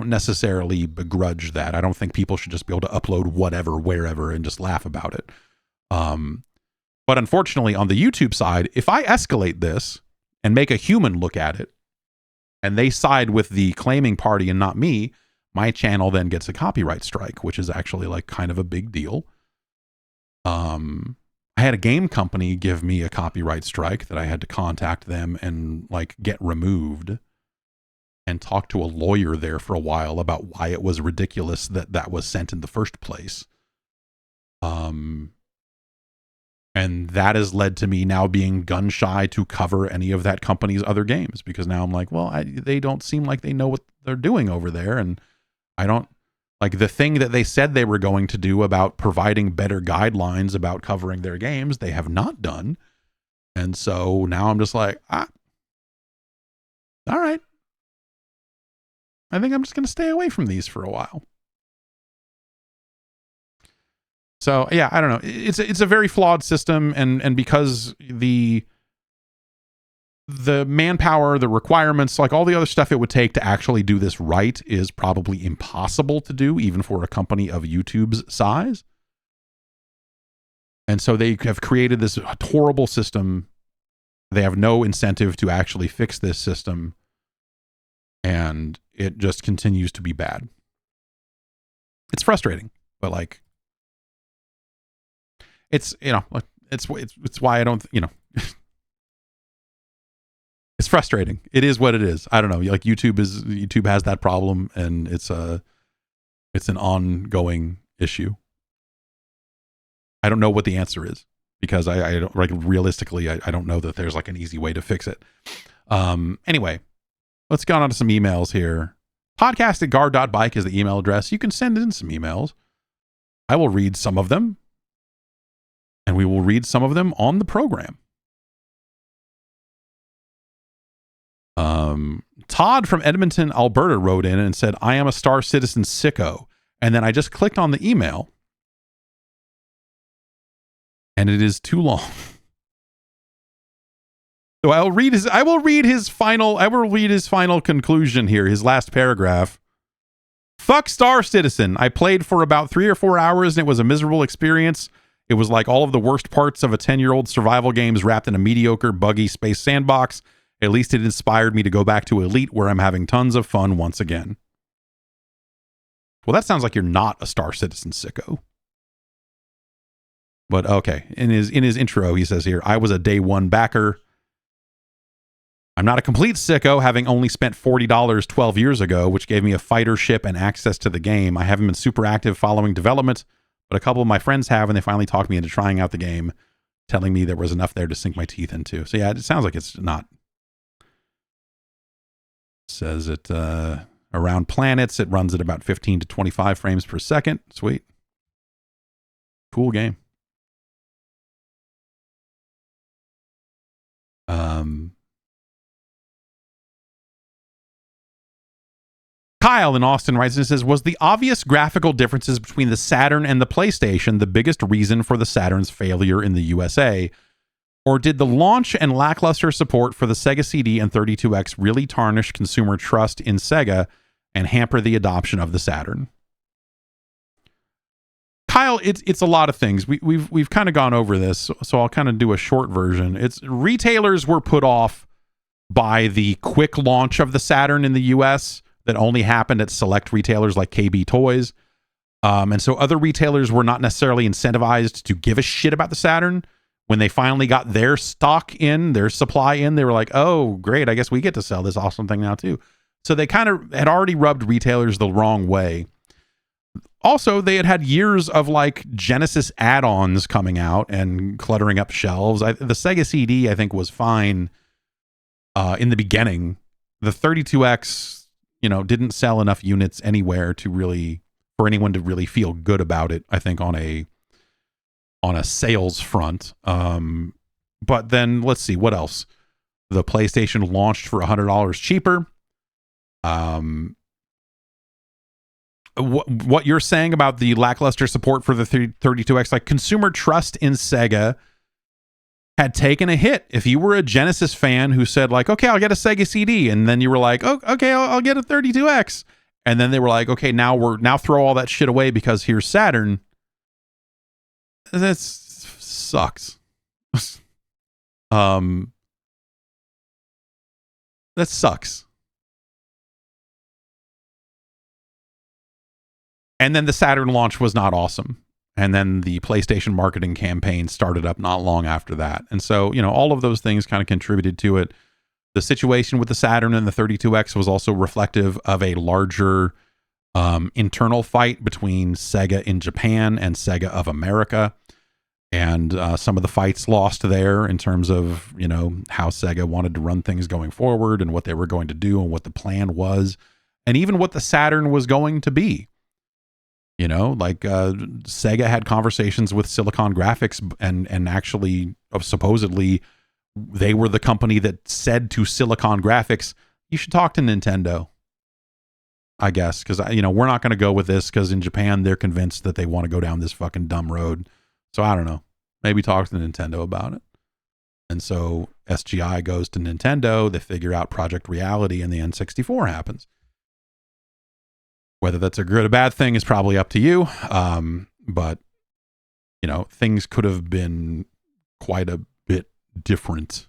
A: necessarily begrudge that. I don't think people should just be able to upload whatever, wherever, and just laugh about it. But unfortunately, on the YouTube side, if I escalate this and make a human look at it, and they side with the claiming party and not me, my channel then gets a copyright strike, which is actually like kind of a big deal. I had a game company give me a copyright strike that I had to contact them and like get removed and talk to a lawyer there for a while about why it was ridiculous that that was sent in the first place. And that has led to me now being gun shy to cover any of that company's other games, because now I'm like, well, they don't seem like they know what they're doing over there. And I don't like the thing that they said they were going to do about providing better guidelines about covering their games. They have not done. And so now I'm just like, all right. I think I'm just going to stay away from these for a while. So yeah, I don't know. It's a very flawed system, and because the manpower, the requirements, like all the other stuff it would take to actually do this right is probably impossible to do, even for a company of YouTube's size. And so they have created this horrible system. They have no incentive to actually fix this system, and it just continues to be bad. It's frustrating, but like, it's, you know, it's why I don't, you know, it's frustrating. It is what it is. I don't know. Like YouTube has that problem, and it's an ongoing issue. I don't know what the answer is, because I don't, like, realistically, I don't know that there's like an easy way to fix it. Anyway, let's go on to some emails here. podcast@guard.bike is the email address. You can send in some emails. I will read some of them, and we will read some of them on the program. Todd from Edmonton, Alberta wrote in and said, I am a Star Citizen sicko. And then I just clicked on the email, and it is too long. So I will read his final conclusion here, his last paragraph. Fuck Star Citizen. I played for about 3 or 4 hours, and it was a miserable experience. It was like all of the worst parts of a 10-year-old survival games wrapped in a mediocre, buggy space sandbox. At least it inspired me to go back to Elite, where I'm having tons of fun once again. Well, that sounds like you're not a Star Citizen sicko. But okay, in his intro, he says here, I was a day one backer. I'm not a complete sicko, having only spent $40 12 years ago, which gave me a fighter ship and access to the game. I haven't been super active following development, but a couple of my friends have, and they finally talked me into trying out the game, telling me there was enough there to sink my teeth into. So yeah, it sounds like it's not. It says it around planets, it runs at about 15 to 25 frames per second. Sweet. Cool game. Kyle in Austin writes and says, was the obvious graphical differences between the Saturn and the PlayStation the biggest reason for the Saturn's failure in the USA? Or did the launch and lackluster support for the Sega CD and 32X really tarnish consumer trust in Sega and hamper the adoption of the Saturn? Kyle, it's a lot of things. We've kind of gone over this, so I'll kind of do a short version. It's retailers were put off by the quick launch of the Saturn in the US that only happened at select retailers like KB Toys. And so other retailers were not necessarily incentivized to give a shit about the Saturn. When they finally got their stock in, their supply in, they were like, oh, great, I guess we get to sell this awesome thing now too. So they kind of had already rubbed retailers the wrong way. Also, they had years of like Genesis add-ons coming out and cluttering up shelves. The Sega CD, I think, was fine in the beginning. The 32X, didn't sell enough units anywhere for anyone to really feel good about it, I think, on a sales front. But then let's see, what else? The PlayStation launched for $100 cheaper. What you're saying about the lackluster support for the 32X, like consumer trust in Sega had taken a hit. If you were a Genesis fan who said like, okay, I'll get a Sega CD, and then you were like, oh, okay, I'll get a 32X, and then they were like, okay, now throw all that shit away because here's Saturn. That sucks. That sucks. And then the Saturn launch was not awesome. And then the PlayStation marketing campaign started up not long after that. And so, all of those things kind of contributed to it. The situation with the Saturn and the 32X was also reflective of a larger internal fight between Sega in Japan and Sega of America. And some of the fights lost there in terms of, how Sega wanted to run things going forward and what they were going to do and what the plan was, and even what the Saturn was going to be. Sega had conversations with Silicon Graphics and actually supposedly they were the company that said to Silicon Graphics, you should talk to Nintendo, I guess, because, we're not going to go with this because in Japan, they're convinced that they want to go down this fucking dumb road. So I don't know, maybe talk to Nintendo about it. And so SGI goes to Nintendo, they figure out Project Reality, and the N64 happens. Whether that's a good or bad thing is probably up to you. But, things could have been quite a bit different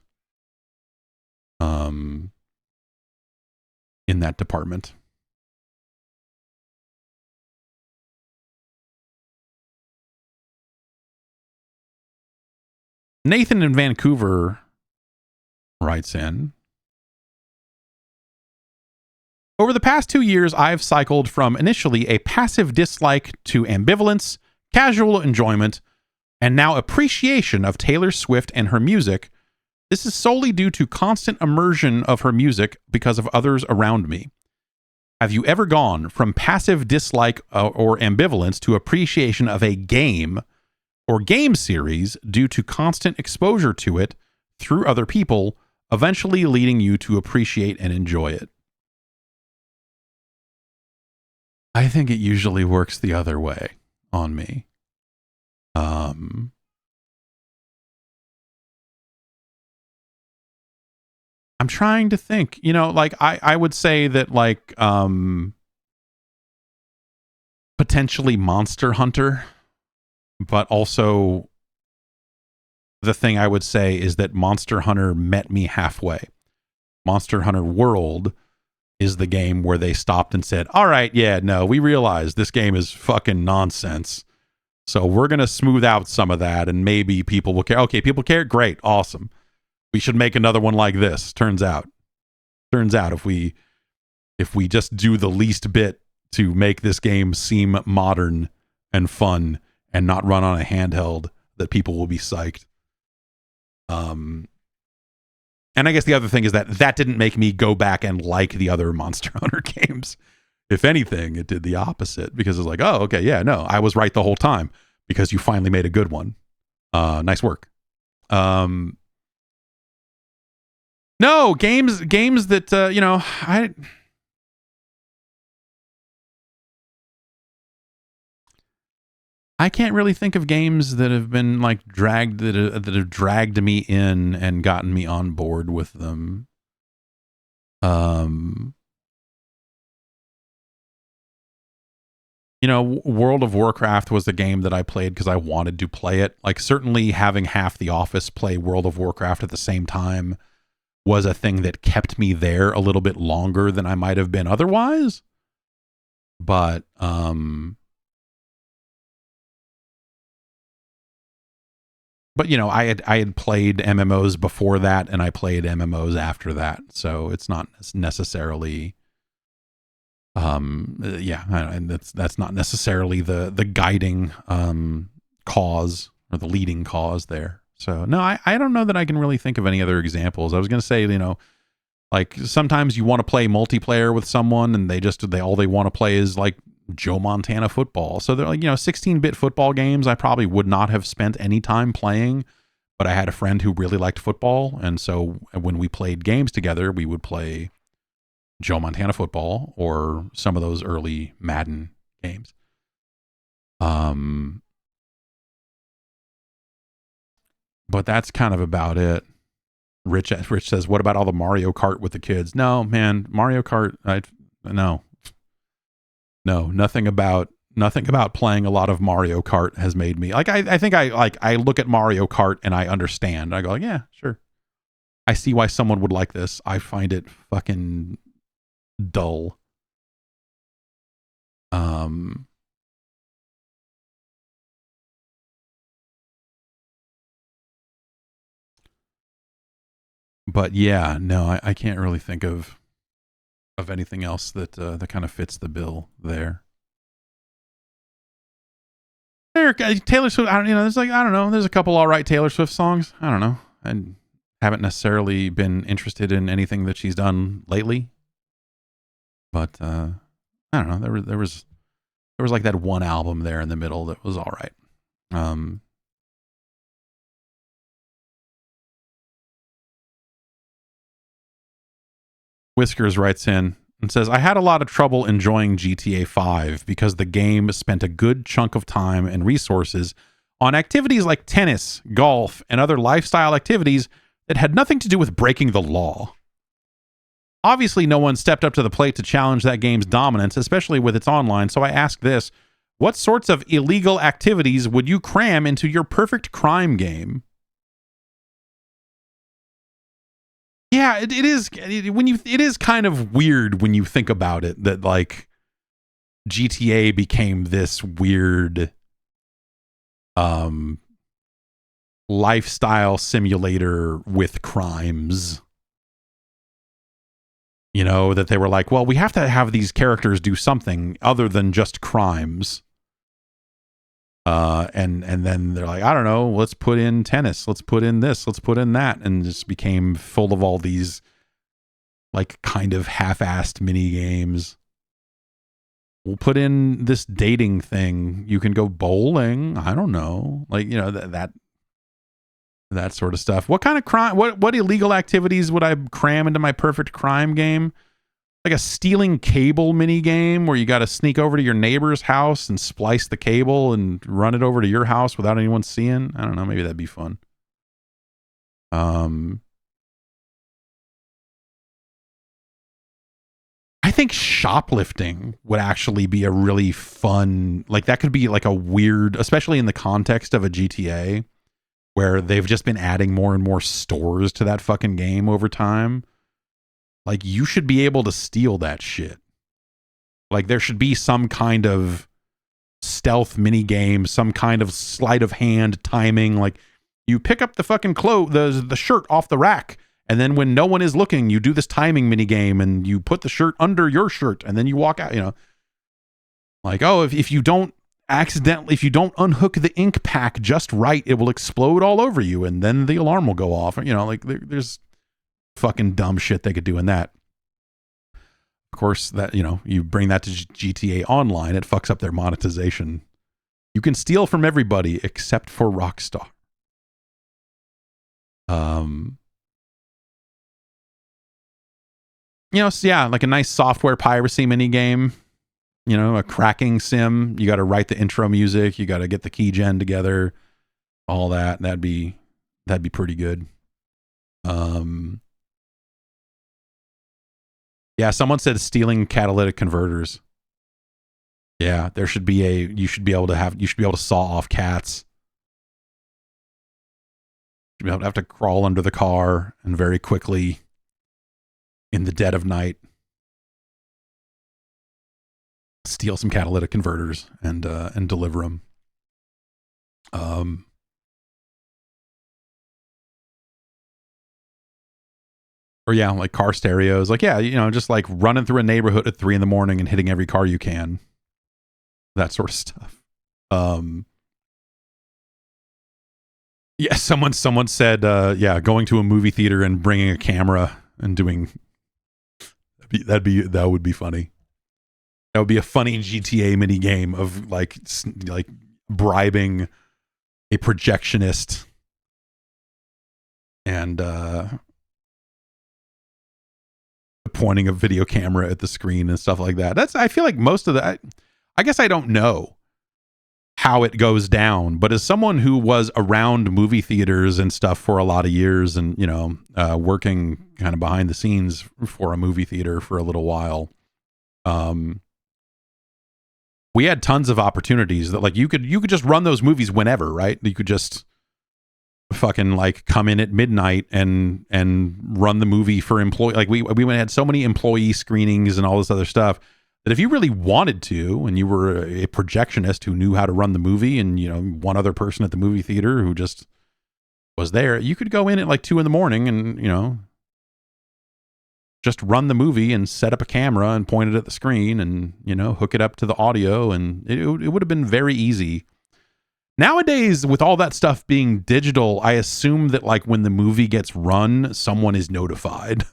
A: in that department. Nathan in Vancouver writes in, over the past 2 years, I've cycled from initially a passive dislike to ambivalence, casual enjoyment, and now appreciation of Taylor Swift and her music. This is solely due to constant immersion of her music because of others around me. Have you ever gone from passive dislike or ambivalence to appreciation of a game or game series due to constant exposure to it through other people, eventually leading you to appreciate and enjoy it? I think it usually works the other way on me. I'm trying to think, I would say that potentially Monster Hunter, but also the thing I would say is that Monster Hunter met me halfway. Monster Hunter World is the game where they stopped and said, all right, yeah, no, we realize this game is fucking nonsense. So we're going to smooth out some of that and maybe people will care. Okay, people care. Great. Awesome. We should make another one like this. Turns out if we just do the least bit to make this game seem modern and fun and not run on a handheld, that people will be psyched. And I guess the other thing is that didn't make me go back and like the other Monster Hunter games. If anything, it did the opposite because it's like, oh, okay, yeah, no, I was right the whole time because you finally made a good one. Nice work. No, games that, I can't really think of games that have been that have dragged me in and gotten me on board with them. World of Warcraft was a game that I played because I wanted to play it. Certainly having half the office play World of Warcraft at the same time was a thing that kept me there a little bit longer than I might have been otherwise. But, I had played MMOs before that, and I played MMOs after that, so it's not necessarily, and that's not necessarily the guiding cause or the leading cause there. So no, I don't know that I can really think of any other examples. I was going to say, sometimes you want to play multiplayer with someone, and they all they want to play is Joe Montana football. So they're 16-bit football games I probably would not have spent any time playing, but I had a friend who really liked football, and so when we played games together, we would play Joe Montana football or some of those early Madden games. But that's kind of about it. Rich says, "What about all the Mario Kart with the kids?" No, man, Mario Kart. No, nothing about playing a lot of Mario Kart has made me like. I think I look at Mario Kart and I understand. I go, yeah, sure. I see why someone would like this. I find it fucking dull. But yeah, no, I can't really think of anything else that that kind of fits the bill there. Taylor Swift, there's like, I don't know, there's a couple all right Taylor Swift songs. I don't know. I haven't necessarily been interested in anything that she's done lately. But I don't know. There was like that one album there in the middle that was all right. Whiskers writes in and says, I had a lot of trouble enjoying GTA 5 because the game spent a good chunk of time and resources on activities like tennis, golf, and other lifestyle activities that had nothing to do with breaking the law. Obviously, no one stepped up to the plate to challenge that game's dominance, especially with its online, so I ask this, what sorts of illegal activities would you cram into your perfect crime game? Yeah, it is kind of weird when you think about it that like GTA became this weird lifestyle simulator with crimes. You know, that they were like, well, we have to have these characters do something other than just crimes. And then they're like, I don't know, let's put in tennis, let's put in this, let's put in that, and just became full of all these like kind of half-assed mini games. We'll put in this dating thing. You can go bowling. I don't know, like, you know, that sort of stuff. What kind of crime? What illegal activities would I cram into my perfect crime game? Like a stealing cable mini game where you got to sneak over to your neighbor's house and splice the cable and run it over to your house without anyone seeing. I don't know. Maybe that'd be fun. I think shoplifting would actually be a really fun, like that could be like a weird, especially in the context of a GTA where they've just been adding more and more stores to that fucking game over time. Like, you should be able to steal that shit. Like, there should be some kind of stealth mini game, some kind of sleight of hand timing. Like, you pick up the fucking the shirt off the rack, and then when no one is looking, you do this timing mini game, and you put the shirt under your shirt, and then you walk out. You know, like, oh, if you don't unhook the ink pack just right, it will explode all over you, and then the alarm will go off. You know, like there's fucking dumb shit they could do in that. Of course, that, you know, you bring that to GTA Online, it fucks up their monetization. You can steal from everybody except for Rockstar. You know, so yeah, like a nice software piracy mini game. You know, a cracking sim. You got to write the intro music. You got to get the key gen together. All that. That'd be pretty good. Yeah, someone said stealing catalytic converters. Yeah, you should be able to saw off cats. You should be able to have to crawl under the car and very quickly in the dead of night steal some catalytic converters and deliver them. Or yeah, like car stereos. Like, yeah, you know, just like running through a neighborhood at 3 a.m. and hitting every car you can. That sort of stuff. Yeah, someone said, yeah, going to a movie theater and bringing a camera and doing that would be funny. That would be a funny GTA mini game of like bribing a projectionist and pointing a video camera at the screen and stuff like that. I feel like most of that, I guess I don't know how it goes down, but as someone who was around movie theaters and stuff for a lot of years, and working kind of behind the scenes for a movie theater for a little while, we had tons of opportunities that, like, you could just run those movies whenever, right? You could just fucking like come in at midnight and run the movie for employee. Like we had so many employee screenings and all this other stuff that if you really wanted to, and you were a projectionist who knew how to run the movie, and one other person at the movie theater who just was there, you could go in at like 2 a.m. and just run the movie and set up a camera and point it at the screen and hook it up to the audio, and it would have been very easy. Nowadays, with all that stuff being digital, I assume that like when the movie gets run, someone is notified.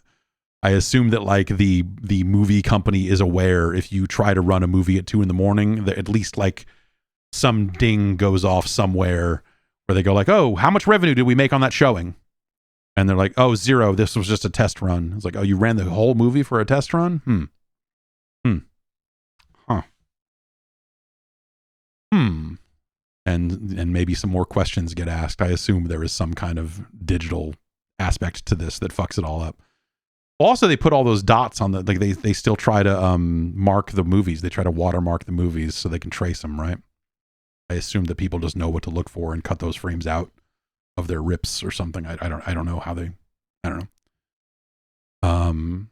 A: I assume that like the movie company is aware if you try to run a movie at 2 a.m, that at least like some ding goes off somewhere where they go like, oh, how much revenue did we make on that showing? And they're like, oh, 0. This was just a test run. It's like, oh, you ran the whole movie for a test run? Huh. And maybe some more questions get asked. I assume there is some kind of digital aspect to this that fucks it all up. Also, they put all those dots on like they still try to mark the movies. They try to watermark the movies so they can trace them, right? I assume that people just know what to look for and cut those frames out of their rips or something. I don't know how they, I don't know.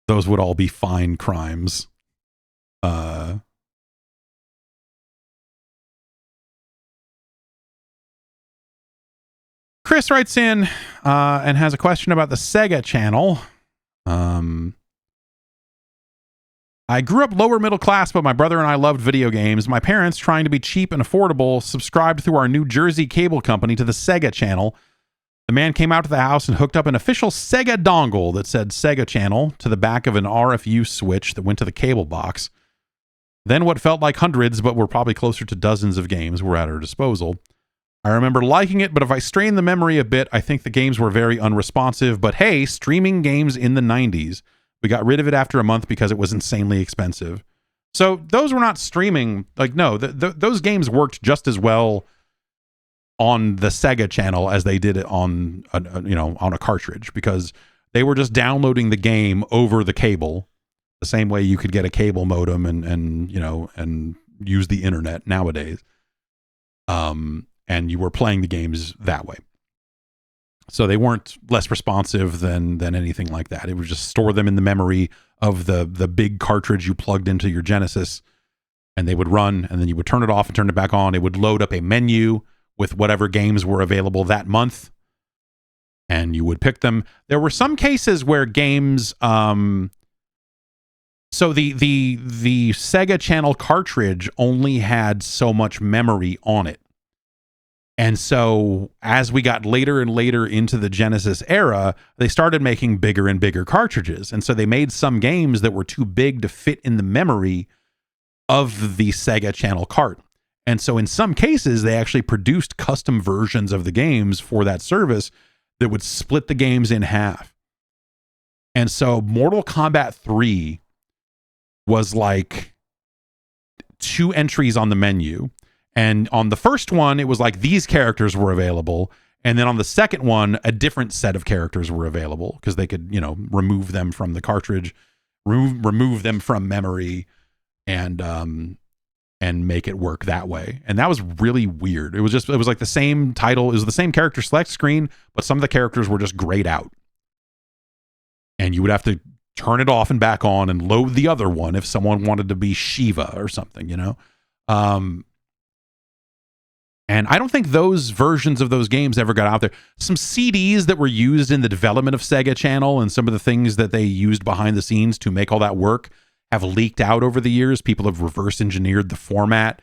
A: Those would all be fine crimes. Chris writes in and has a question about the Sega channel. I grew up lower middle class, but my brother and I loved video games. My parents, trying to be cheap and affordable, subscribed through our New Jersey cable company to the Sega channel. The man came out to the house and hooked up an official Sega dongle that said Sega channel to the back of an RFU switch that went to the cable box. Then what felt like hundreds, but were probably closer to dozens of games, were at our disposal. I remember liking it, but if I strain the memory a bit, I think the games were very unresponsive. But hey, streaming games in the 90s. We got rid of it after a month because it was insanely expensive. So those were not streaming. Like, no, those games worked just as well on the Sega channel as they did it on a cartridge, because they were just downloading the game over the cable, the same way you could get a cable modem and use the internet nowadays. And you were playing the games that way. So they weren't less responsive than anything like that. It would just store them in the memory of the big cartridge you plugged into your Genesis, and they would run, and then you would turn it off and turn it back on. It would load up a menu with whatever games were available that month, and you would pick them. There were some cases where games, so the Sega channel cartridge only had so much memory on it. And so as we got later and later into the Genesis era, they started making bigger and bigger cartridges. And so they made some games that were too big to fit in the memory of the Sega channel cart. And so in some cases, they actually produced custom versions of the games for that service that would split the games in half. And so Mortal Kombat 3 was like 2 entries on the menu. And on the first one, it was like these characters were available. And then on the second one, a different set of characters were available because they could, remove them from the cartridge, remove them from memory, and make it work that way. And that was really weird. It was like the same title. It was the same character select screen, but some of the characters were just grayed out. And you would have to turn it off and back on and load the other one if someone wanted to be Shiva or something, And I don't think those versions of those games ever got out there. Some CDs that were used in the development of Sega Channel and some of the things that they used behind the scenes to make all that work have leaked out over the years. People have reverse engineered the format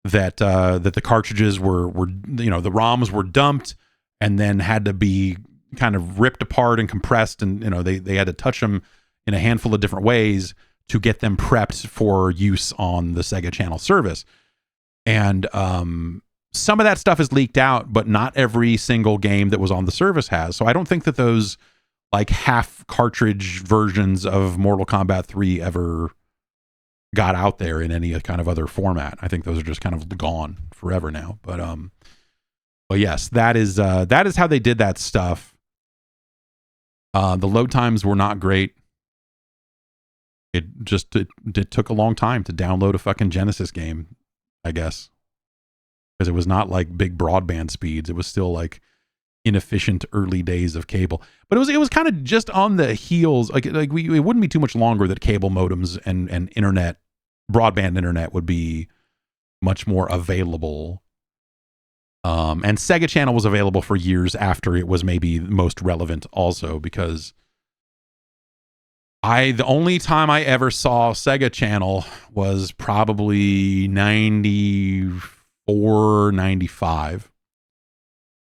A: that the cartridges were the ROMs were dumped and then had to be kind of ripped apart and compressed, and they had to touch them in a handful of different ways to get them prepped for use on the Sega Channel service. And some of that stuff is leaked out, but not every single game that was on the service has. So I don't think that those like half cartridge versions of Mortal Kombat 3 ever got out there in any kind of other format. I think those are just kind of gone forever now. But yes, that is how they did that stuff. The load times were not great. It took a long time to download a fucking Genesis game, I guess, because it was not like big broadband speeds. It was still like inefficient early days of cable. But it was kind of just on the heels. It wouldn't be too much longer that cable modems and internet, broadband internet, would be much more available. And Sega Channel was available for years after it was maybe most relevant also, because the only time I ever saw Sega Channel was probably 94, 95.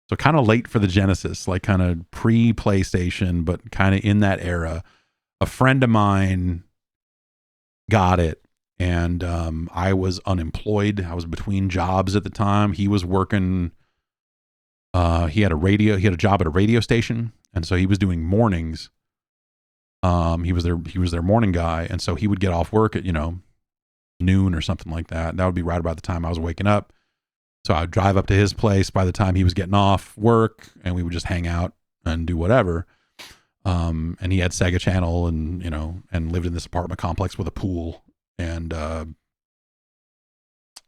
A: So kind of late for the Genesis, like kind of pre-PlayStation, but kind of in that era. A friend of mine got it, and I was unemployed. I was between jobs at the time. He was working. He had a job at a radio station, and so he was doing mornings. He was their morning guy, and so he would get off work at noon or something like that. That would be right about the time I was waking up. So I'd drive up to his place by the time he was getting off work, and we would just hang out and do whatever. And he had Sega Channel, and and lived in this apartment complex with a pool, and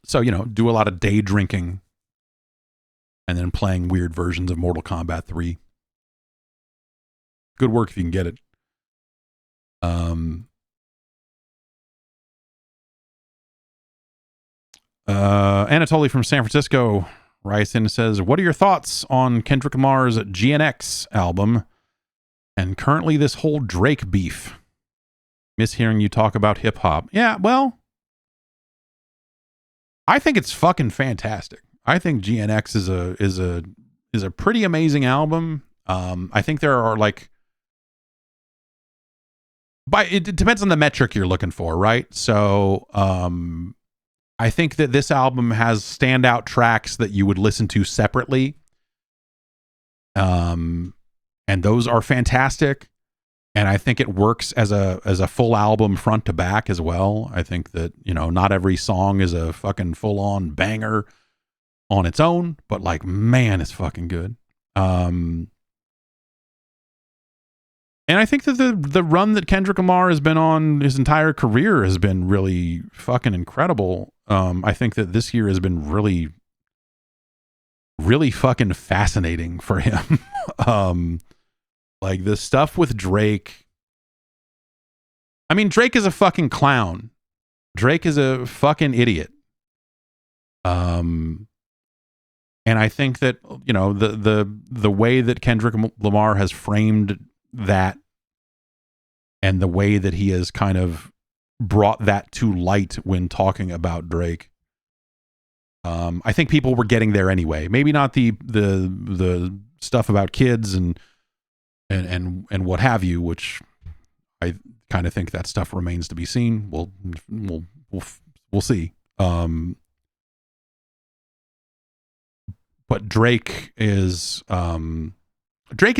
A: so do a lot of day drinking, and then playing weird versions of Mortal Kombat 3. Good work if you can get it. Anatoly from San Francisco writes in and says, what are your thoughts on Kendrick Lamar's GNX album and currently this whole Drake beef? Miss hearing you talk about hip hop. Yeah, well, I think it's fucking fantastic. I think GNX is a pretty amazing album. I think there are it depends on the metric you're looking for, right? So, I think that this album has standout tracks that you would listen to separately. And those are fantastic. And I think it works as a full album front to back as well. I think that, not every song is a fucking full on banger on its own, but man, it's fucking good. And I think that the run that Kendrick Lamar has been on his entire career has been really fucking incredible. I think that this year has been really, really fucking fascinating for him. The stuff with Drake. I mean, Drake is a fucking clown. Drake is a fucking idiot. And I think that, the way that Kendrick Lamar has framed that, and the way that he has kind of brought that to light when talking about Drake, I think people were getting there anyway. Maybe not the stuff about kids and what have you, which I kind of think that stuff remains to be seen. We'll see. But Drake has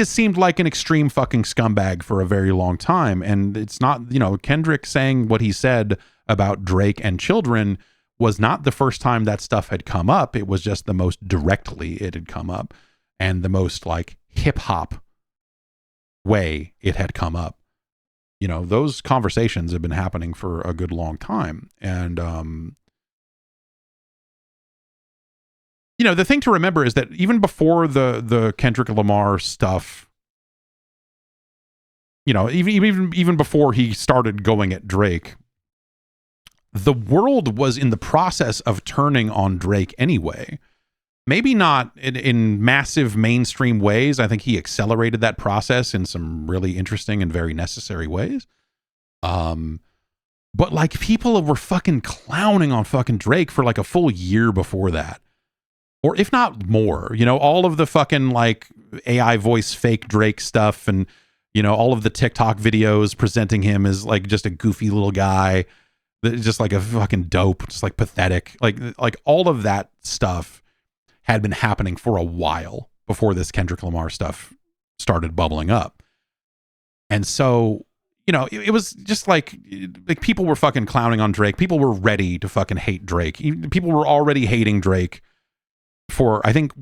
A: seemed like an extreme fucking scumbag for a very long time. And it's not, Kendrick saying what he said about Drake and children was not the first time that stuff had come up. It was just the most directly it had come up, and the most hip hop way it had come up. Those conversations have been happening for a good long time. And, the thing to remember is that even before the Kendrick Lamar stuff, even before he started going at Drake, the world was in the process of turning on Drake anyway. Maybe not in massive mainstream ways. I think he accelerated that process in some really interesting and very necessary ways. But people were fucking clowning on fucking Drake for a full year before that. Or if not more, all of the fucking AI voice fake Drake stuff, and, all of the TikTok videos presenting him as just a goofy little guy, just a fucking dope, just pathetic, all of that stuff had been happening for a while before this Kendrick Lamar stuff started bubbling up. And so, you know, it was just like people were fucking clowning on Drake. People were ready to fucking hate Drake. People were already hating Drake for, I think,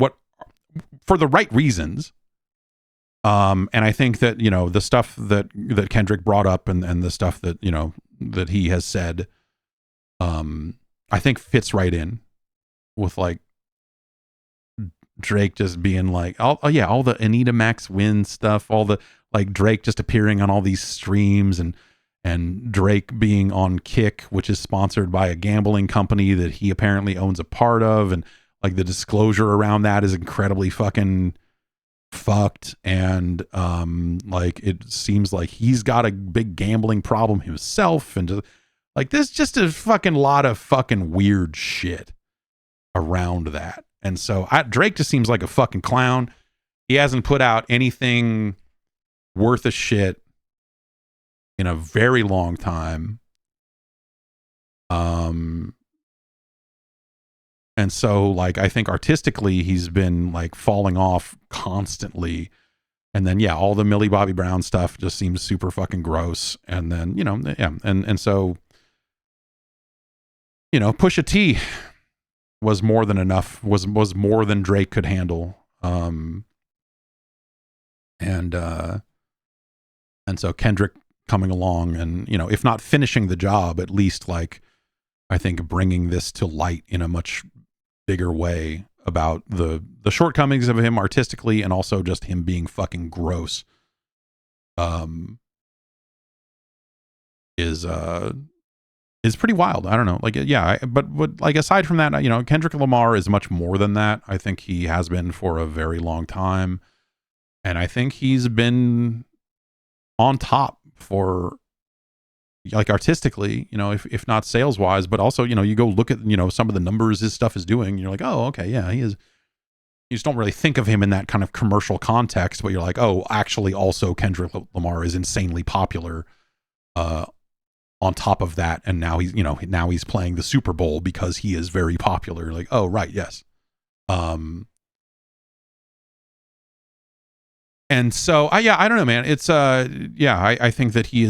A: for the right reasons. And I think that, you know, the stuff that Kendrick brought up and the stuff that, you know, that he has said, I think fits right in with like Drake just being like, all the Anita Max Win stuff, all the like Drake just appearing on all these streams and Drake being on Kick, which is sponsored by a gambling company that he apparently owns a part of. And like the disclosure around that is incredibly fucking fucked. And like it seems like he's got a big gambling problem himself. And like there's just a fucking lot of fucking weird shit around that. And so Drake just seems like a fucking clown. He hasn't put out anything worth a shit in a very long time. And so like I think artistically he's been like falling off constantly. And then yeah, all the Millie Bobby Brown stuff just seems super fucking gross. And then, you know, yeah, and so, you know, Pusha T was more than enough, was more than Drake could handle. And so Kendrick coming along and, you know, if not finishing the job, at least like, I think bringing this to light in a much bigger way about the shortcomings of him artistically and also just him being fucking gross, is pretty wild. I don't know. Like, yeah, but like, aside from that, you know, Kendrick Lamar is much more than that. I think he has been for a very long time. And I think he's been on top for like artistically, you know, if not sales wise, but also, you know, you go look at, you know, some of the numbers his stuff is doing. And you're like, oh, okay. Yeah, he is. You just don't really think of him in that kind of commercial context, but you're like, oh, actually also Kendrick Lamar is insanely popular, on top of that. And now he's, you know, now he's playing the Super Bowl because he is very popular. Like, oh, right. Yes. And so I don't know, man. It's, I think that he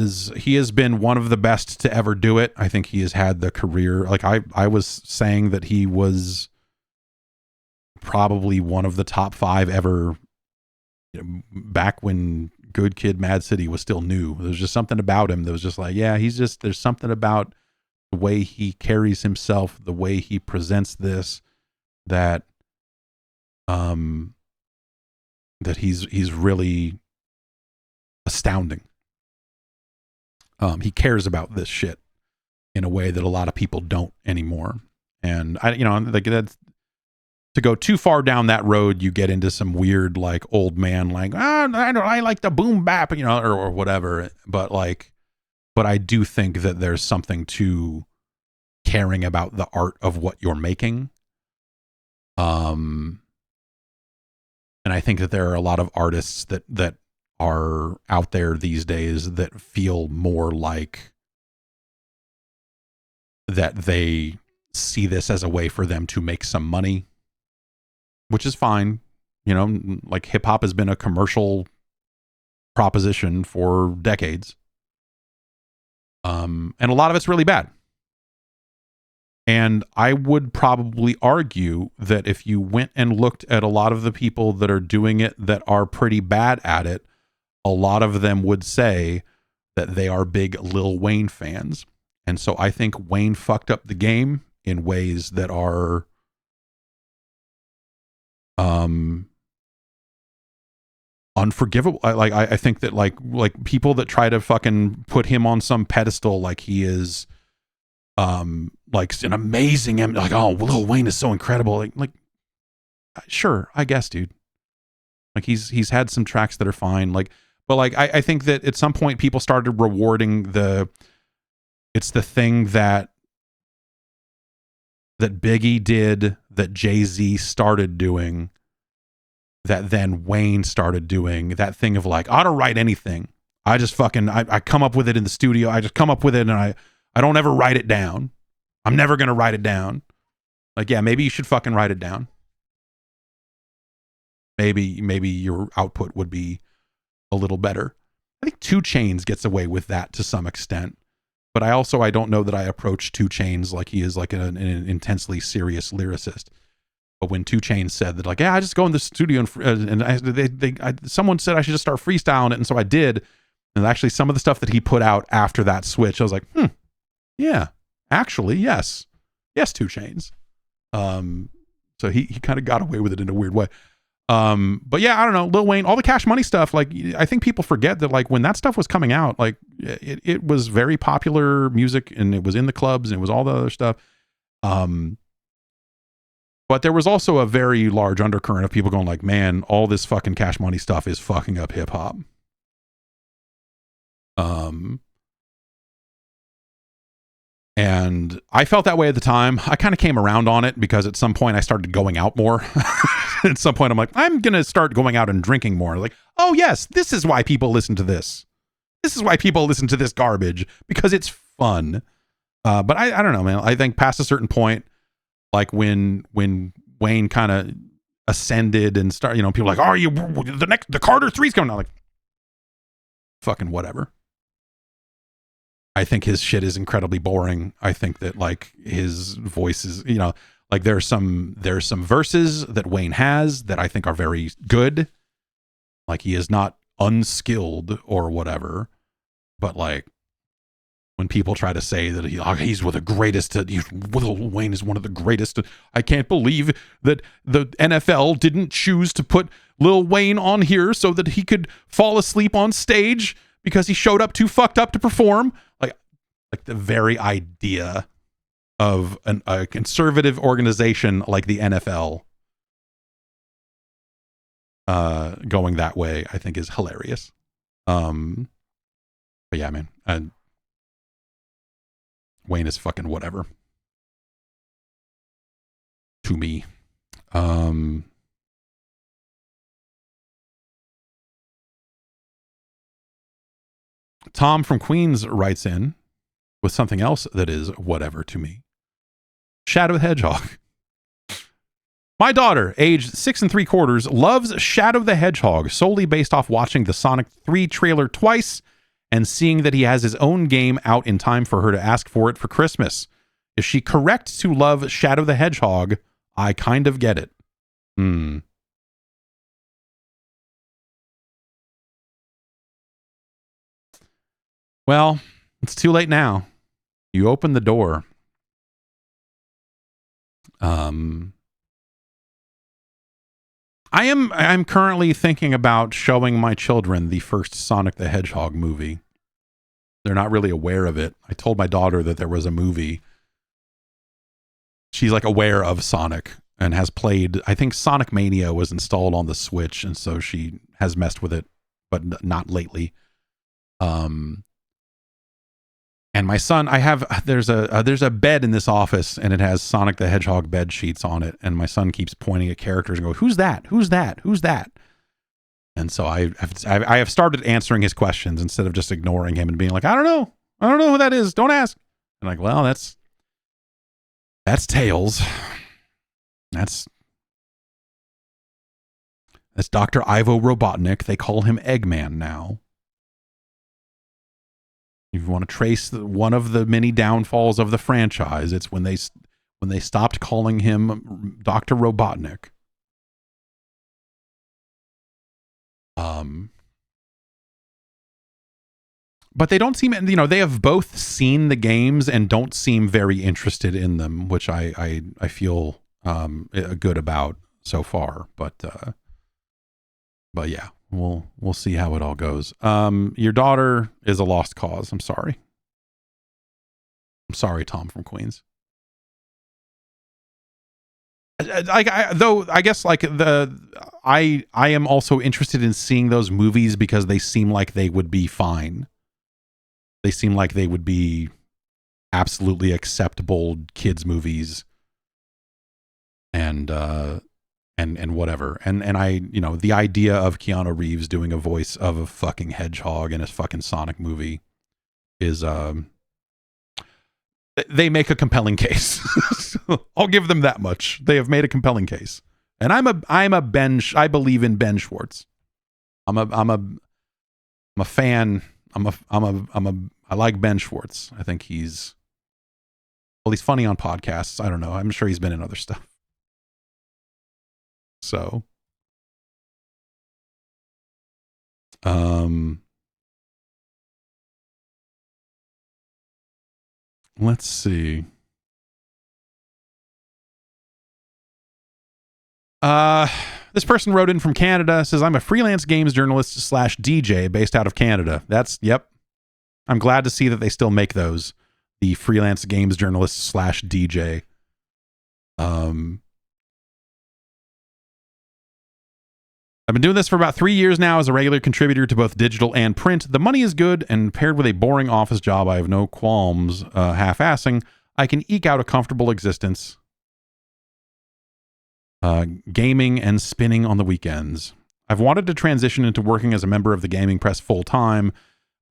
A: has been one of the best to ever do it. I think he has had the career. Like I was saying that he was probably one of the top 5 ever, you know, back when Good Kid, Mad City was still new. There's just something about him that was just like, yeah, there's something about the way he carries himself, the way he presents this, that he's really astounding. He cares about this shit in a way that a lot of people don't anymore. And I, you know, like that's, to go too far down that road, you get into some weird, like old man, like, I like the boom bap, you know, or whatever. But I do think that there's something to caring about the art of what you're making. And I think that there are a lot of artists that are out there these days that feel more like that they see this as a way for them to make some money, which is fine. You know, like hip hop has been a commercial proposition for decades. And a lot of it's really bad. And I would probably argue that if you went and looked at a lot of the people that are doing it that are pretty bad at it, a lot of them would say that they are big Lil Wayne fans. And so I think Wayne fucked up the game in ways that are unforgivable. I think that like people that try to fucking put him on some pedestal like he is like an amazing, like, oh, Lil Wayne is so incredible, like sure, I guess, dude, like he's had some tracks that are fine, like, but like I think that at some point people started rewarding it's the thing that Biggie did, that Jay-Z started doing, that then Wayne started doing, that thing of like, I don't write anything, I just fucking I come up with it in the studio, I just come up with it and I don't ever write it down. I'm never going to write it down. Like, yeah, maybe you should fucking write it down. maybe your output would be a little better. I think 2 Chainz gets away with that to some extent, but I don't know that I approach 2 Chainz like he is like an intensely serious lyricist. But when 2 Chainz said that, like, yeah, I just go in the studio and someone said I should just start freestyling it, and so I did. And actually, some of the stuff that he put out after that switch, I was like, yeah, actually, yes, 2 Chainz. So he kind of got away with it in a weird way. But yeah, I don't know, Lil Wayne, all the Cash Money stuff, like, I think people forget that, like, when that stuff was coming out, like, it was very popular music, and it was in the clubs, and it was all the other stuff. But there was also a very large undercurrent of people going like, man, all this fucking Cash Money stuff is fucking up hip hop. And I felt that way at the time. I kind of came around on it because at some point I started going out more. At some point I'm like, I'm going to start going out and drinking more. Like, oh yes, this is why people listen to this. This is why people listen to this garbage, because it's fun. But I don't know, man. I think past a certain point, like when Wayne kind of ascended and started, people are like, oh, the Carter 3's coming out. Like, fucking whatever. I think his shit is incredibly boring. I think that, like, his voice is, like, there's some verses that Wayne has that I think are very good. Like, he is not unskilled or whatever, but like, when people try to say that he's one of the greatest, Lil Wayne is one of the greatest. I can't believe that the NFL didn't choose to put Lil Wayne on here so that he could fall asleep on stage because he showed up too fucked up to perform. Like the very idea of a conservative organization like the NFL going that way, I think is hilarious. But yeah, man, Wayne is fucking whatever to me. Tom from Queens writes in with something else that is whatever to me. Shadow the Hedgehog. My daughter, aged 6 3/4, loves Shadow the Hedgehog solely based off watching the Sonic 3 trailer twice and seeing that he has his own game out in time for her to ask for it for Christmas. Is she correct to love Shadow the Hedgehog? I kind of get it. Well, it's too late now. You opened the door. I'm currently thinking about showing my children the first Sonic the Hedgehog movie. They're not really aware of it. I told my daughter that there was a movie. She's like aware of Sonic and has played, I think Sonic Mania was installed on the Switch, and so she has messed with it, but not lately. And my son, there's a bed in this office, and it has Sonic the Hedgehog bed sheets on it. And my son keeps pointing at characters and go, "Who's that? Who's that? Who's that?" And so I have started answering his questions instead of just ignoring him and being like, "I don't know who that is. Don't ask." And like, well, that's Tails. That's Dr. Ivo Robotnik. They call him Eggman now. If you want to trace one of the many downfalls of the franchise, it's when they stopped calling him Dr. Robotnik. But they don't seem, they have both seen the games and don't seem very interested in them, which I feel good about so far. But yeah. We'll see how it all goes. Your daughter is a lost cause. I'm sorry. I'm sorry, Tom from Queens. I guess like I am also interested in seeing those movies because they seem like they would be fine. They seem like they would be absolutely acceptable kids movies. And whatever. And I, the idea of Keanu Reeves doing a voice of a fucking hedgehog in a fucking Sonic movie is, they make a compelling case. I'll give them that much. They have made a compelling case. And I'm a Ben. I believe in Ben Schwartz. I'm a fan. I like Ben Schwartz. I think he's funny on podcasts. I don't know. I'm sure he's been in other stuff. So, let's see. This person wrote in from Canada, says, I'm a freelance games journalist / DJ based out of Canada. Yep. I'm glad to see that they still make those. The freelance games journalist / DJ. I've been doing this for about 3 years now as a regular contributor to both digital and print. The money is good, and paired with a boring office job I have no qualms half-assing, I can eke out a comfortable existence. Gaming and spinning on the weekends. I've wanted to transition into working as a member of the gaming press full-time,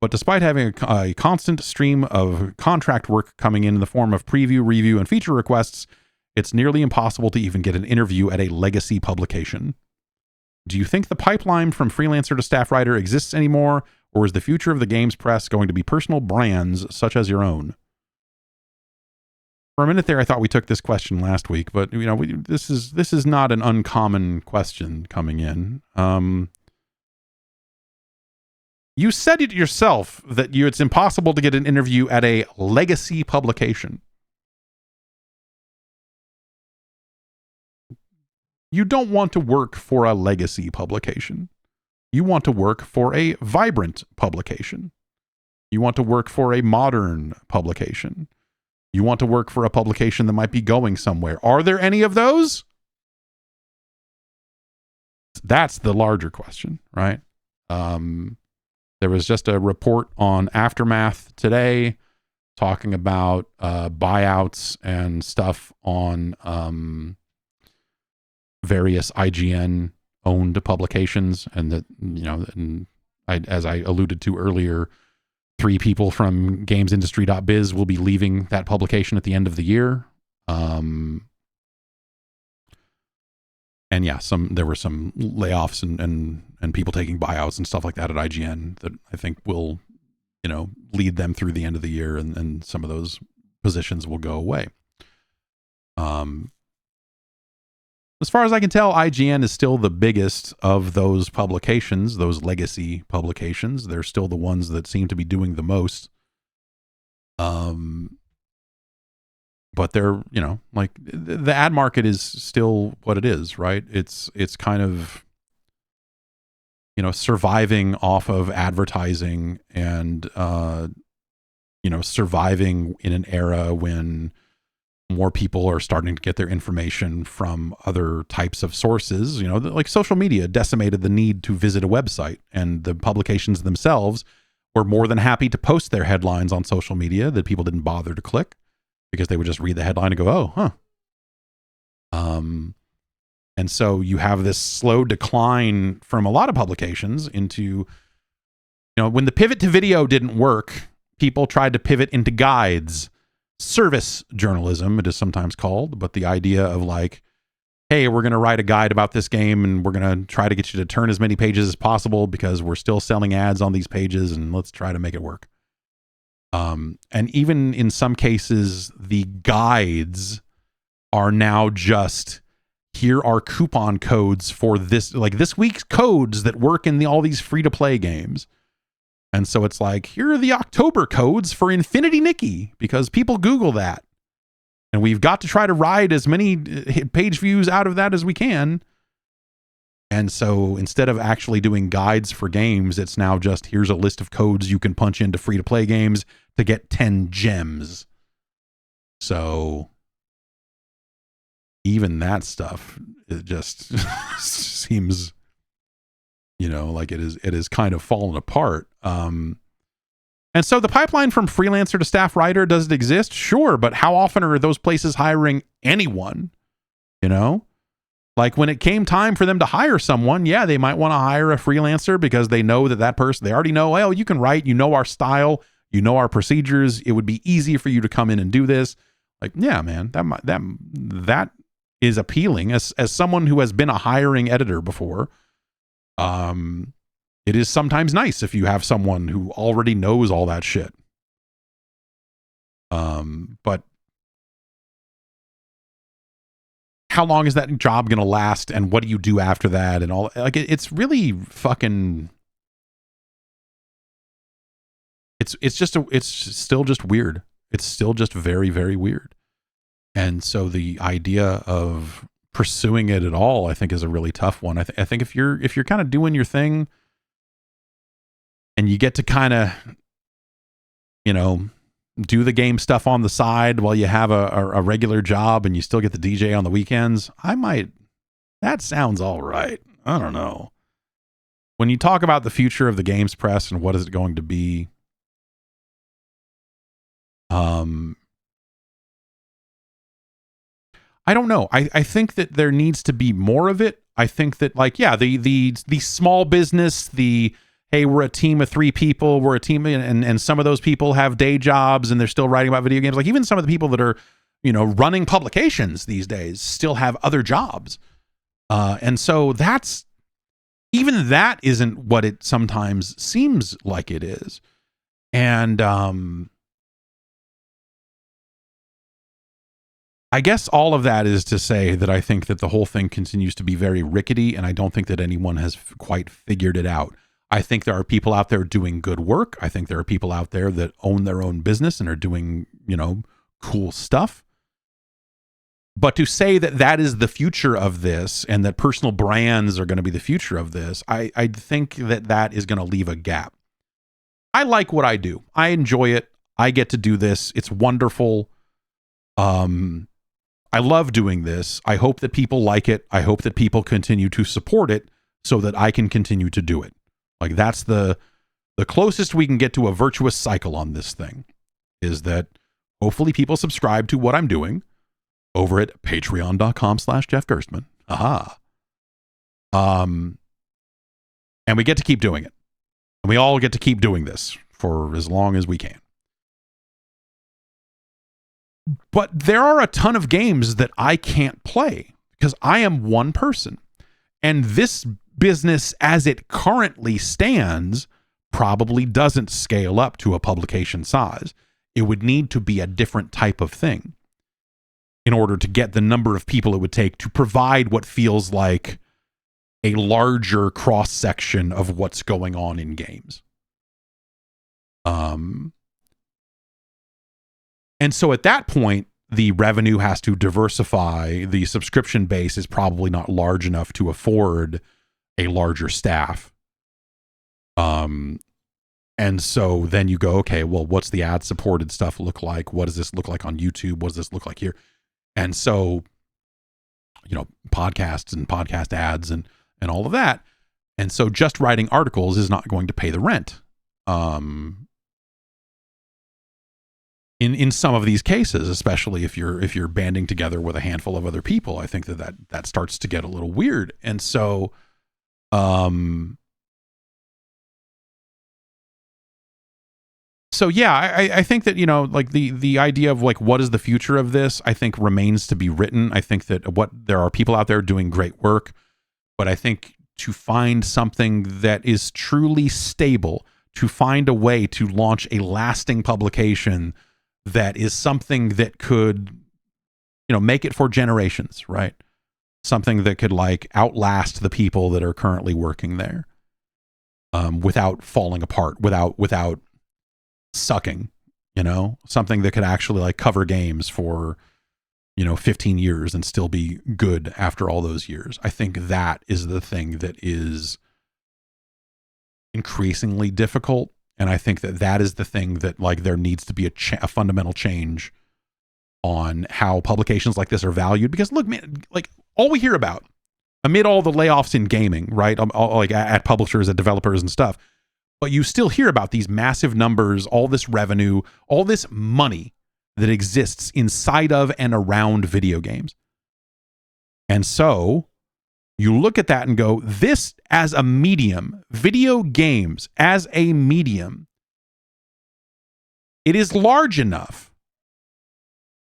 A: but despite having a constant stream of contract work coming in the form of preview, review, and feature requests, it's nearly impossible to even get an interview at a legacy publication. Do you think the pipeline from freelancer to staff writer exists anymore, or is the future of the games press going to be personal brands such as your own? For a minute there, I thought we took this question last week, but this is not an uncommon question coming in. You said it yourself that it's impossible to get an interview at a legacy publication. You don't want to work for a legacy publication. You want to work for a vibrant publication. You want to work for a modern publication. You want to work for a publication that might be going somewhere. Are there any of those? That's the larger question, right? There was just a report on Aftermath today talking about buyouts and stuff on various IGN-owned publications, and that as I alluded to earlier, 3 people from gamesindustry.biz will be leaving that publication at the end of the year. And yeah, there were some layoffs and people taking buyouts and stuff like that at IGN that I think will, lead them through the end of the year, and some of those positions will go away. As far as I can tell, IGN is still the biggest of those publications, those legacy publications. They're still the ones that seem to be doing the most. But they're, the ad market is still what it is, right? It's kind of, surviving off of advertising and, surviving in an era when more people are starting to get their information from other types of sources. Like social media decimated the need to visit a website, and the publications themselves were more than happy to post their headlines on social media that people didn't bother to click, because they would just read the headline and go, oh, huh. And so you have this slow decline from a lot of publications into, when the pivot to video didn't work, people tried to pivot into guides. Service journalism, it is sometimes called, but the idea of like, hey, we're going to write a guide about this game, and we're going to try to get you to turn as many pages as possible because we're still selling ads on these pages, and let's try to make it work. And even in some cases, the guides are now just, here are coupon codes for this, like this week's codes that work in all these free-to-play games. And so it's like, here are the October codes for Infinity Nikki, because people Google that. And we've got to try to ride as many page views out of that as we can. And so instead of actually doing guides for games, it's now just, here's a list of codes you can punch into free-to-play games to get 10 gems. So even that stuff, it just seems, like it is kind of fallen apart. And so the pipeline from freelancer to staff writer, does it exist? Sure. But how often are those places hiring anyone? Like when it came time for them to hire someone, yeah, they might want to hire a freelancer because they know that person, they already know, well, you can write, our style, our procedures. It would be easy for you to come in and do this. Like, yeah, man, that is appealing. As someone who has been a hiring editor before, it is sometimes nice if you have someone who already knows all that shit. But how long is that job going to last, and what do you do after that, and all? Like, it's really fucking. It's still just weird. It's still just very, very weird. And so the idea of pursuing it at all, I think, is a really tough one. I think if you're kind of doing your thing, and you get to kind of, you know, do the game stuff on the side while you have a regular job, and you still get the DJ on the weekends, that sounds all right. I don't know. When you talk about the future of the games press and what is it going to be, I don't know. I think that there needs to be more of it. I think that, like, yeah, the small business, hey, we're a team of 3 people, we're a team, and some of those people have day jobs and they're still writing about video games. Like, even some of the people that are, you know, running publications these days still have other jobs. And so even that isn't what it sometimes seems like it is. And I guess all of that is to say that I think that the whole thing continues to be very rickety, and I don't think that anyone has quite figured it out. I think there are people out there doing good work. I think there are people out there that own their own business and are doing, you know, cool stuff. But to say that that is the future of this, and that personal brands are going to be the future of this, I think that is going to leave a gap. I like what I do. I enjoy it. I get to do this. It's wonderful. I love doing this. I hope that people like it. I hope that people continue to support it so that I can continue to do it. Like, that's the closest we can get to a virtuous cycle on this thing, is that hopefully people subscribe to what I'm doing over at patreon.com/JeffGerstmann. Aha. And we get to keep doing it. And we all get to keep doing this for as long as we can. But there are a ton of games that I can't play because I am one person. And this business, as it currently stands, probably doesn't scale up to a publication size. It would need to be a different type of thing in order to get the number of people it would take to provide what feels like a larger cross-section of what's going on in games. And so at that point, the revenue has to diversify. The subscription base is probably not large enough to afford a larger staff. And so then you go, okay, well, what's the ad-supported stuff look like? What does this look like on YouTube? What does this look like here? And so, you know, podcasts and podcast ads and all of that. And so just writing articles is not going to pay the rent. In some of these cases, especially if you're banding together with a handful of other people, I think that starts to get a little weird. And so, yeah, I think that, you know, like the idea of like, what is the future of this, I think remains to be written. I think that there are people out there doing great work, but I think to find something that is truly stable, to find a way to launch a lasting publication that is something that could, you know, make it for generations, right? Something that could like outlast the people that are currently working there, without falling apart, without sucking, you know, something that could actually like cover games for, you know, 15 years and still be good after all those years. I think that is the thing that is increasingly difficult. And I think that is the thing that, like, there needs to be a fundamental change on how publications like this are valued. Because look, man, like, all we hear about amid all the layoffs in gaming, right? Like at publishers, at developers and stuff, but you still hear about these massive numbers, all this revenue, all this money that exists inside of and around video games. And so you look at that and go, this as a medium, video games as a medium, it is large enough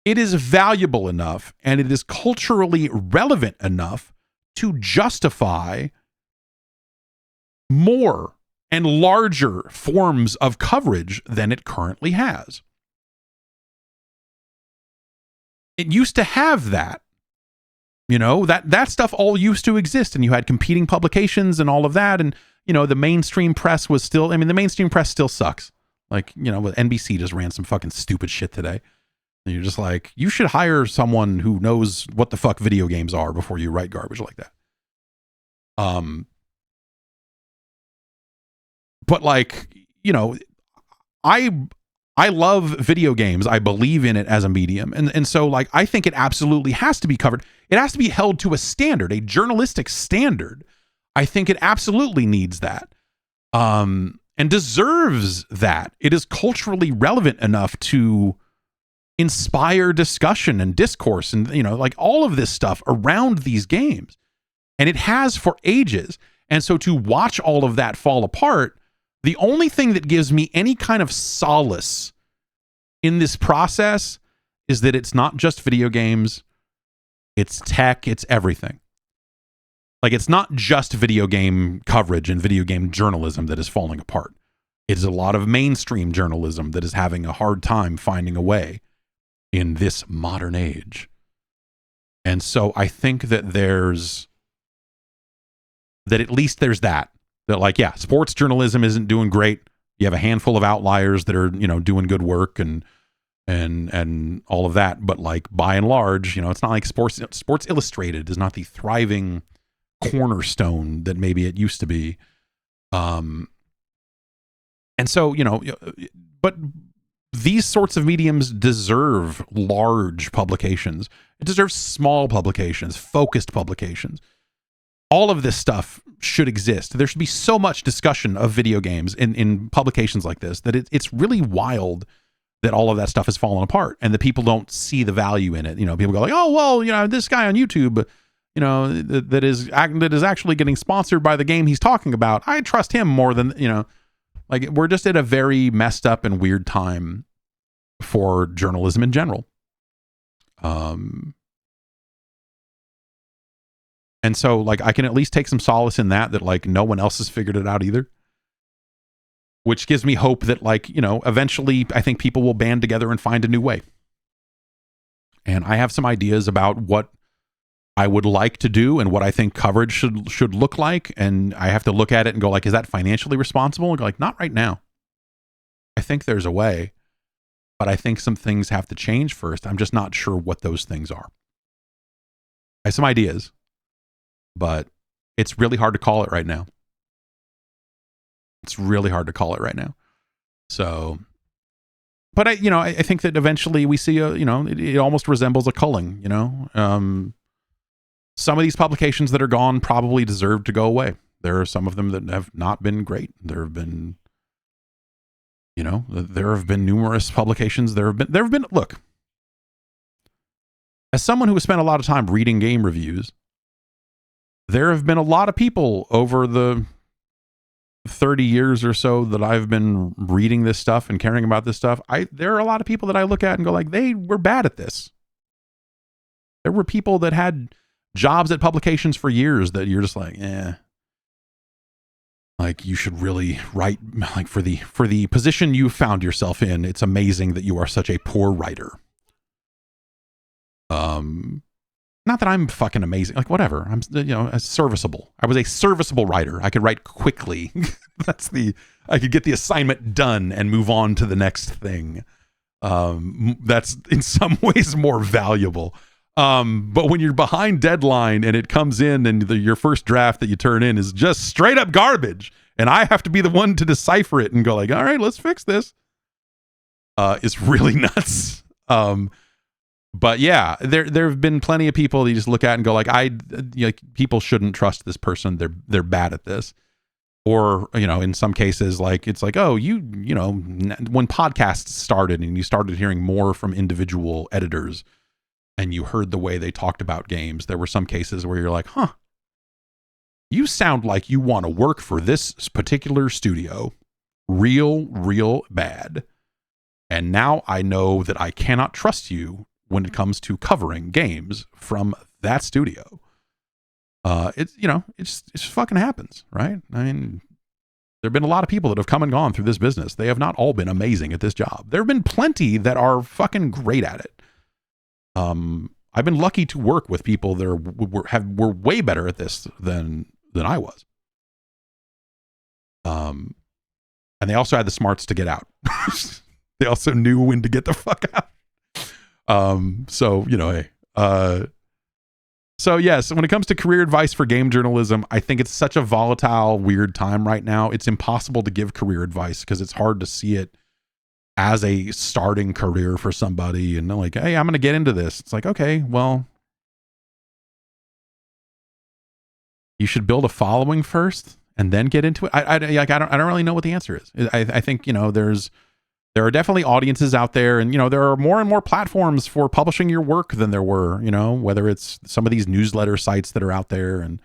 B: it is valuable enough and it is culturally relevant enough to justify more and larger forms of coverage than it currently has. It used to have that. You know, that stuff all used to exist, and you had competing publications and all of that, and, you know, the mainstream press was still, I mean, the mainstream press still sucks. Like, you know, NBC just ran some fucking stupid shit today. And you're just like, you should hire someone who knows what the fuck video games are before you write garbage like that. But like, you know, I love video games. I believe in it as a medium. And so like, I think it absolutely has to be covered. It has to be held to a standard, a journalistic standard. I think it absolutely needs that. And deserves that. It is culturally relevant enough to inspire discussion and discourse and, you know, like all of this stuff around these games. And it has for ages. And so to watch all of that fall apart, the only thing that gives me any kind of solace in this process is that it's not just video games, it's tech, it's everything. Like, it's not just video game coverage and video game journalism that is falling apart. It is a lot of mainstream journalism that is having a hard time finding a way in this modern age. And so I think that at least there's that like, yeah, sports journalism isn't doing great. You have a handful of outliers that are, you know, doing good work and all of that. But like, by and large, you know, it's not like Sports Illustrated is not the thriving cornerstone that maybe it used to be. And so, you know, but these sorts of mediums deserve large publications. It deserves small publications, focused publications. All of this stuff should exist. There should be so much discussion of video games in publications like this that it's really wild that all of that stuff has fallen apart and the people don't see the value in it. You know, people go like, oh, well, you know, this guy on YouTube, you know, that is actually getting sponsored by the game he's talking about. I trust him more than, you know, like, we're just at a very messed up and weird time for journalism in general. And so, like, I can at least take some solace in that like no one else has figured it out either. Which gives me hope that, like, you know, eventually I think people will band together and find a new way. And I have some ideas about what I would like to do and what I think coverage should look like. And I have to look at it and go like, is that financially responsible? And go like, not right now. I think there's a way, but I think some things have to change first. I'm just not sure what those things are. I have some ideas, but it's really hard to call it right now. It's really hard to call it right now. So, but I think that eventually we see it almost resembles a culling, you know. Some of these publications that are gone probably deserve to go away. There are some of them that have not been great. There have been numerous publications. There have been, look, as someone who has spent a lot of time reading game reviews, there have been a lot of people over the 30 years or so that I've been reading this stuff and caring about this stuff. There are a lot of people that I look at and go like, they were bad at this. There were people that had jobs at publications for years that you're just like, like, you should really write, like, for the position you found yourself in. It's amazing that you are such a poor writer. Not that I'm fucking amazing, like, whatever. I'm, serviceable. I was a serviceable writer. I could write quickly. I could get the assignment done and move on to the next thing. That's in some ways more valuable. But when you're behind deadline and it comes in and your first draft that you turn in is just straight up garbage, and I have to be the one to decipher it and go like, all right, let's fix this. It's really nuts. But yeah, there have been plenty of people that you just look at and go like, people shouldn't trust this person. They're bad at this. Or, in some cases, like, it's like, oh, when podcasts started and you started hearing more from individual editors and you heard the way they talked about games, there were some cases where you're like, huh, you sound like you want to work for this particular studio real bad. And now I know that I cannot trust you when it comes to covering games from that studio. It's, you know, it just fucking happens, right? I mean, there have been a lot of people that have come and gone through this business. They have not all been amazing at this job. There have been plenty that are fucking great at it. I've been lucky to work with people that were way better at this than I was. And they also had the smarts to get out. They also knew when to get the fuck out. So, you know, hey, so yes, when it comes to career advice for game journalism, I think it's such a volatile, weird time right now. It's impossible to give career advice because it's hard to see it as a starting career for somebody. And they're like, hey, I'm going to get into this. It's like, okay, well, you should build a following first and then get into it. I don't really know what the answer is. I think, you know, there are definitely audiences out there, and, you know, there are more and more platforms for publishing your work than there were, you know, whether it's some of these newsletter sites that are out there. And,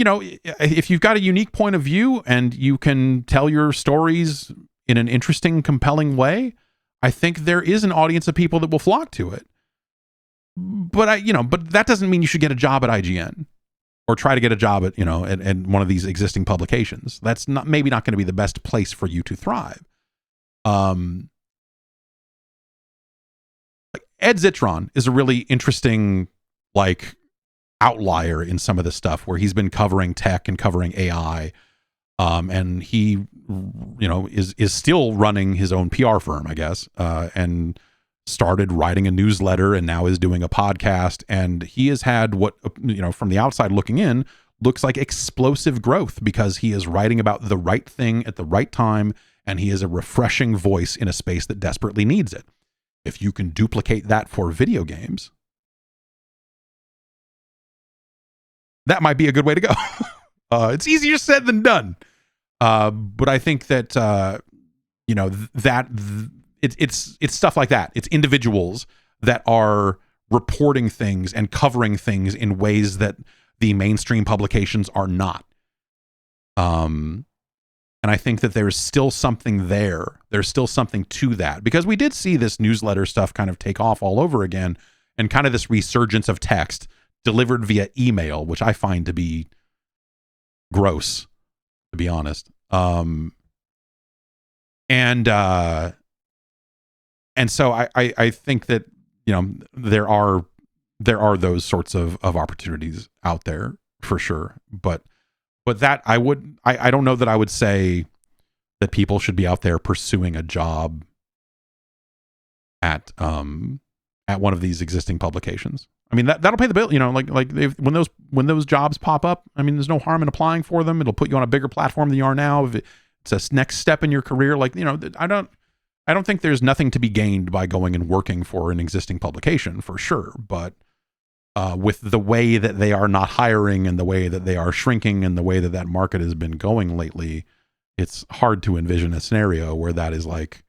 B: you know, if you've got a unique point of view and you can tell your stories in an interesting, compelling way, I think there is an audience of people that will flock to it. But but that doesn't mean you should get a job at IGN. Or try to get a job at, you know, at one of these existing publications. That's maybe not going to be the best place for you to thrive. Ed Zitron is a really interesting, like, outlier in some of this stuff where he's been covering tech and covering AI. And he, you know, is still running his own PR firm, I guess, and started writing a newsletter and now is doing a podcast. And he has had what, you know, from the outside looking in, looks like explosive growth because he is writing about the right thing at the right time. And he is a refreshing voice in a space that desperately needs it. If you can duplicate that for video games, that might be a good way to go. It's easier said than done. But I think that, you know, it's stuff like that. It's individuals that are reporting things and covering things in ways that the mainstream publications are not. And I think that there's still something there. There's still something to that, because we did see this newsletter stuff kind of take off all over again, and kind of this resurgence of text delivered via email, which I find to be gross, to be honest. And so I think that, you know, there are those sorts of opportunities out there for sure. But that I don't know that I would say that people should be out there pursuing a job at one of these existing publications. I mean, that'll pay the bill, you know, like when those jobs pop up, I mean, there's no harm in applying for them. It'll put you on a bigger platform than you are now. If it's a next step in your career, like, you know, I don't think there's nothing to be gained by going and working for an existing publication, for sure. But with the way that they are not hiring and the way that they are shrinking and the way that market has been going lately, it's hard to envision a scenario where that is like,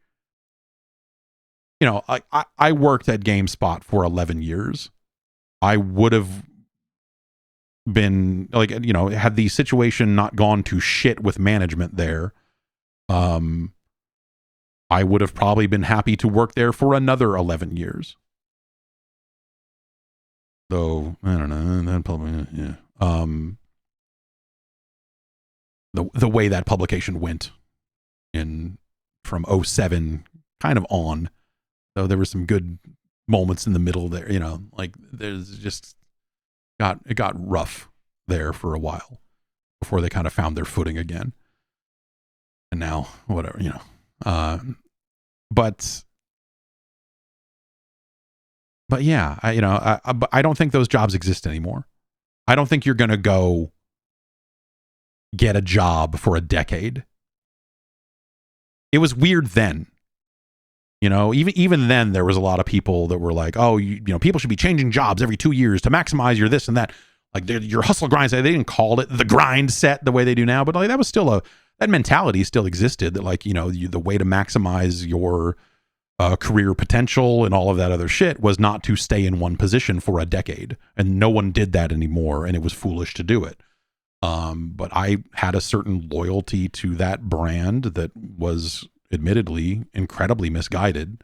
B: you know, I worked at GameSpot for 11 years. I would have been like, you know, had the situation not gone to shit with management there, I would have probably been happy to work there for another 11 years. Though, I don't know, that probably, yeah. The way that publication went from 2007 kind of on, though there were some good moments in the middle there, you know, like there's just it got rough there for a while before they kind of found their footing again. And now, whatever, you know. But yeah, I don't think those jobs exist anymore. I don't think you're going to go get a job for a decade. It was weird then. You know, even then there was a lot of people that were like, oh, you know, people should be changing jobs every 2 years to maximize your this and that. Like your hustle grind set. They didn't call it the grind set the way they do now, but like that was still that mentality still existed, that, like, you know, the way to maximize your career potential and all of that other shit was not to stay in one position for a decade. And no one did that anymore, and it was foolish to do it. But I had a certain loyalty to that brand that was admittedly incredibly misguided.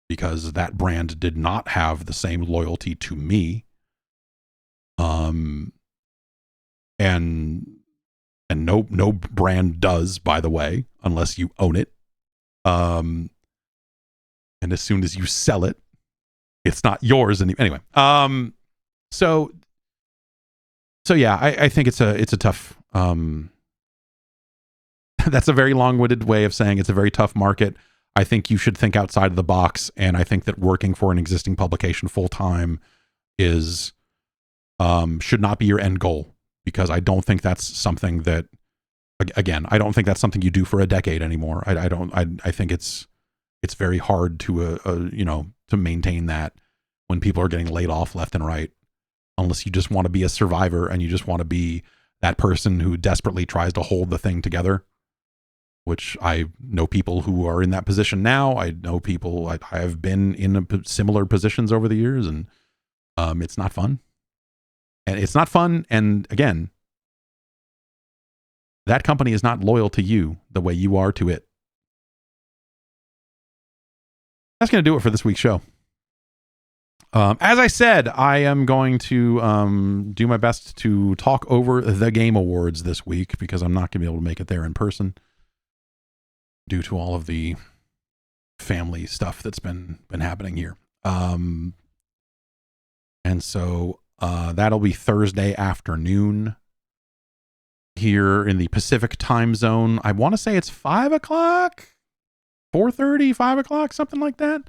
B: because that brand did not have the same loyalty to me. And no brand does, by the way, unless you own it. And as soon as you sell it, it's not yours anyway. So yeah, I think it's a tough. That's a very long-winded way of saying it's a very tough market. I think you should think outside of the box, and I think that working for an existing publication full time is should not be your end goal, because I don't think that's something that, again, I don't think that's something you do for a decade anymore. I think it's very hard to to maintain that when people are getting laid off left and right, unless you just want to be a survivor and you just want to be that person who desperately tries to hold the thing together, which I know people who are in that position now. I know people, I have been in similar positions over the years, and it's not fun. And it's not fun. And again, that company is not loyal to you the way you are to it. That's going to do it for this week's show. As I said, I am going to do my best to talk over the Game Awards this week, because I'm not going to be able to make it there in person due to all of the family stuff that's been happening here. And so that'll be Thursday afternoon here in the Pacific time zone. I want to say it's 5 o'clock, 4:30, 5 o'clock, something like that.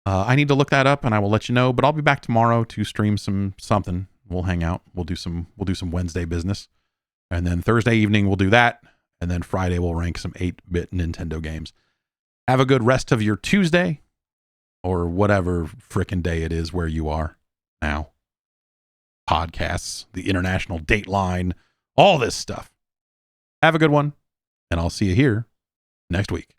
B: I need to look that up and I will let you know, but I'll be back tomorrow to stream something. We'll hang out. We'll do some Wednesday business. And then Thursday evening we'll do that. And then Friday we'll rank some 8-bit Nintendo games. Have a good rest of your Tuesday, or whatever frickin' day it is where you are now. Podcasts, the international dateline, all this stuff. Have a good one, and I'll see you here next week.